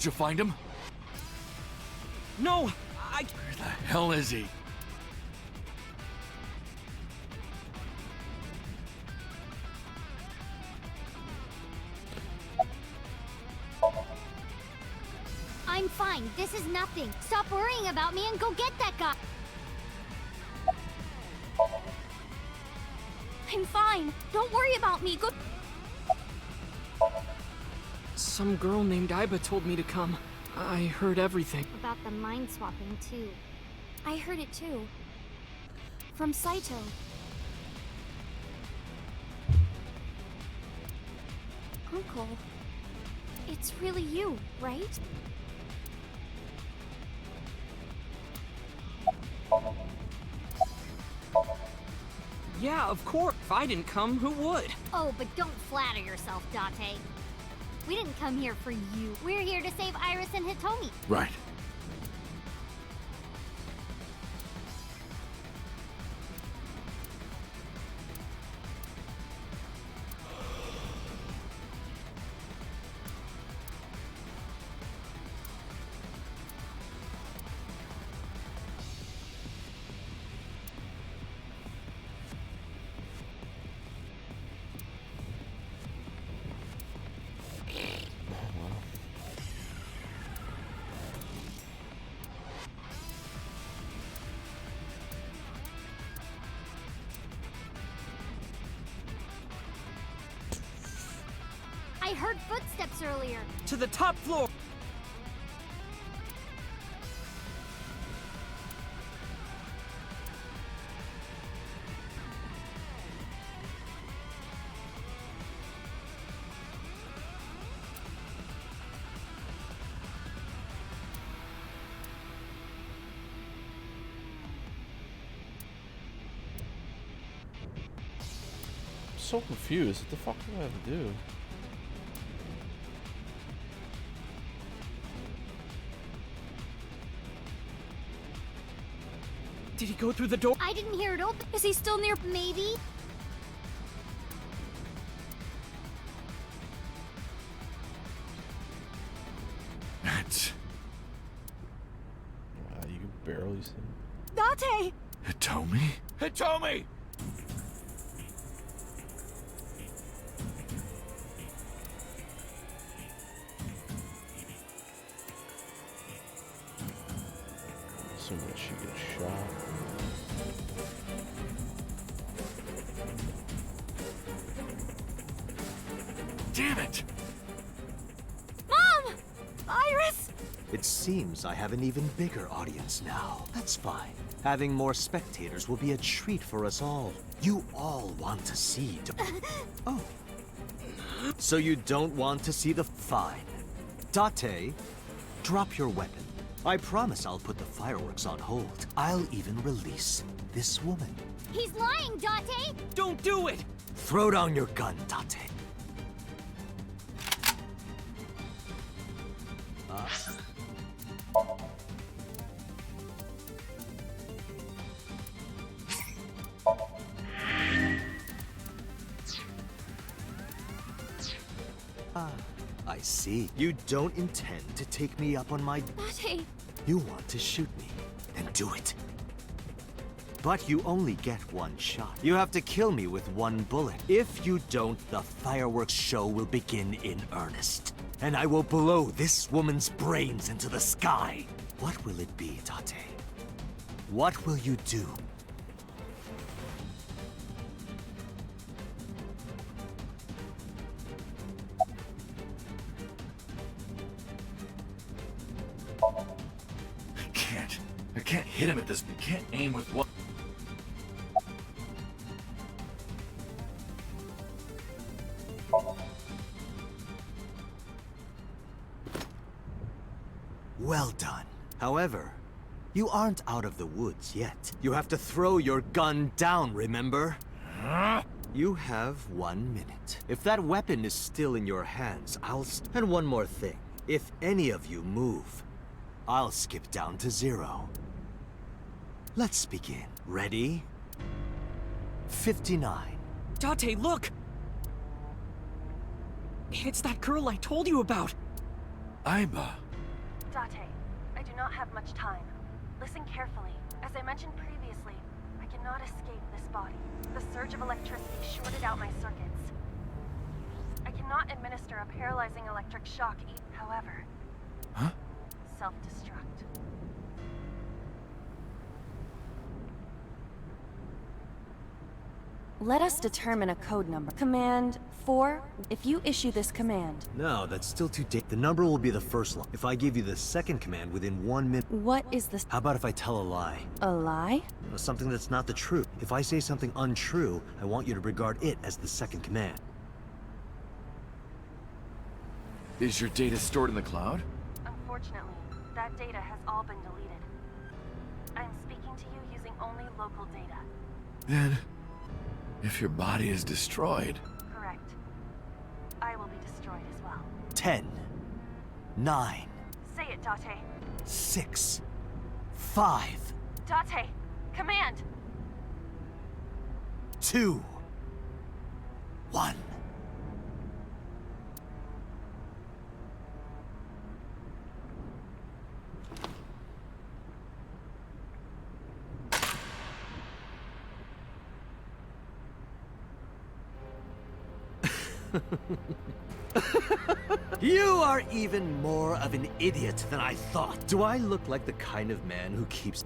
Did you find him? No, Where the hell is he? I'm fine. This is nothing. Stop worrying about me and go get that guy. I'm fine. Don't worry about me. Go. Some girl named Aiba told me to come. I heard everything. About the mind swapping, too. I heard it, too. From Saito. Uncle. It's really you, right? Yeah, of course. If I didn't come, who would? Oh, but don't flatter yourself, Date. We didn't come here for you. We're here to save Iris and Hitomi. Right. I heard footsteps earlier. To the top floor! I'm so confused. What the fuck do I have to do? Did he go through the door? I didn't hear it open. Is he still near? Maybe? That's You can barely see. Date! Hitomi? Hitomi! So much she gets shot. Damn it! Mom! Iris! It seems I have an even bigger audience now. That's fine. Having more spectators will be a treat for us all. You all want to see... Oh. So you don't want to see the... Fine. Date, drop your weapon. I promise I'll put the fireworks on hold. I'll even release this woman. He's lying, Date! Don't do it! Throw down your gun, Date. I see. You don't intend to take me up on my... Date! You want to shoot me. Then do it. But you only get one shot. You have to kill me with one bullet. If you don't, the fireworks show will begin in earnest. And I will blow this woman's brains into the sky. What will it be, Tate? What will you do? I can't hit him at this. I can't aim with one. Well done. However, you aren't out of the woods yet. You have to throw your gun down, remember? You have 1 minute. If that weapon is still in your hands, And one more thing. If any of you move, I'll skip down to 0. Let's begin. Ready? 59. Date, look! It's that girl I told you about! Aiba. Date, I do not have much time. Listen carefully. As I mentioned previously, I cannot escape this body. The surge of electricity shorted out my circuits. I cannot administer a paralyzing electric shock, however. Huh? Self-destruct. Let us determine a code number. Command 4. If you issue this command... No, that's still too The number will be the first line. If I give you the second command within 1 minute... What is this? How about if I tell a lie? A lie? Something that's not the truth. If I say something untrue, I want you to regard it as the second command. Is your data stored in the cloud? Unfortunately, that data has all been deleted. I'm speaking to you using only local data. Then, if your body is destroyed... Correct. I will be destroyed as well. 10, 9... Say it, Date. 6, 5... Date! Command! 2, 1... You are even more of an idiot than I thought. Do I look like the kind of man who keeps...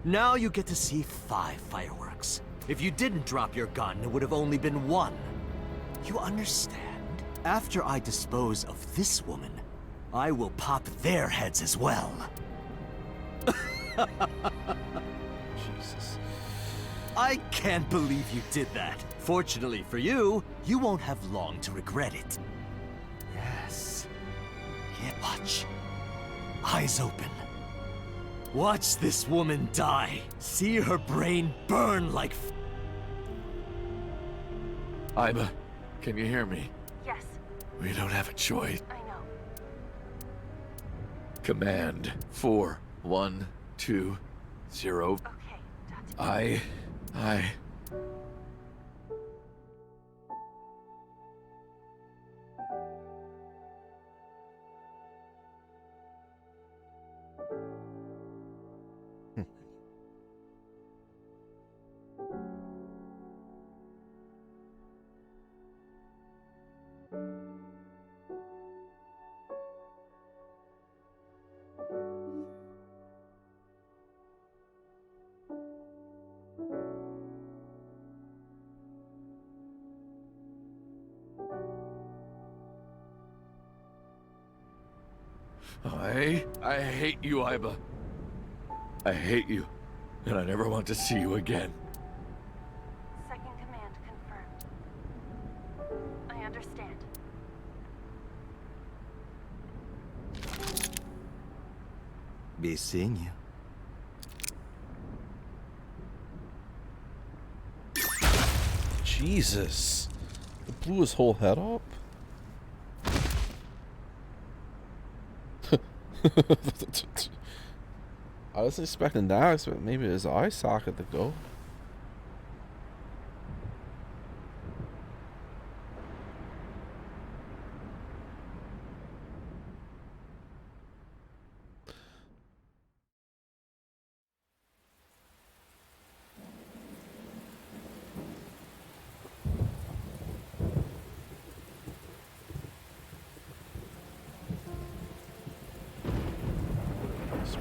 Now you get to see 5 fireworks. If you didn't drop your gun, it would have only been 1. You understand? After I dispose of this woman, I will pop their heads as well. Jesus. I can't believe you did that. Fortunately for you, you won't have long to regret it. Yes. Yeah, watch. Eyes open. Watch this woman die. See her brain burn like... Aiba, can you hear me? Yes. We don't have a choice. I know. Command 4, 1, 2, 0. Okay, I... I hate you, Aiba. I hate you, and I never want to see you again. Second command confirmed. I understand. Be seeing you. Jesus. It blew his whole head up? I wasn't expecting that. I expected maybe his eye socket to go.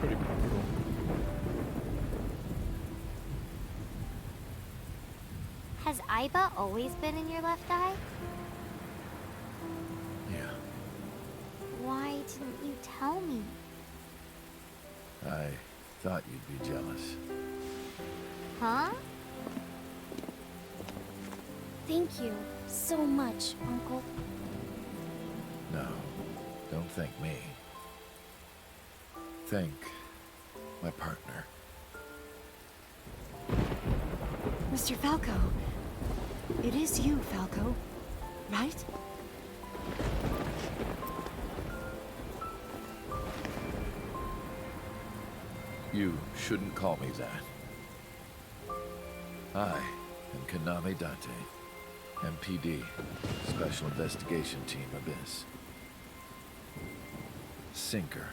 pretty brutal. Has Aiba always been in your left eye? Yeah, Why didn't you tell me? I thought you'd be jealous. Huh? Thank you so much, Uncle. No, don't thank me. Thank my partner. Mr. Falco. It is you, Falco. Right? You shouldn't call me that. I am Kaname Date, MPD, Special Investigation Team Abyss. Sinker.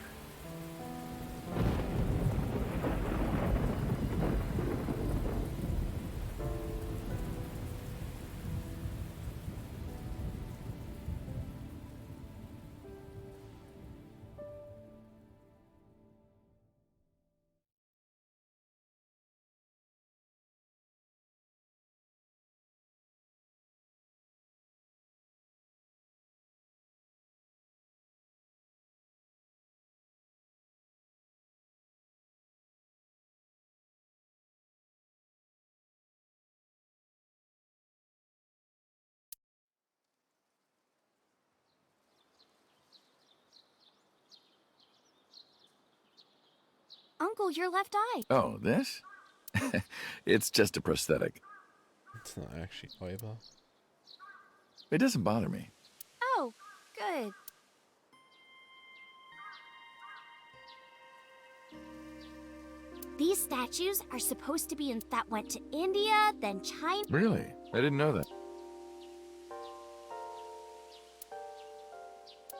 Uncle, your left eye. Oh, this? It's just a prosthetic. It's not actually Aiba. It doesn't bother me. Oh, good. These statues are supposed to be that went to India, then China. Really? I didn't know that.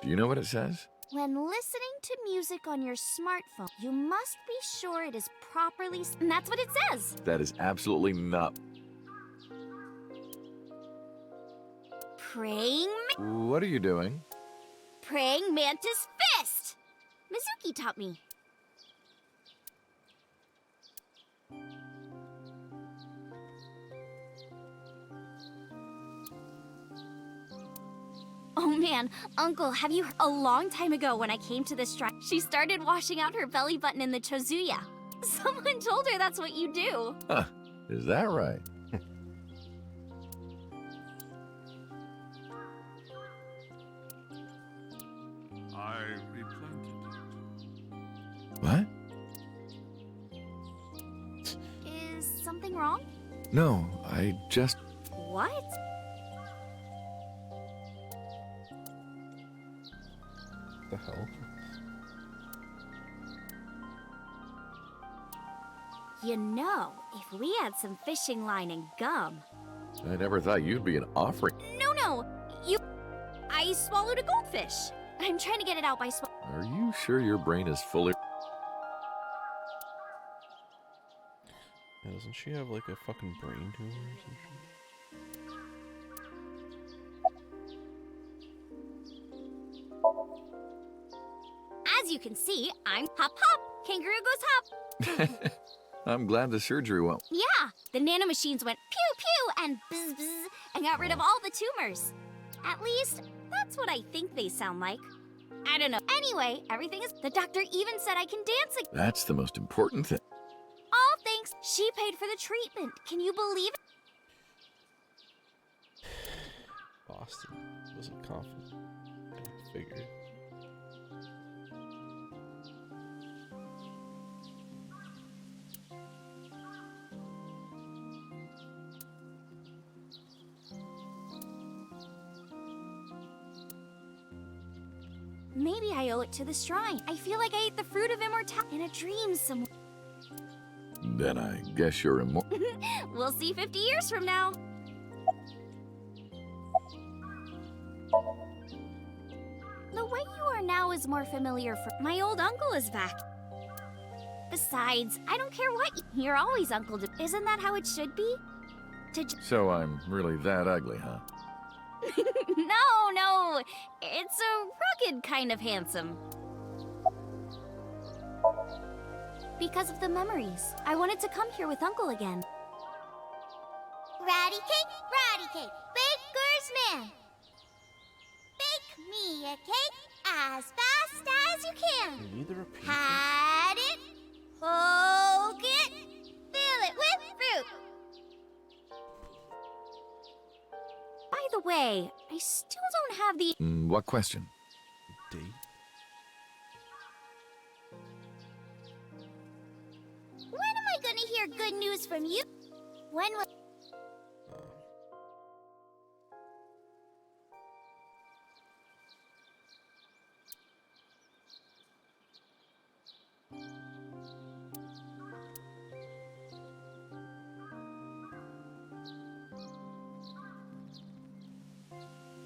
Do you know what it says? When listening to music on your smartphone, you must be sure it is properly. And that's what it says. That is absolutely not. Praying. What are you doing? Praying mantis fist. Mizuki taught me. Oh man, Uncle, have you heard? A long time ago when I came to this shrine, she started washing out her belly button in the Chozuya. Someone told her that's what you do. Huh. Is that right? I replanted it. What? Is something wrong? No, I just... What? The hell? You know, if we had some fishing line and gum. I never thought you'd be an offering. No, I swallowed a goldfish. I'm trying to get it out by Are you sure your brain is fully... Yeah, doesn't she have like a fucking brain tumor or something? As you can see, I'm hop hop. Kangaroo goes hop. I'm glad the surgery went... Yeah, the nanomachines went pew pew and bzz bzz and got rid of all the tumors. At least, that's what I think they sound like. I don't know. Anyway, everything is... The doctor even said I can dance again. That's the most important thing. All thanks. She paid for the treatment. Can you believe it? Boston wasn't confident. I figured. Maybe I owe it to the shrine. I feel like I ate the fruit of immortality in a dream somewhere. Then I guess you're immortal. We'll see 50 years from now. The way you are now is more familiar for my old uncle is back. Besides, I don't care what you're always uncle to. Isn't that how it should be? So I'm really that ugly, huh? No, it's a rugged kind of handsome. Because of the memories. I wanted to come here with Uncle again. Ratty cake, baker's man. Bake me a cake as fast as you can. You need to repeat Pat it, poke it, fill it with fruit. By the way, I still don't have the... What question? date. When am I gonna hear good news from you? When will...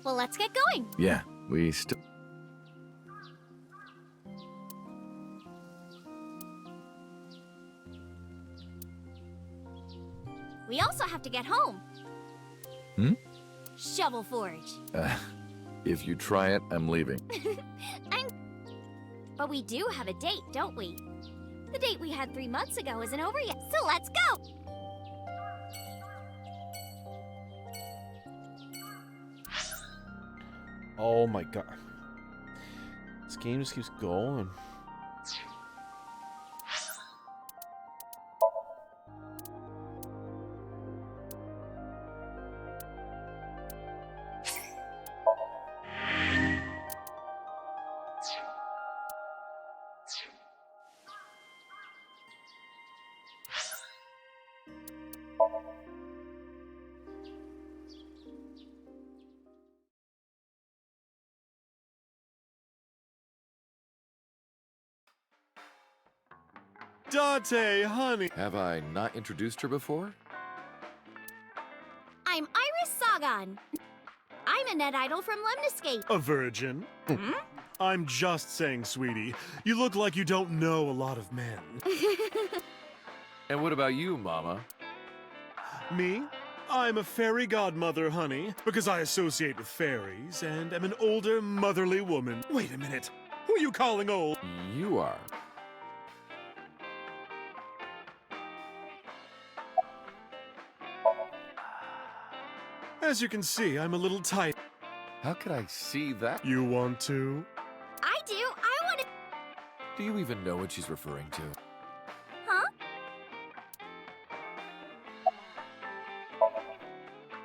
Well, let's get going. Yeah, we still... We also have to get home. Shovel Forge. If you try it, I'm leaving. But we do have a date, don't we? The date we had 3 months ago isn't over yet, so let's go! Oh my god. This game just keeps going. Date, honey. Have I not introduced her before? I'm Iris Sagan. I'm a net idol from Lemniscape. A virgin? I'm just saying, sweetie. You look like you don't know a lot of men. And what about you, Mama? Me? I'm a fairy godmother, honey, because I associate with fairies and am an older, motherly woman. Wait a minute. Who are you calling old? You are. As you can see, I'm a little tight. How could I see that? You want to? I do. I want to... Do you even know what she's referring to? Huh?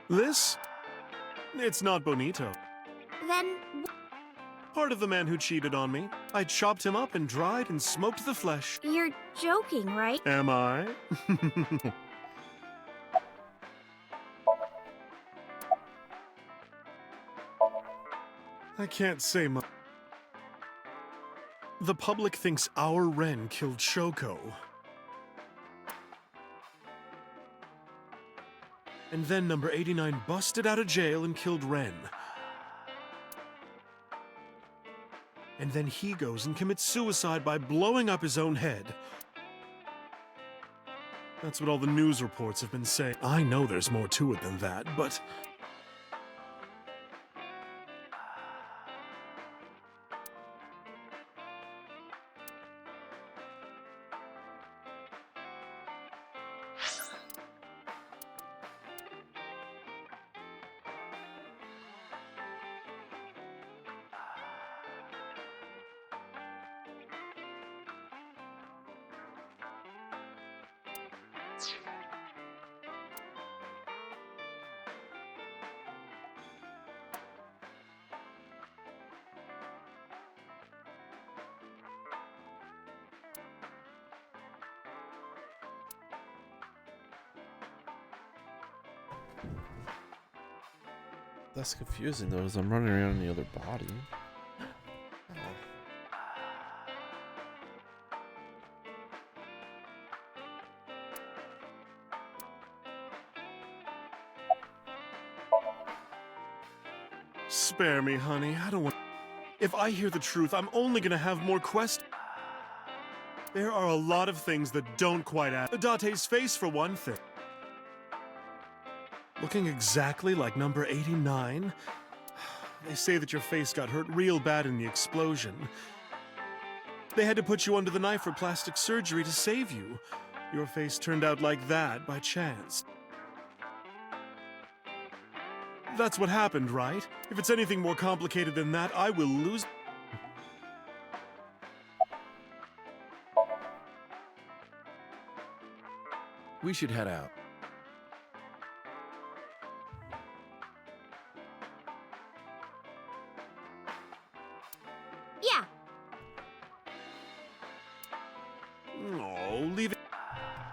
This? It's not bonito. Then... Part of the man who cheated on me. I chopped him up and dried and smoked the flesh. You're joking, right? Am I? I can't say much. The public thinks our Ren killed Shoko. And then number 89 busted out of jail and killed Ren. And then he goes and commits suicide by blowing up his own head. That's what all the news reports have been saying. I know there's more to it than that, but... That's confusing though, as I'm running around in the other body. Spare me, honey. I don't want... If I hear the truth, I'm only gonna have more questions. There are a lot of things that don't quite add. Date's face, for one thing. Looking exactly like number 89. They say that your face got hurt real bad in the explosion. They had to put you under the knife for plastic surgery to save you. Your face turned out like that by chance. That's what happened, right? If it's anything more complicated than that, I will lose. We should head out. Yeah. Oh, leave it.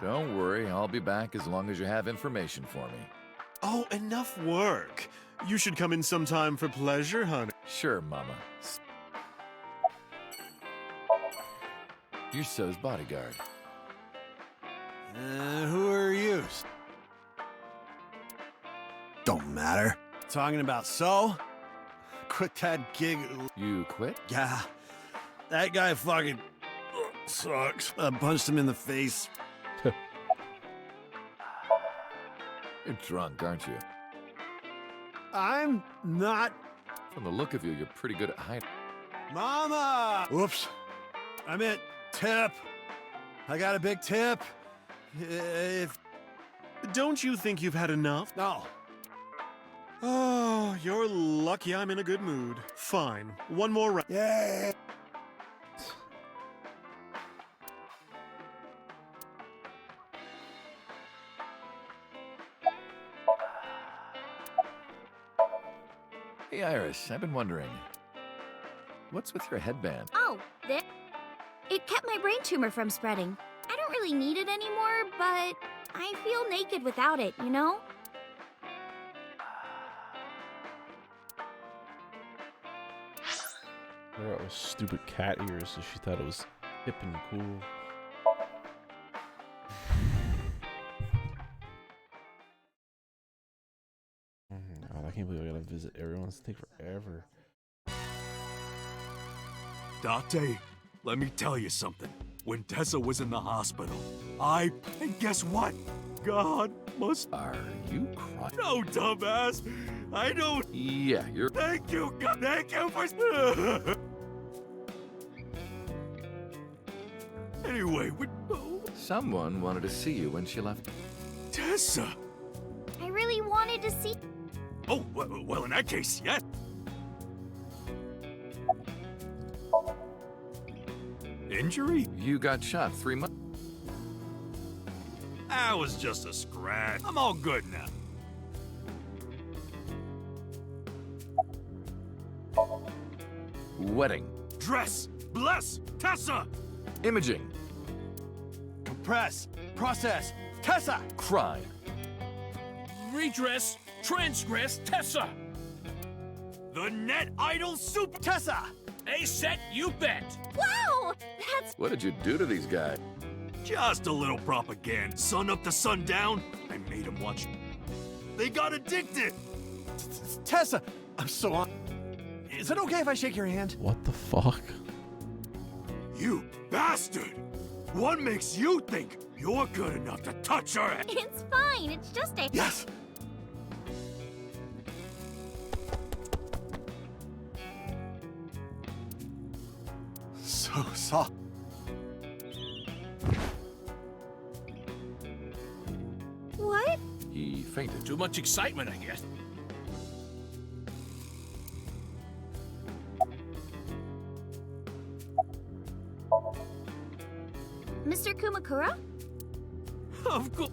Don't worry, I'll be back as long as you have information for me. Oh, enough work. You should come in sometime for pleasure, honey. Sure, Mama. You're So's bodyguard. Who are you? Don't matter. Talking about So? Quit that gig. You quit? Yeah. That guy fucking sucks. I punched him in the face. You're drunk, aren't you? I'm not. From the look of you, you're pretty good at hiding. Mama! Whoops. I meant tip. I got a big tip. If... Don't you think you've had enough? No. Oh, you're lucky I'm in a good mood. Fine. One more round. Yeah. Hey, Iris, I've been wondering. What's with your headband? Oh, there. It kept my brain tumor from spreading. I don't really need it anymore, but I feel naked without it, you know? There are stupid cat ears, so she thought it was hip and cool. God, I can't believe I gotta visit everyone. It's gonna take forever. Date, let me tell you something. When Tessa was in the hospital, and guess what? God must... Are you crying? No, dumbass! I don't... Yeah, you're... Thank you, God! Thank you for... Anyway, Someone wanted to see you when she left. Tessa! I really wanted to see... Oh, well, in that case, yes. Injury? You got shot 3 months... That was just a scratch. I'm all good now. Wedding. Dress! Bless! Tessa! Imaging. Compress. Process. Tessa! Crime. Redress, transgress, Tessa! The net idol super... Tessa! A set, you bet! Wow! That's... What did you do to these guys? Just a little propaganda. Sun up to sundown, I made them watch. They got addicted! Tessa! I'm so on. Is it okay if I shake your hand? What the fuck? You bastard! What makes you think you're good enough to touch her? It's fine. It's just a... Yes! So soft. What? He fainted. Too much excitement, I guess. Mr. Kumakura? Of course.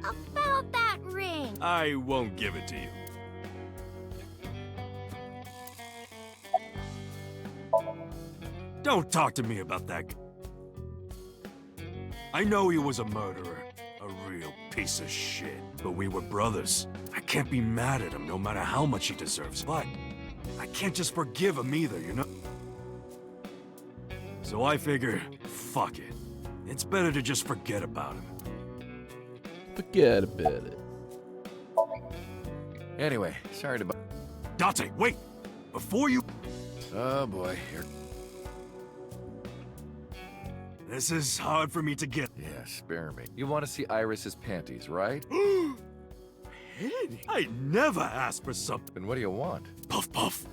About that ring. I won't give it to you. Don't talk to me about that. I know he was a murderer, a real piece of shit. But we were brothers. I can't be mad at him no matter how much he deserves. But I can't just forgive him either, you know? So I figure, fuck it. It's better to just forget about him. Forget about it. Anyway, sorry to... Date, wait! Before you... Oh boy, here... This is hard for me to get. Yeah, spare me. You want to see Iris's panties, right? Panties? I never asked for something. Then what do you want? Puff puff.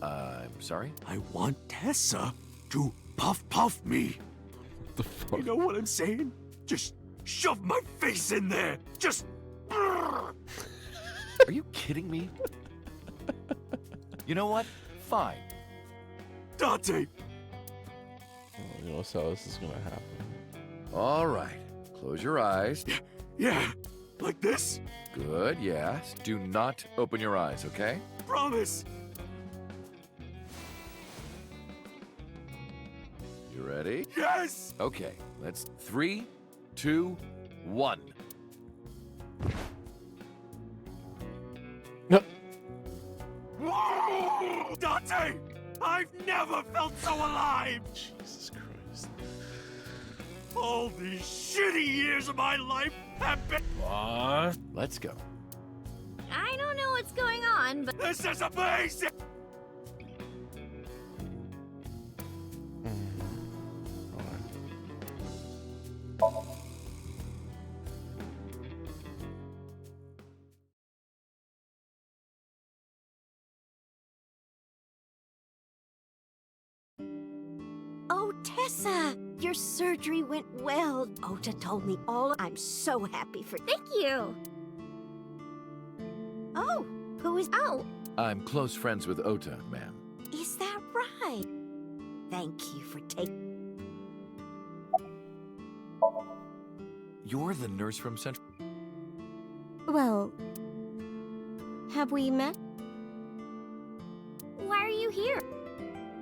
I'm sorry? I want Tessa to puff me. The fuck? You know what I'm saying? Just shove my face in there. Just. Are you kidding me? You know what? Fine. Dante! You know how this is gonna happen. All right. Close your eyes. Yeah, like this? Good, yes. Do not open your eyes, okay? Promise! You ready? Yes! Okay, let's 3, 2, 1. No. Dante! I've never felt so alive! Jesus Christ. All these shitty years of my life have been. What? Let's go. I don't know what's going on, but This is amazing! Oh, Tessa, your surgery went well. Ota told me all. I'm so happy for. thank you. Oh, who is? Oh, I'm close friends with Ota, ma'am. Is that right? Thank you for taking. You're the nurse from Central. Well, have we met? why are you here?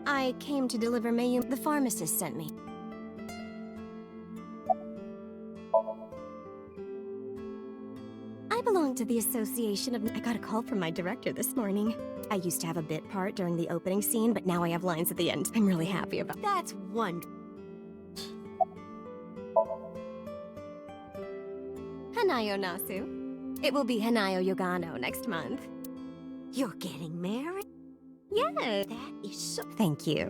I came to deliver Mayum. The pharmacist sent me. I belong to the Association of... I got a call from my director this morning. I used to have a bit part during the opening scene, but now I have lines at the end. I'm really happy about. That's wonderful. Hanayo Nasu. It will be Hanayo Yogano next month. You're getting married? Yes. That is so... Thank you.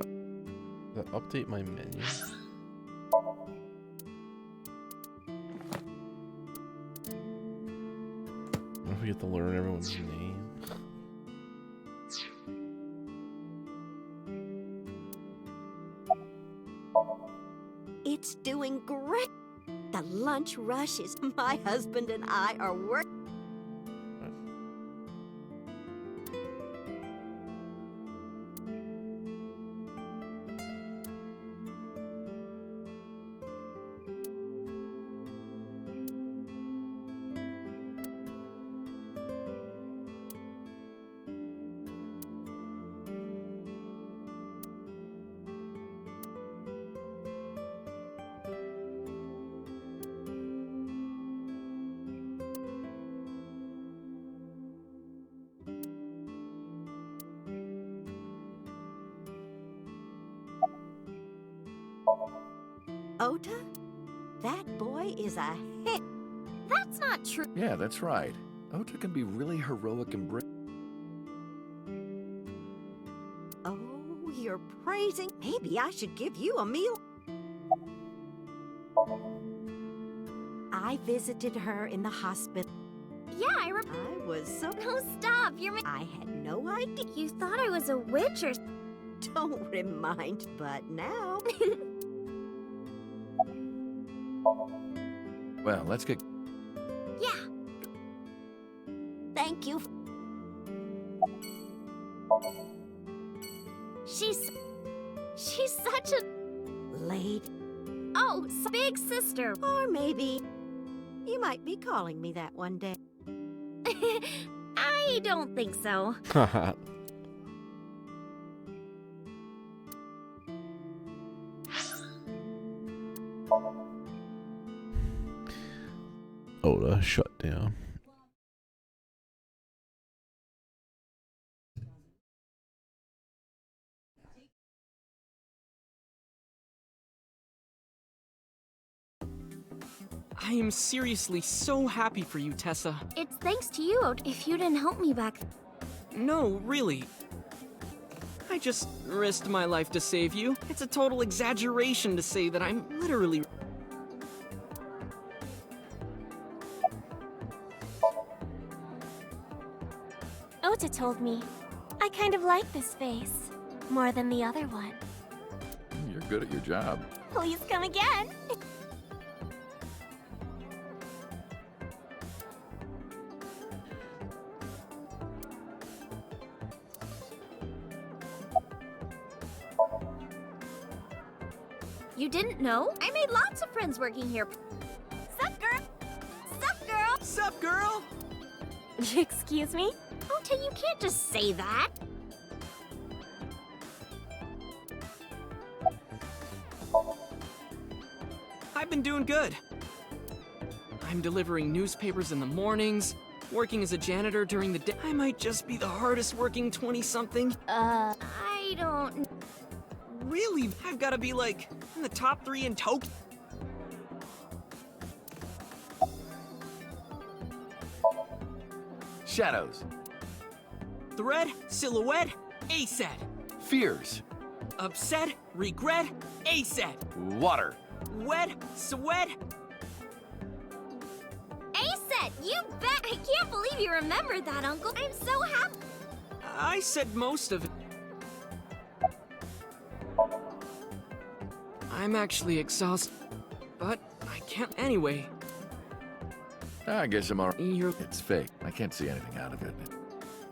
Update my menu. I don't forget to learn everyone's name. It's doing great. The lunch rush is my husband and I are working. Ota? That boy is a hit. That's not true. Yeah, that's right. Ota can be really heroic and brave. Oh, you're praising. Maybe I should give you a meal. I visited her in the hospital. Yeah, I was so... No, stop. I had no idea. You thought I was a witch or... Don't remind, but now... Well, let's get... Yeah. Thank you. She's such a... Lady. Oh, big sister. Or maybe... You might be calling me that one day. I don't think so. Oda shut down. I am seriously so happy for you, Tessa. It's thanks to you, if you didn't help me back. No, really. I just risked my life to save you. It's a total exaggeration to say that I'm literally... Ota told me. I kind of like this face. More than the other one. You're good at your job. Please come again. You didn't know? I made lots of friends working here. Sup, girl? Sup, girl? Sup, girl? Excuse me? Ota, you can't just say that. I've been doing good. I'm delivering newspapers in the mornings, working as a janitor during the day. I might just be the hardest working 20-something. I don't... Really? I've got to be, like, in the top 3 in Tokyo. Shadows. Thread, silhouette, ASET. Fears. Upset, regret, ASET. Water. Wet, sweat. ASET, you bet! I can't believe you remembered that, Uncle. I'm so happy. I said most of it. I'm actually exhausted, but I can't anyway. I guess I'm alright. You're... It's fake. I can't see anything out of it.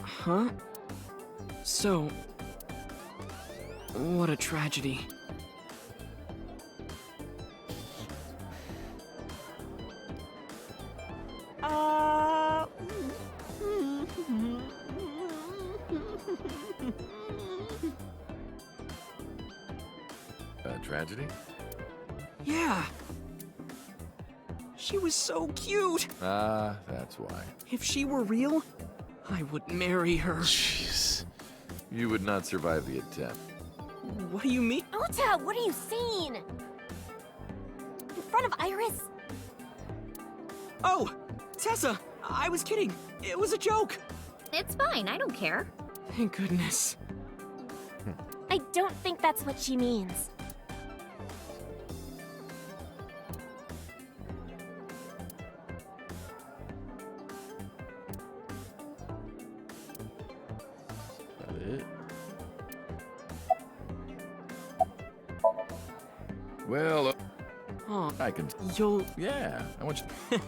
Huh? So... What a tragedy. A tragedy? Yeah. She was so cute. Ah, that's why. If she were real, I would marry her. Jeez. You would not survive the attempt. What do you mean? Ota, what are you saying? In front of Iris? Oh, Tessa, I was kidding. It was a joke. It's fine, I don't care. Thank goodness. I don't think that's what she means. That it? Well, Oh, I can... you'll... Yeah, I want you...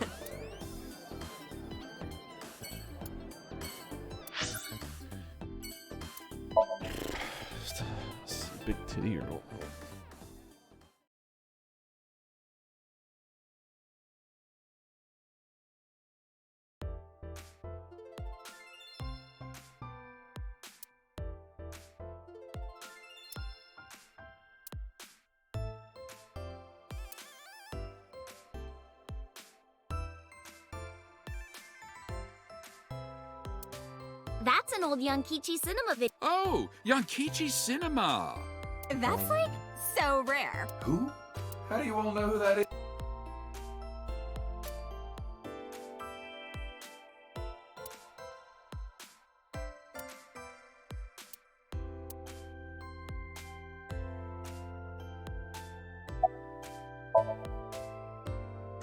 It's a big titty girl. That's an old Yankichi cinema video. Oh, Yankichi Cinema! That's like so rare. Who? How do you all know who that is?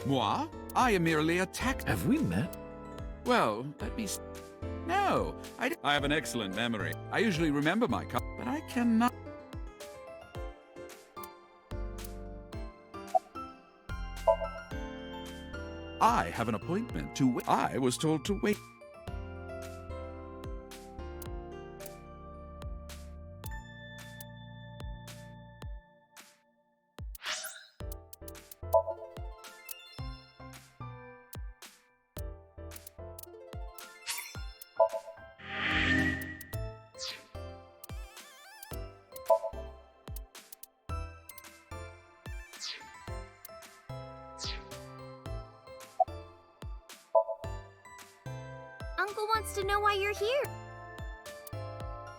Moi? I am merely a tech. Have we met? Well, let me. No, I have an excellent memory. I usually remember my but I cannot. I have an appointment to. I was told to wait. Uncle wants to know why you're here.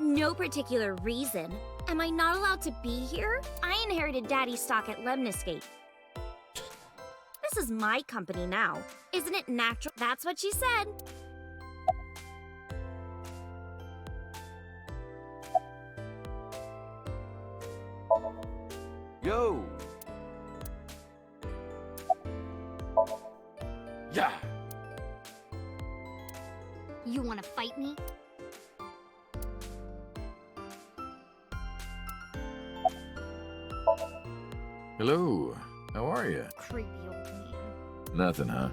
No particular reason. Am I not allowed to be here? I inherited Daddy's stock at Lemniscate. This is my company now. Isn't it natural? That's what she said. Yo! Yeah! You want to fight me? Hello. How are you? Creepy old man. Nothing, huh?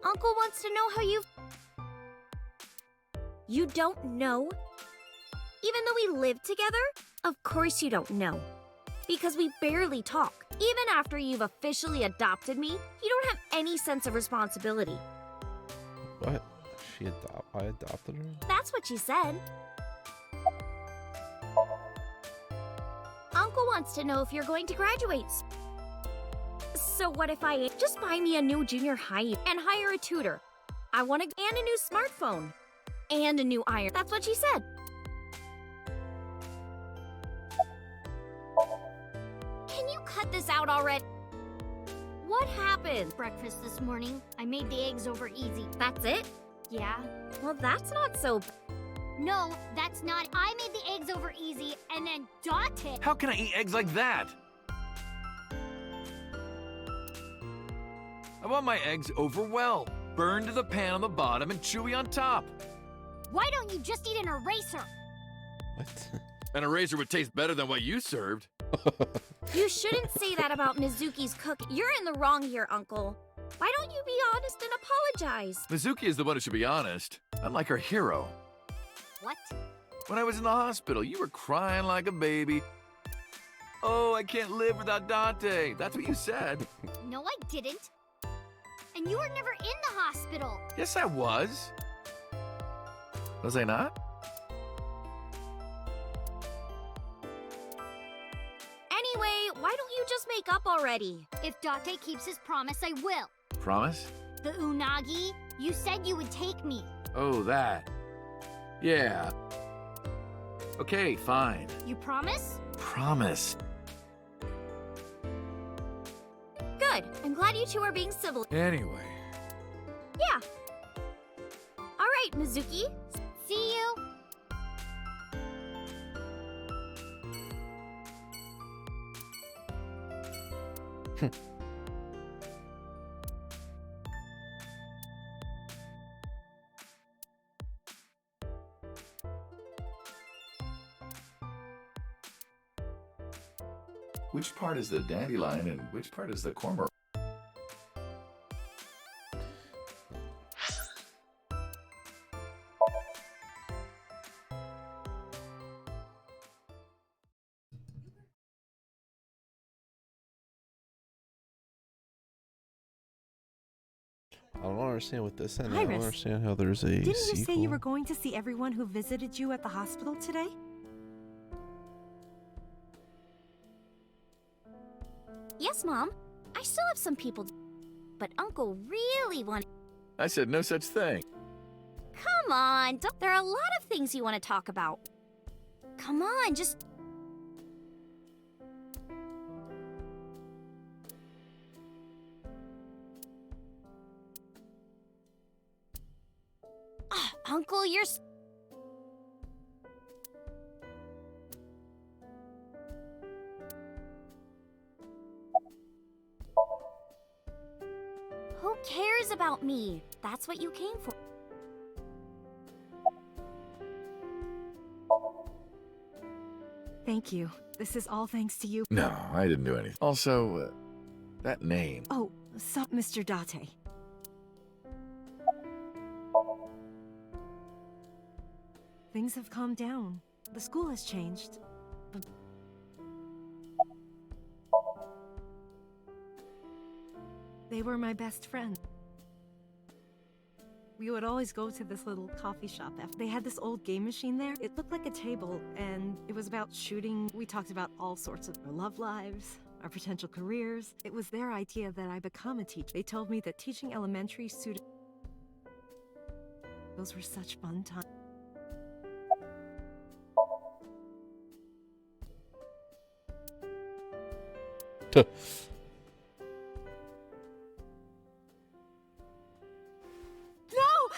Uncle wants to know how you... You don't know? Even though we live together? Of course you don't know. Because we barely talk. Even after you've officially adopted me, you don't have any sense of responsibility. What? I adopted her? That's what she said. Uncle wants to know if you're going to graduate. So what if I just buy me a new junior high and hire a tutor? I want and a new smartphone. And a new iron. That's what she said. Can you cut this out already? What happened? Breakfast this morning. I made the eggs over easy. That's it? Yeah. Well, that's not so... No, that's not. I made the eggs over easy, and then Dante... How can I eat eggs like that? I want my eggs over well. Burned to the pan on the bottom and chewy on top. Why don't you just eat an eraser? What? An eraser would taste better than what you served. You shouldn't say that about Mizuki's cook. You're in the wrong here, Uncle. Why don't you be honest and apologize? Mizuki is the one who should be honest. I'm like her hero. What? When I was in the hospital, you were crying like a baby. Oh, I can't live without Dante. That's what you said. No, I didn't. And you were never in the hospital. Yes, I was. Was I not? Anyway, why don't you just make up already? If Dante keeps his promise, I will. Promise? The unagi, you said you would take me. Oh, that. Yeah. Okay, fine. You promise? Promise. Good. I'm glad you two are being civil. Anyway. Yeah. All right, Mizuki. See you. Which part is the dandelion and which part is the cormorant? I don't understand what this and I Iris, don't understand how there's a Didn't you sequel. say you were going to see everyone who visited you at the hospital today? Yes, Mom. I still have some people, but Uncle really wants... I said no such thing. Come on, there are a lot of things you want to talk about. Come on, just... Uncle, you're... Who cares about me? That's what you came for. Thank you. This is all thanks to you. No, I didn't do anything. Also, that name. Oh, Mr. Date. Things have calmed down. The school has changed. But they were my best friends. We would always go to this little coffee shop after. They had this old game machine there. It looked like a table, and it was about shooting. We talked about all sorts of our love lives, our potential careers. It was their idea that I become a teacher. They told me that teaching elementary suited... Those were such fun times. No!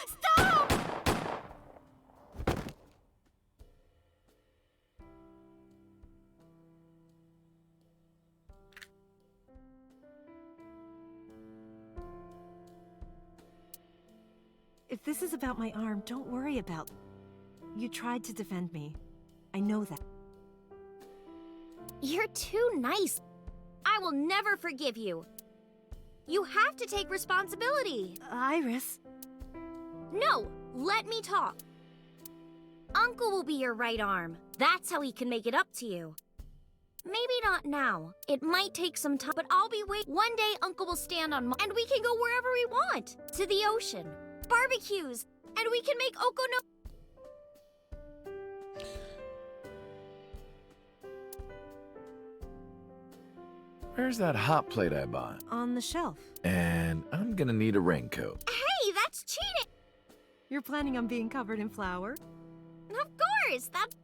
Stop! If this is about my arm, don't worry about... You tried to defend me. I know that. You're too nice. I will never forgive you. You have to take responsibility. Iris. No, let me talk. Uncle will be your right arm. That's how he can make it up to you. Maybe not now. It might take some time, but I'll be waiting. One day Uncle will stand on my... And we can go wherever we want. To the ocean. Barbecues. And we can make Okono... Where's that hot plate I bought? On the shelf. And I'm gonna need a raincoat. Hey, that's cheating! You're planning on being covered in flour? Of course, that's...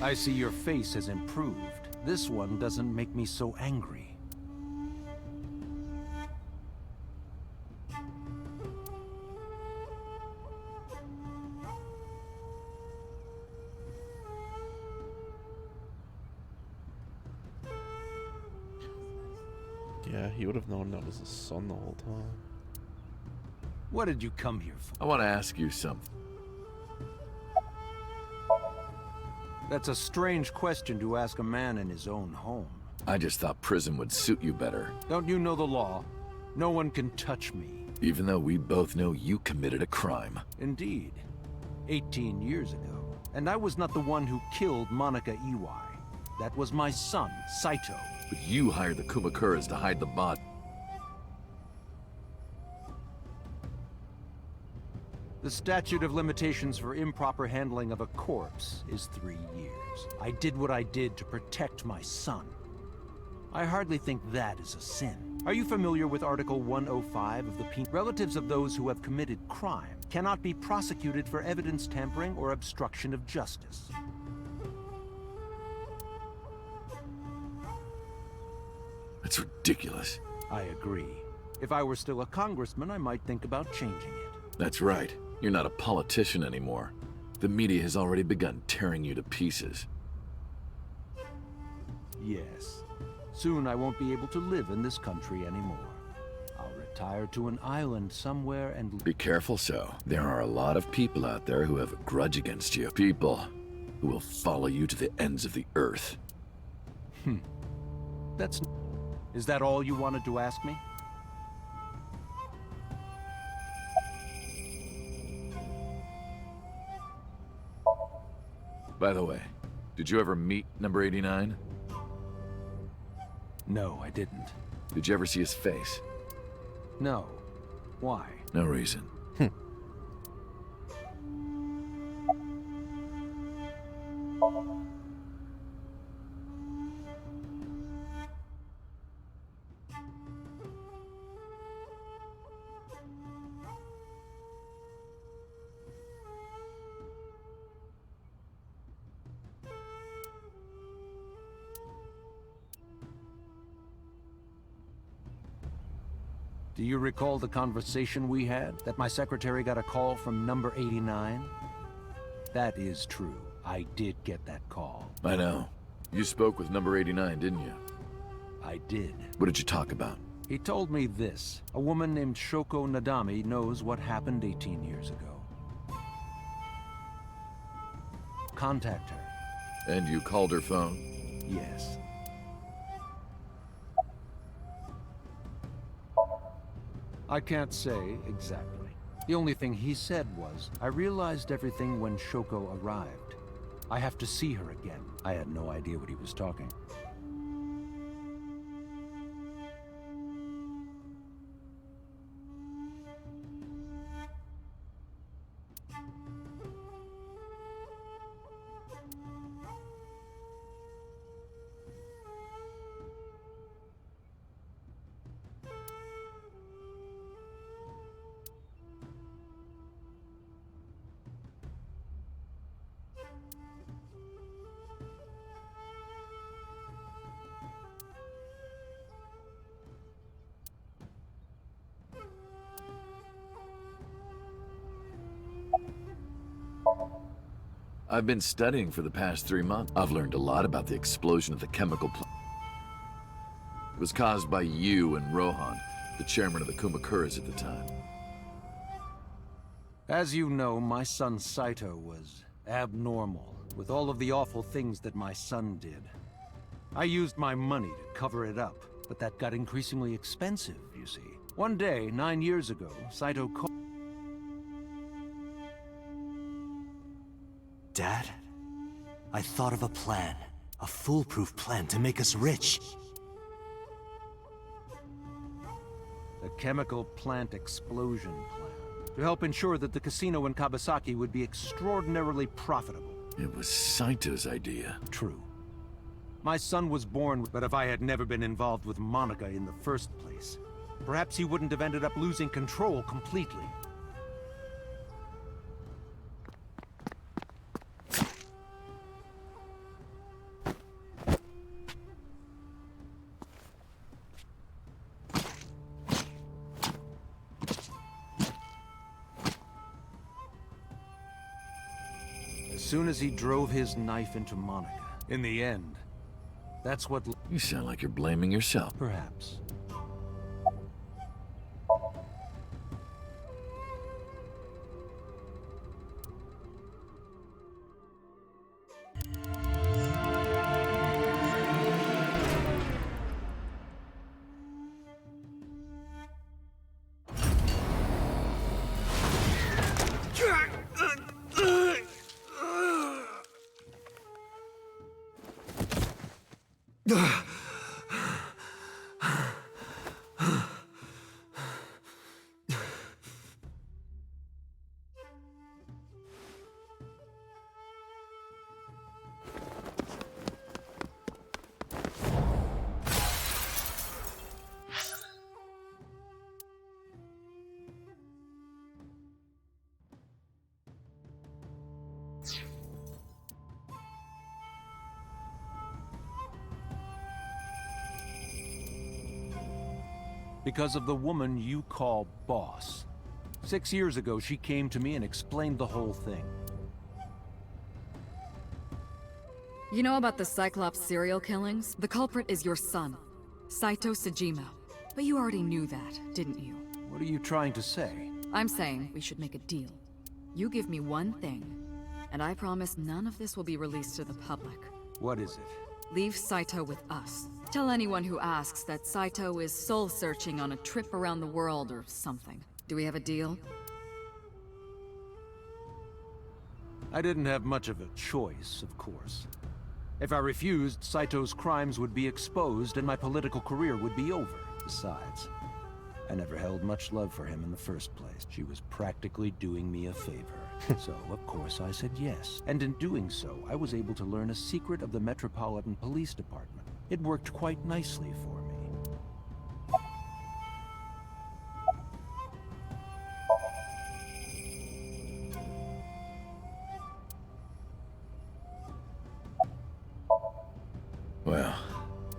I see your face has improved. This one doesn't make me so angry. Yeah, he would have known that was his son the whole time. What did you come here for? I want to ask you something. That's a strange question to ask a man in his own home. I just thought prison would suit you better. Don't you know the law? No one can touch me. Even though we both know you committed a crime. Indeed. 18 years ago. And I was not the one who killed Monica Iwai. That was my son, Saito. But you hired the Kumakuras to hide the body. The statute of limitations for improper handling of a corpse is 3 years. I did what I did to protect my son. I hardly think that is a sin. Are you familiar with Article 105 of the Penal? Relatives of those who have committed crime cannot be prosecuted for evidence tampering or obstruction of justice. That's ridiculous. I agree. If I were still a congressman, I might think about changing it. That's right. You're not a politician anymore. The media has already begun tearing you to pieces. Yes. Soon I won't be able to live in this country anymore. I'll retire to an island somewhere and... Be careful, so. There are a lot of people out there who have a grudge against you. People who will follow you to the ends of the earth. That's... Is that all you wanted to ask me? By the way, did you ever meet number 89? No, I didn't. Did you ever see his face? No. Why? No reason. Do you recall the conversation we had? That my secretary got a call from number 89? That is true. I did get that call. I know. You spoke with number 89, didn't you? I did. What did you talk about? He told me this. A woman named Shoko Nadami knows what happened 18 years ago. Contact her. And you called her phone? Yes. I can't say exactly. The only thing he said was, I realized everything when Shoko arrived. I have to see her again. I had no idea what he was talking. I've been studying for the past 3 months. I've learned a lot about the explosion of the chemical plant. It was caused by you and Rohan, the chairman of the Kumakuras at the time. As you know, my son Saito was abnormal, with all of the awful things that my son did. I used my money to cover it up, but that got increasingly expensive, you see. One day, 9 years ago, Saito called... Dad? I thought of a plan. A foolproof plan to make us rich. The chemical plant explosion plan. To help ensure that the casino in Kabasaki would be extraordinarily profitable. It was Saito's idea. True. My son was born, but if I had never been involved with Monica in the first place, perhaps he wouldn't have ended up losing control completely. As soon as he drove his knife into Monica, in the end, that's what... You sound like you're blaming yourself. Perhaps. Because of the woman you call boss. 6 years ago, she came to me and explained the whole thing. You know about the Cyclops serial killings? The culprit is your son, Saito Sejima. But you already knew that, didn't you? What are you trying to say? I'm saying we should make a deal. You give me one thing, and I promise none of this will be released to the public. What is it? Leave Saito with us. Tell anyone who asks that Saito is soul-searching on a trip around the world or something. Do we have a deal? I didn't have much of a choice, of course. If I refused, Saito's crimes would be exposed and my political career would be over. Besides, I never held much love for him in the first place. She was practically doing me a favor. So, of course, I said yes. And in doing so, I was able to learn a secret of the Metropolitan Police Department. It worked quite nicely for me. Well...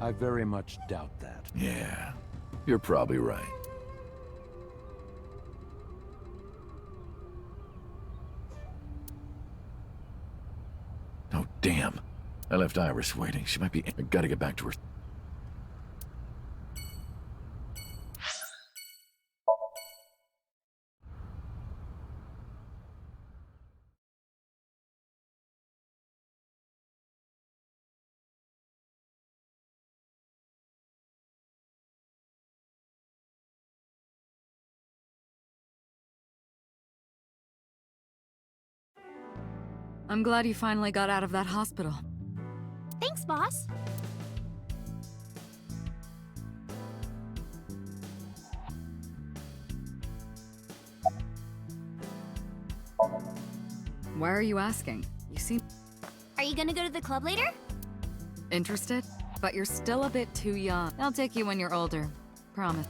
I very much doubt that. Yeah, you're probably right. Oh, damn. I left Iris waiting. She might be... I gotta get back to her. I'm glad you finally got out of that hospital. Thanks, boss. Why are you asking? You seem Are you gonna go to the club later? interested, but you're still a bit too young. I'll take you when you're older. Promise.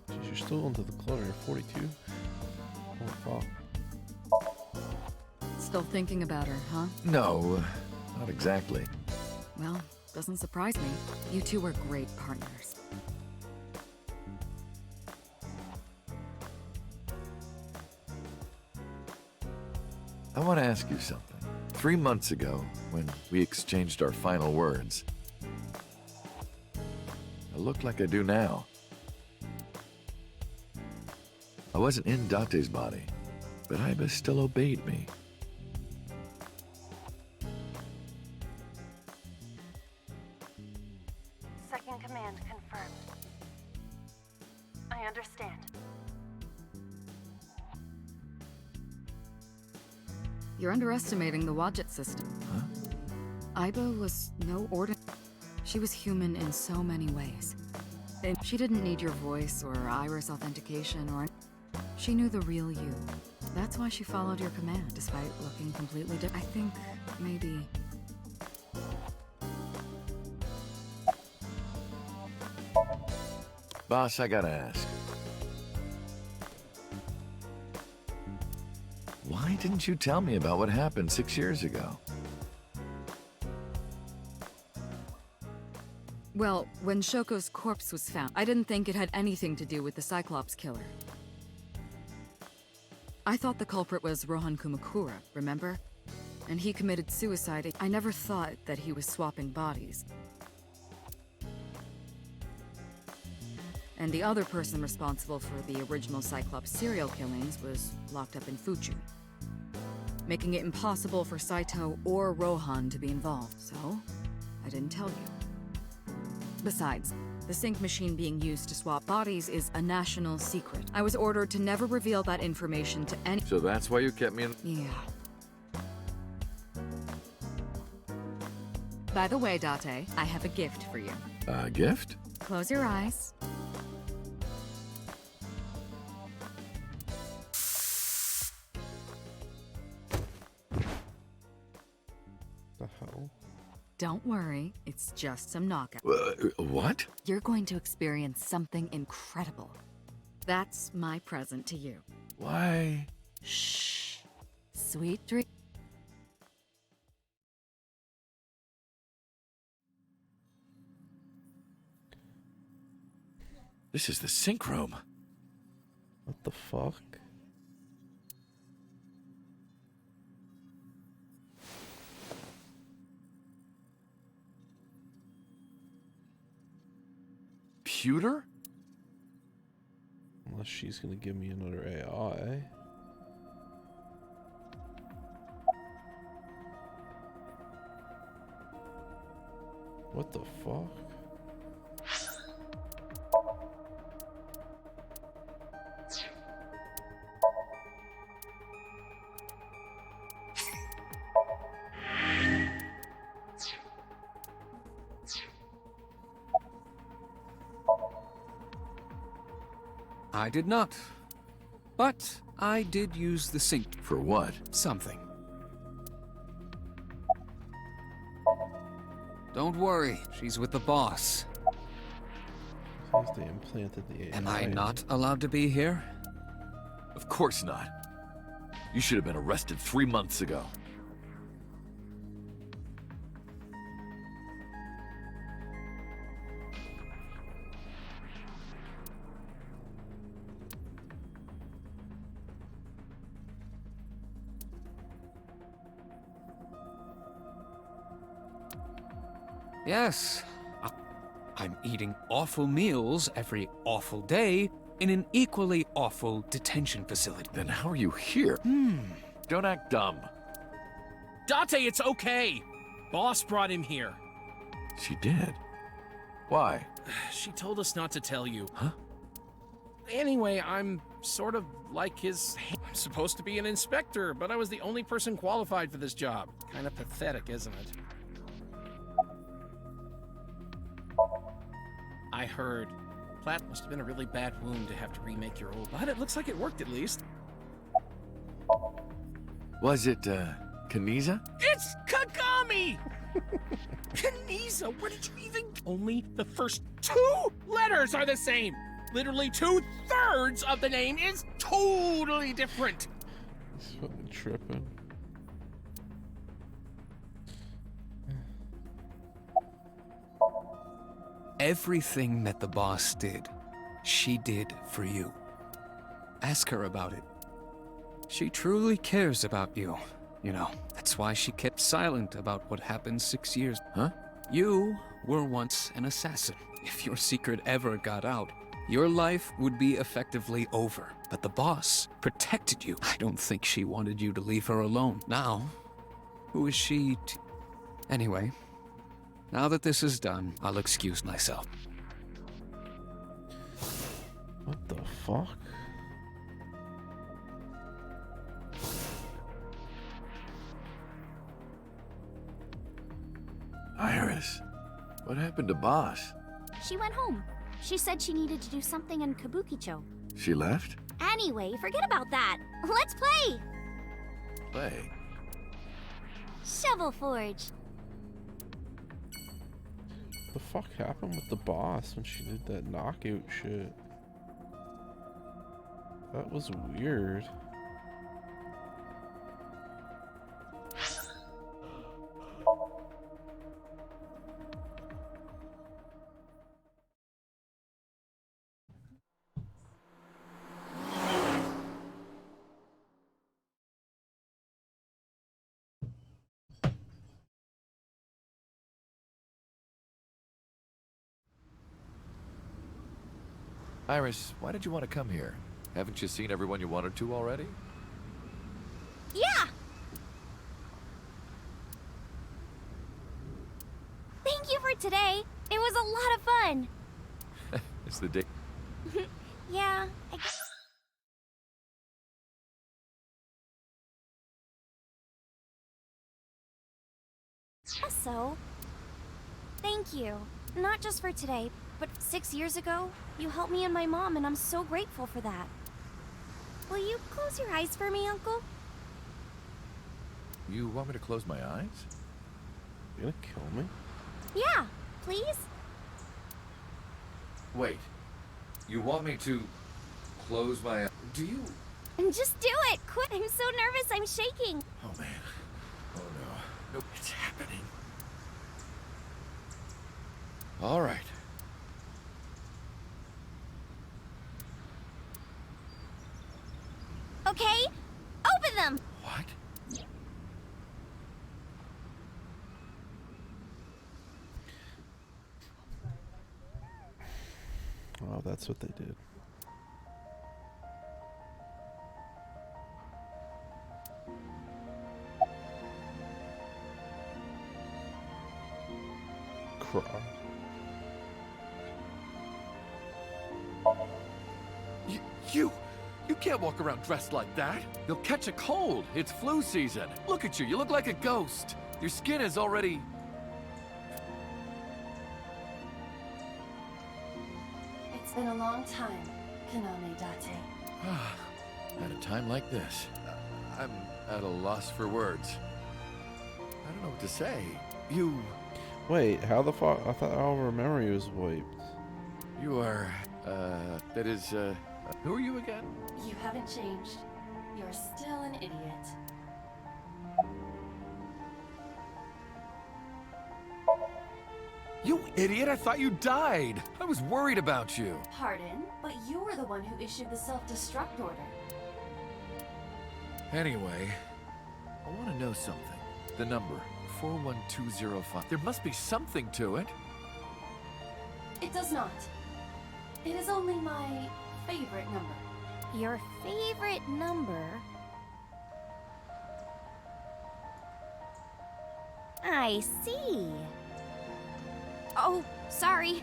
Jeez, you're still into the club. You're 42. Oh, fuck. Still thinking about her, huh? No, not exactly. Well, doesn't surprise me. You two were great partners. I want to ask you something. 3 months ago, when we exchanged our final words, I look like I do now. I wasn't in Date's body, but Iba still obeyed me. Second command confirmed. I understand. You're underestimating the Wadjet system. Huh? Iba was no ordinary. She was human in so many ways. And she didn't need your voice or iris authentication or... She knew the real you. That's why she followed your command, despite looking completely different. I think maybe... Boss, I gotta ask. Why didn't you tell me about what happened 6 years ago? Well, when Shoko's corpse was found, I didn't think it had anything to do with the Cyclops killer. I thought the culprit was Rohan Kumakura, remember? And he committed suicide. I never thought that he was swapping bodies. And the other person responsible for the original Cyclops serial killings was locked up in Fuchu, making it impossible for Saito or Rohan to be involved, so I didn't tell you. Besides, the sync machine being used to swap bodies is a national secret. I was ordered to never reveal that information to any— So that's why you kept me in— Yeah. By the way, Date, I have a gift for you. A gift? Close your eyes. The hell? Don't worry, it's just some knockout. What? You're going to experience something incredible. That's my present to you. Why? Shh. Sweet dream. This is the sync room. What the fuck? Computer? Unless she's gonna give me another AI. What the fuck? I did not. But I did use the sync. For what? Something. Don't worry, she's with the boss. Says they implanted the AI. Am I not allowed to be here? Of course not. You should have been arrested 3 months ago. Yes. I'm eating awful meals every awful day in an equally awful detention facility. Then how are you here? Don't act dumb. Date, it's okay. Boss brought him here. She did? Why? She told us not to tell you. Huh? Anyway, I'm sort of like his... I'm supposed to be an inspector, but I was the only person qualified for this job. Kind of pathetic, isn't it? I heard. Platt must have been a really bad wound to have to remake your old... But it looks like it worked at least. Was it, Kaniza? It's Kagami! Kaniza, where did you even... Only the first 2 letters are the same! Literally 2/3 of the name is totally different! He's fucking tripping. Everything that the boss did, she did for you. Ask her about it. She truly cares about you. You know, that's why she kept silent about what happened 6 years. Huh? You were once an assassin. If your secret ever got out, your life would be effectively over. But the boss protected you. I don't think she wanted you to leave her alone. Now, who is she to... Anyway, now that this is done, I'll excuse myself. What the fuck? Iris, what happened to Boss? She went home. She said she needed to do something in Kabukicho. She left? Anyway, forget about that. Let's play! Play. Shovel Forge. The fuck happened with the boss when she did that knockout shit? That was weird. Iris, why did you want to come here? Haven't you seen everyone you wanted to already? Yeah! Thank you for today. It was a lot of fun. It's the day. Yeah, I guess. So, thank you. Not just for today, but 6 years ago, you helped me and my mom, and I'm so grateful for that. Will you close your eyes for me, Uncle? You want me to close my eyes? You gonna kill me? Yeah, please? Wait. You want me to close my eyes? Do you? Just do it! Quit! I'm so nervous, I'm shaking! Oh man. Oh no. No, it's happening. All right. Okay, open them! What? Oh, that's what they did. Cry. You can't walk around dressed like that. You'll catch a cold. It's flu season. Look at you. You look like a ghost. Your skin is already... It's been a long time, Kaname Date. At a time like this, I'm at a loss for words. I don't know what to say. You... Wait, how the fuck? I thought all of her memory was wiped. You are, that is, who are you again? You haven't changed. You're still an idiot. You idiot, I thought you died. I was worried about you. Pardon, but you were the one who issued the self-destruct order. Anyway, I want to know something. The number, 41205. There must be something to it. It does not. It is only my favorite number. Your favorite number? I see. Oh, sorry.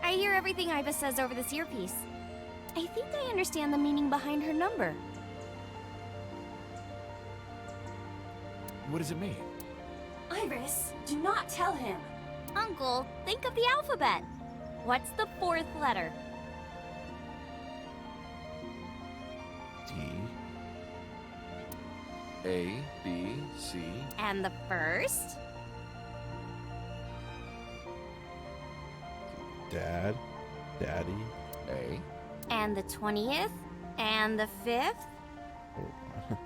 I hear everything Iva says over this earpiece. I think I understand the meaning behind her number. What does it mean? Iris, do not tell him. Uncle, think of the alphabet. What's the fourth letter? D. A, B, C. And the first? Dad. Daddy. A. And the 20th? And the 5th? Oh,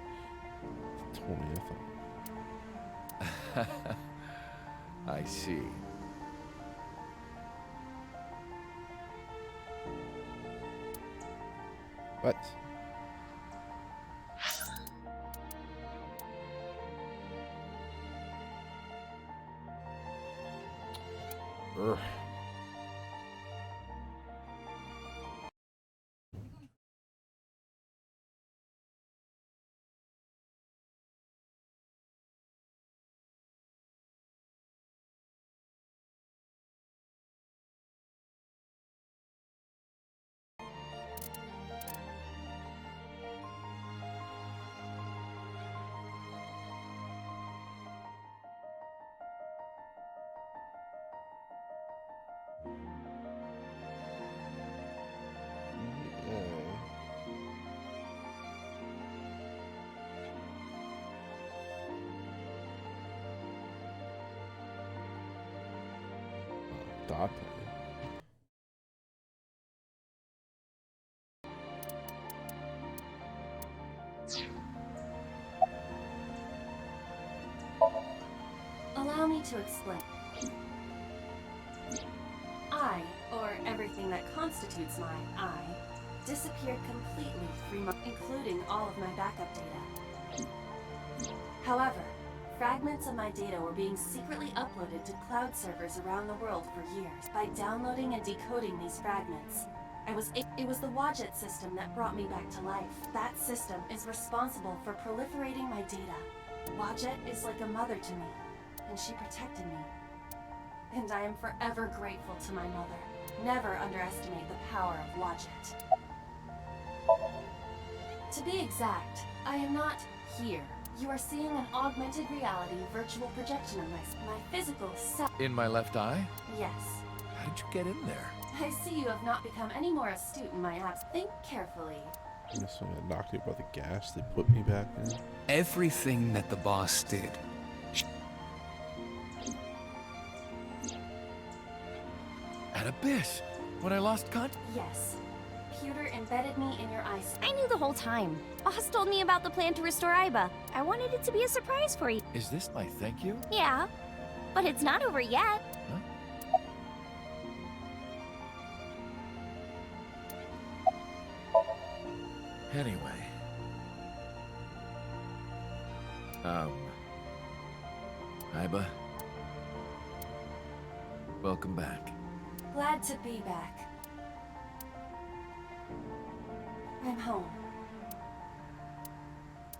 20th. I see. What? Urgh. Dot. Allow me to explain. I, or everything that constitutes my I, disappeared completely 3 months, including all of my backup data. However, fragments of my data were being secretly uploaded to cloud servers around the world for years. By downloading and decoding these fragments, it was the Wadjet system that brought me back to life. That system is responsible for proliferating my data. Wadjet is like a mother to me, and she protected me. And I am forever grateful to my mother. Never underestimate the power of Wadjet. To be exact, I am not here. You are seeing an augmented reality virtual projection of my physical self. In my left eye? Yes. How did you get in there? I see you have not become any more astute in my absence. Think carefully. I guess when I knocked you about the gas, they put me back in. Everything that the boss did. At Abyss, when I lost contact. Yes. Pewter embedded me in your eyes. I knew the whole time. Boss told me about the plan to restore Iba. I wanted it to be a surprise for you. Is this my thank you? Yeah, but it's not over yet. Huh? Anyway. Iba. Welcome back. Glad to be back. I'm home.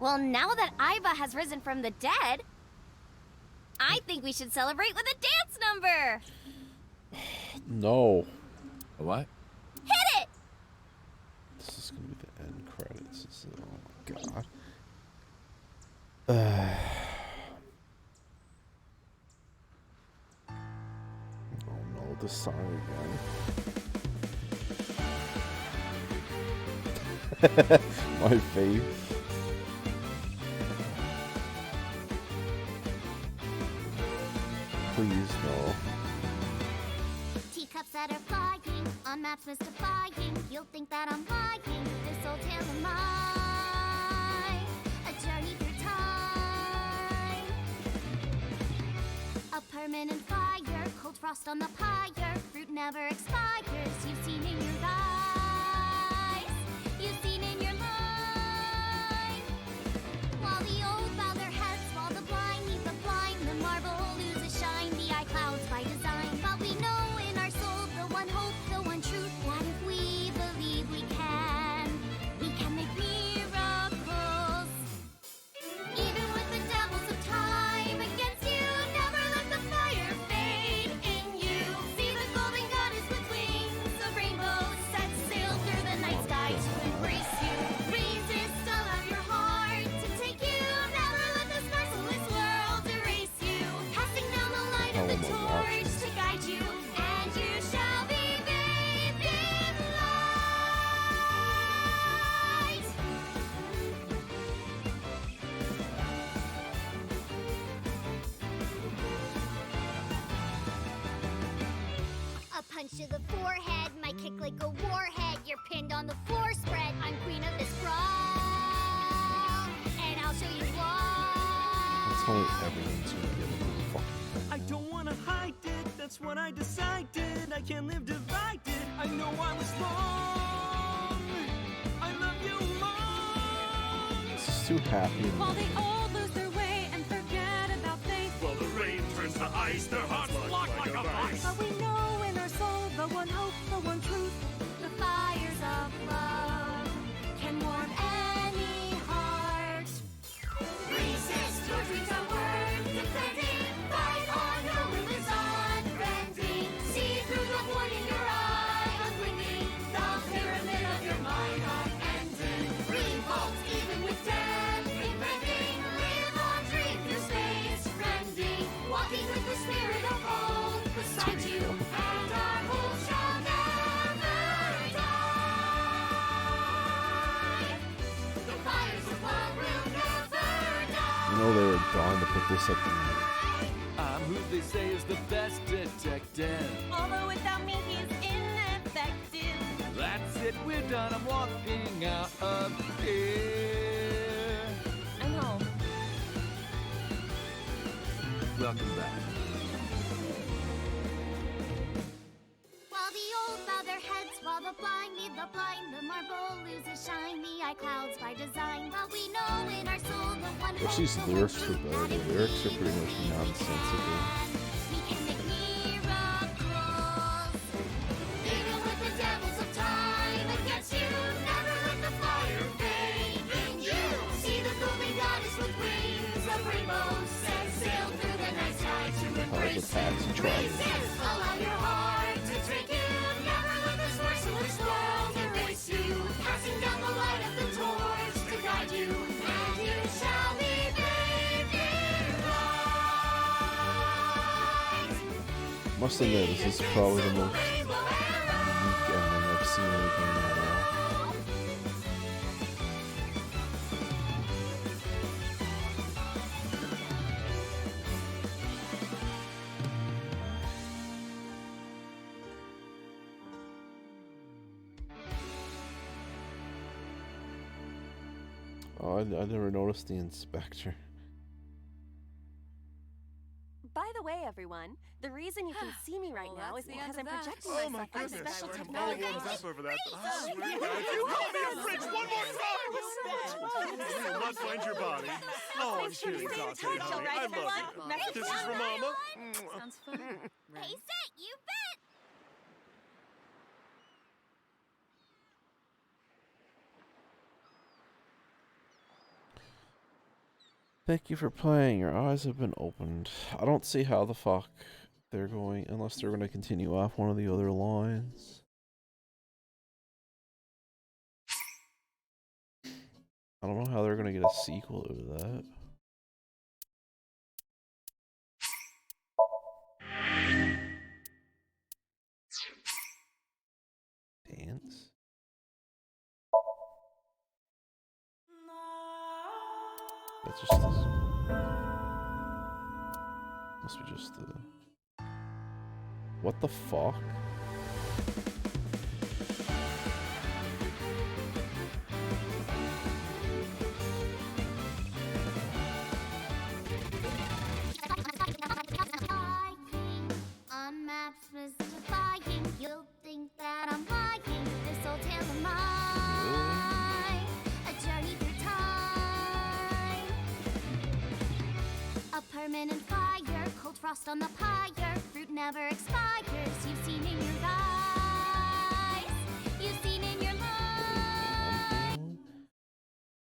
Well, now that Iba has risen from the dead, I think we should celebrate with a dance number! No. A what? Hit it! This is gonna be the end credits. This is, oh my god. Oh no, the song again. My face. Please no. Teacups that are flying, on maps mystifying. You'll think that I'm lying. This old tale of mine, a journey through time. A permanent fire, cold frost on the pyre. Fruit never expires. You've seen in your eyes, you've seen in your mind. While the old bow their heads, while the blind meet the blind, the marble loses shine. The eye clouds by design, but we know in our soul the one hope, the one truth, that if we believe we can make miracles. Even with the devils of time against you, never let the fire fade in you. See the golden goddess with wings of rainbows set sail through the night sky to embrace you. Resist all of your heart to take you. Never let the scars of this world erase you. Passing down the light of the torch to guide you, and you shall be bathed in light. A punch to the forehead, my kick like a warhead. You're pinned on the floor spread. I'm queen of this brawl, and I'll show you why. That's how everyone's gonna get into the fucking thing. I don't wanna hide it, that's what I decided. I can't live divided, I know I was wrong. I love you more. This is too happy. While they all lose their way and forget about faith. While the rain turns to ice, their hearts lock like a vice. But we know in our soul the one hope, the one truth. The fires of love can warm any heart. Resist, your dreams are worth defending. Fight on, your will is unbending. See through the void in your eye, unblinking. The pyramid of your mind unending. Revolt even with death impending. Live on, dream through space, rending. Walking with the spirit of hope beside you. And our hope shall never die. The fires of love will never die. You know they were dying to put this at the I'm who they say is the best detective. Although without me he is ineffective. That's it, we're done. I'm walking out of here. I'm home. Welcome back. While the old bow their heads, while the blind lead the blind, the marble loses shine, the eye clouds by design. But we know in our soul the one Wish these lyrics were better. The lyrics are pretty much nonsensical. we can make miracles. Even with the devils of time against you, never let the fire fade in you. See the golden goddess with wings of rainbows, set sail through the night sky to embrace you. Resist, allow your heart to take you. Never let this merciless world erase you. Passing down the light of the torch to guide you, and you shall be bathed in light. Must admit, this is probably the most unique ending I've seen in a game in a while. Oh, I never noticed the inspector. By the way, everyone, the reason you can see me right now is because I'm projecting Oh my myself on goodness. special I'm all technology. warmed up over that. You call me a fridge one more time! You will not find your body. Oh, I'm kidding, Dante, honey. I love you. This is for Mama. Sounds fun. Hey, set, you bet! Thank you for playing. Your eyes have been opened. I don't see how the fuck they're going, unless they're going to continue off one of the other lines. I don't know how they're going to get a sequel to that. Dance? That's just this. Must be just the. What the fuck? On maps mystifying, you'll think that I'm lying. This old tale of mine, a journey through time. A permanent fire, cold frost on the pyre. Fruit never expires. You've seen in your eyes. You've seen in your mind.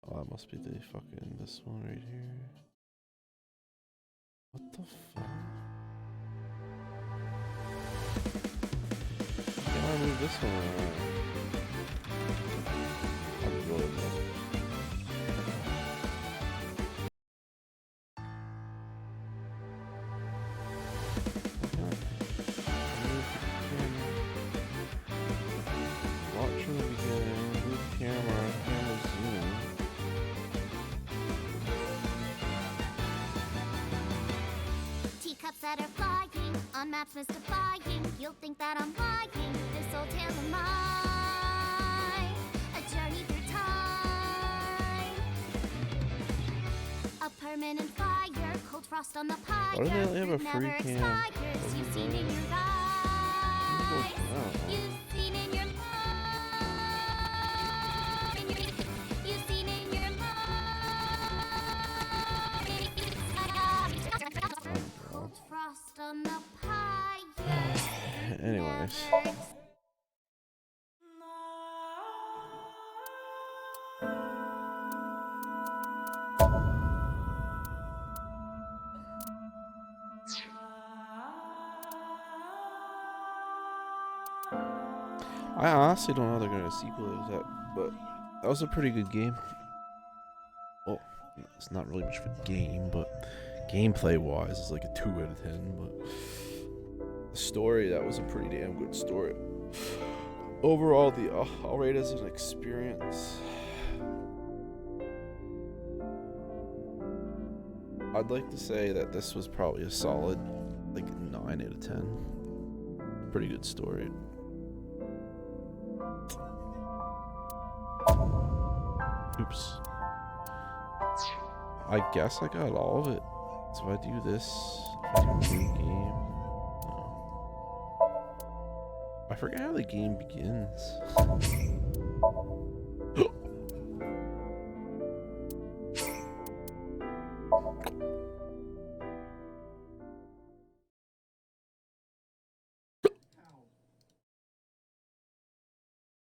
Oh, that must be the fucking this one right here. What the fuck? Can I move this one around? I'm really low. Watch from the beginning, move camera zoom. Teacups that are flying, on maps mystifying. You'll think that I'm lying. This old tale of mine, a journey through time. A permanent fire, cold frost on the pyre. Why do they only have a Fruit free never cam? expires. You've seen in your eyes. You've seen in your mind. You've seen in your mind. Cold frost Anyways. I honestly don't know how they're gonna sequel to that, but that was a pretty good game. Well, it's not really much of a game, but gameplay wise, it's like a 2 out of 10. But the story, that was a pretty damn good story. Overall, I'll rate it as an experience. I'd like to say that this was probably a solid, like 9 out of 10. Pretty good story. Oops. I guess I got all of it. So if I do this, if I do new game. No. I forget how the game begins.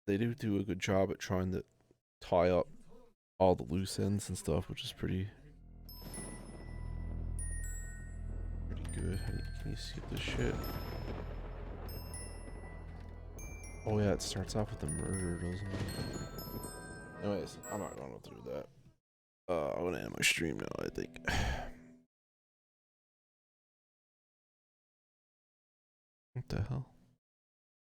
They do a good job at trying to tie up all the loose ends and stuff, which is pretty good. Can you skip this shit? Oh yeah, it starts off with a murder, doesn't it? Anyways, I'm not going through that. I'm gonna end my stream now, I think. What the hell?